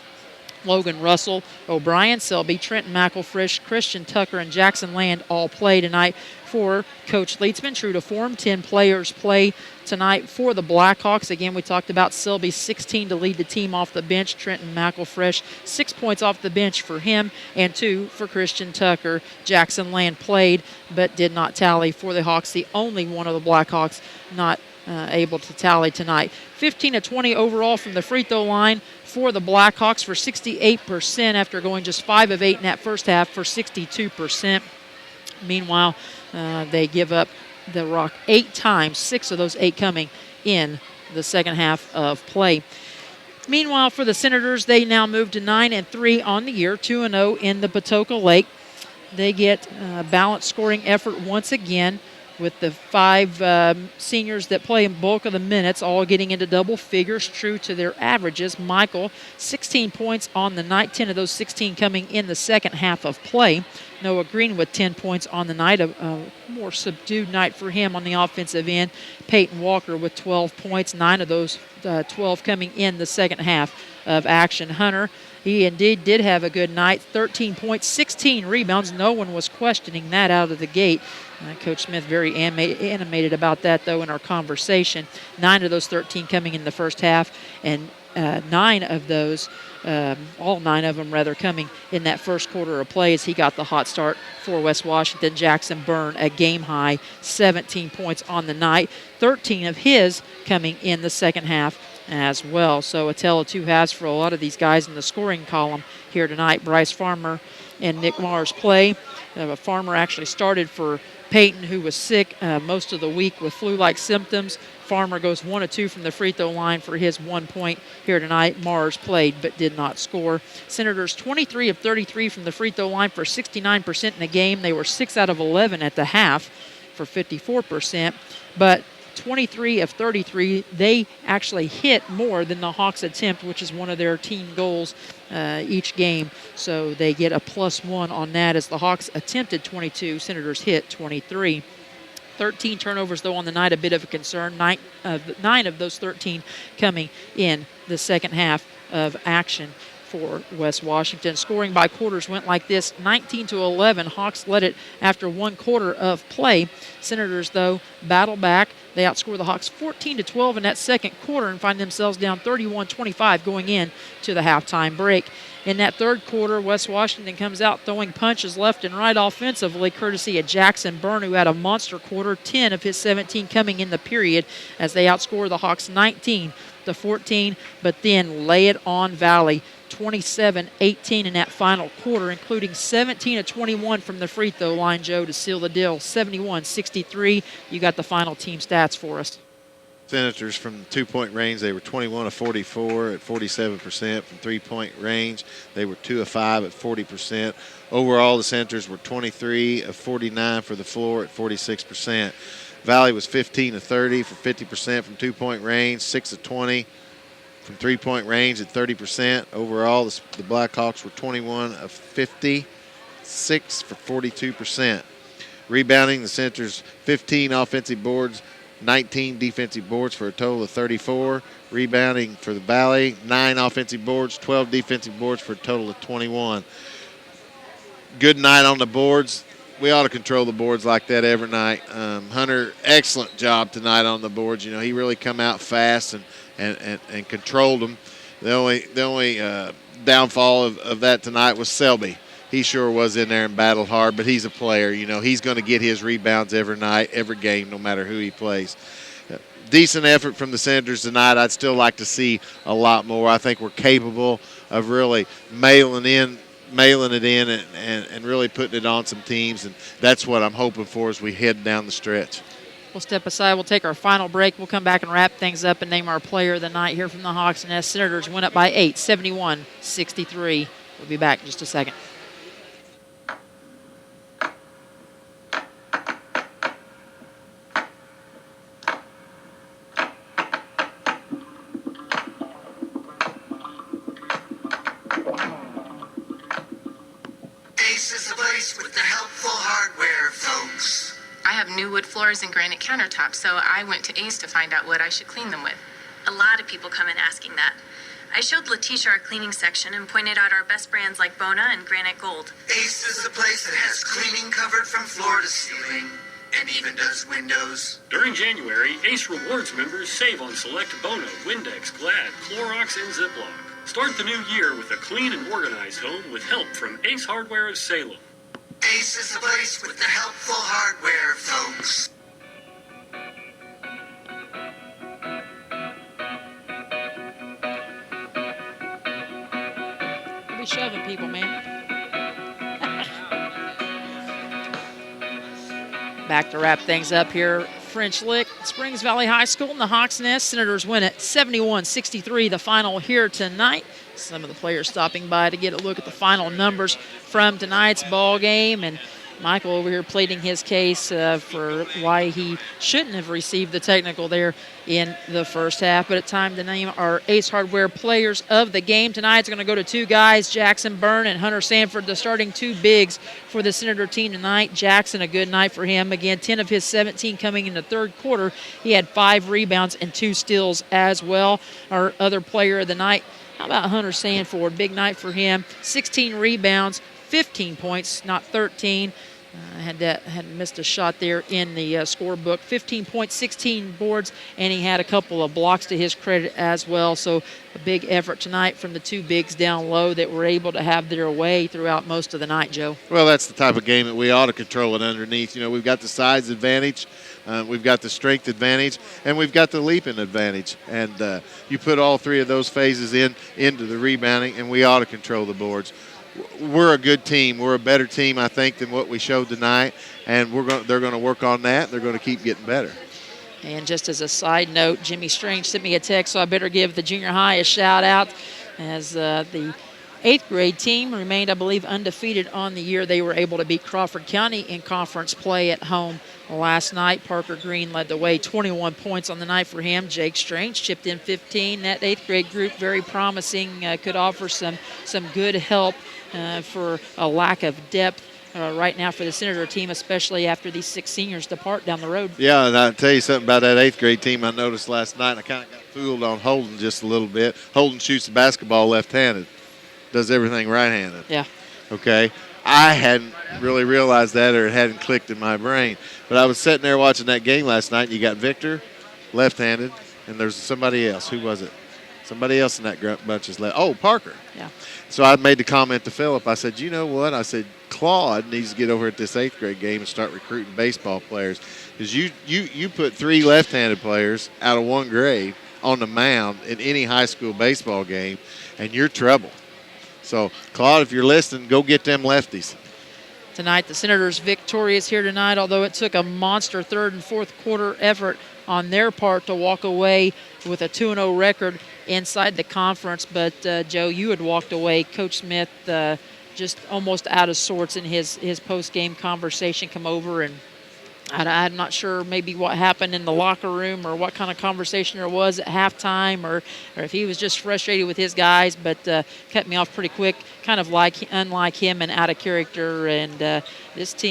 Logan Russell, O'Brien Selby, Trenton McElfresh, Christian Tucker, and Jackson Land all play tonight for Coach Leitzman. True to form, 10 players play tonight for the Blackhawks. Again, we talked about Selby, 16 to lead the team off the bench. Trenton McElfresh, 6 points off the bench for him, and 2 for Christian Tucker. Jackson Land played but did not tally for the Hawks, the only one of the Blackhawks not able to tally tonight. 15 of 20 overall from the free throw line for the Blackhawks for 68% after going just 5 of 8 in that first half for 62%. Meanwhile, they give up the rock 8 times, 6 of those 8 coming in the second half of play. Meanwhile, for the Senators, they now move to 9-3 on the year, 2-0 in the Patoka Lake. they get a balanced scoring effort once again, with the 5 seniors that play in bulk of the minutes all getting into double figures, true to their averages. Michael, 16 points on the night, 10 of those 16 coming in the second half of play. Noah Green with 10 points on the night, a more subdued night for him on the offensive end. Peyton Walker with 12 points, 9 of those 12 coming in the second half of action. Hunter, he indeed did have a good night, 13 points, 16 rebounds. No one was questioning that out of the gate. Coach Smith very animated about that, though, in our conversation. 9 of those 13 coming in the first half, and 9 of those, all 9 of them rather, coming in that first quarter of play as he got the hot start for West Washington. Jackson Byrne, a game-high 17 points on the night, 13 of his coming in the second half as well. So a tale of two halves for a lot of these guys in the scoring column here tonight. Bryce Farmer and Nick Mars play. Farmer actually started for Peyton, who was sick most of the week with flu-like symptoms. Farmer goes 1 of 2 from the free throw line for his 1 point here tonight. Mars played but did not score. Senators 23 of 33 from the free throw line for 69% in the game. They were 6 out of 11 at the half for 54%, but 23 of 33, they actually hit more than the Hawks attempt, which is one of their team goals each game. So they get a +1 on that as the Hawks attempted 22, Senators hit 23. 13 turnovers, though, on the night, a bit of a concern. 9 of those 13 coming in the second half of action for West Washington. Scoring by quarters went like this: 19-11. Hawks led it after 1 quarter of play. Senators, though, battle back. They outscore the Hawks 14-12 in that second quarter and find themselves down 31-25 going in to the halftime break. In that third quarter, West Washington comes out throwing punches left and right offensively, courtesy of Jackson Byrne, who had a monster quarter, 10 of his 17 coming in the period, as they outscore the Hawks 19-14, but then lay it on Valley, 27-18 in that final quarter, including 17 of 21 from the free throw line, Joe, to seal the deal. 71-63. You got the final team stats for us. Senators from 2-point range, they were 21 of 44 at 47%. From 3-point range, they were 2 of 5 at 40%. Overall, the Senators were 23 of 49 for the floor at 46%. Valley was 15 of 30 for 50% from 2-point range, 6 of 20 from 3-point range at 30%. Overall, the Blackhawks were 21 of 50, 6 for 42%. Rebounding, the Senators 15 offensive boards, 19 defensive boards for a total of 34. Rebounding for the Valley, 9 offensive boards, 12 defensive boards for a total of 21. Good night on the boards. We ought to control the boards like that every night. Hunter, excellent job tonight on the boards. You know, he really come out fast and controlled them. The only downfall of that tonight was Selby. He sure was in there and battled hard, but he's a player. You know, he's going to get his rebounds every night, every game, no matter who he plays. Decent effort from the Senators tonight. I'd still like to see a lot more. I think we're capable of really mailing it in and really putting it on some teams, and that's what I'm hoping for as we head down the stretch. We'll step aside. We'll take our final break. We'll come back and wrap things up and name our player of the night here from the Hawks Nest. Senators win up by 8, 71-63. We'll be back in just a second. Ace is the place with the helpful hardware, folks. I have new wood floors and granite countertops, so I went to Ace to find out what I should clean them with. A lot of people come in asking that. I showed Letitia our cleaning section and pointed out our best brands like Bona and Granite Gold. Ace is the place that has cleaning covered from floor to ceiling and even does windows. During January, Ace Rewards members save on select Bona, Windex, Glad, Clorox, and Ziploc. Start the new year with a clean and organized home with help from Ace Hardware of Salem. Ace is the place with the helpful hardware, folks. We'll be shoving people, man. Back to wrap things up here French Lick, Springs Valley High School, and the Hawks Nest. Senators win it 71-63, the final here tonight. Some of the players stopping by to get a look at the final numbers from tonight's ball game. And Michael over here pleading his case for why he shouldn't have received the technical there in the first half. But it's time to name our Ace Hardware players of the game. Tonight it's going to go to two guys, Jackson Byrne and Hunter Sanford, the starting two bigs for the Senator team tonight. Jackson, a good night for him. Again, 10 of his 17 coming in the third quarter. He had 5 rebounds and 2 steals as well. Our other player of the night, how about Hunter Sanford? Big night for him. 16 rebounds, 15 points, not 13. Had missed a shot there in the scorebook. 15 points, 16 boards, and he had a couple of blocks to his credit as well. So a big effort tonight from the two bigs down low that were able to have their way throughout most of the night, Joe. Well, that's the type of game that we ought to control it underneath. You know, we've got the size advantage, we've got the strength advantage, and we've got the leaping advantage. And you put all three of those phases into the rebounding, and we ought to control the boards. We're a good team. We're a better team, I think, than what we showed tonight, and they're going to work on that. They're going to keep getting better. And just as a side note, Jimmy Strange sent me a text, so I better give the junior high a shout-out as the 8th grade team remained, I believe, undefeated on the year. They were able to beat Crawford County in conference play at home last night. Parker Green led the way, 21 points on the night for him. Jake Strange chipped in 15. That 8th grade group, very promising, could offer some good help for a lack of depth right now for the Senator team, especially after these 6 seniors depart down the road. Yeah, and I'll tell you something about that 8th grade team I noticed last night, and I kind of got fooled on Holden just a little bit. Holden shoots the basketball left-handed, does everything right-handed. Yeah. Okay. I hadn't really realized that, or it hadn't clicked in my brain. But I was sitting there watching that game last night, and you got Victor, left-handed, and there's somebody else. Who was it? Somebody else in that bunch is left. Oh, Parker. Yeah. So I made the comment to Philip. I said, you know what? I said, Claude needs to get over at this 8th grade game and start recruiting baseball players. Because you put 3 left-handed players out of 1 grade on the mound in any high school baseball game, and you're trouble. So, Claude, if you're listening, go get them lefties. Tonight, the Senators victorious here tonight, although it took a monster third and fourth quarter effort on their part to walk away with a 2-0 record inside the conference. But, Joe, you had walked away. Coach Smith just almost out of sorts in his post-game conversation, come over, and I'm not sure maybe what happened in the locker room or what kind of conversation there was at halftime or if he was just frustrated with his guys, but cut me off pretty quick, kind of unlike him and out of character. And this team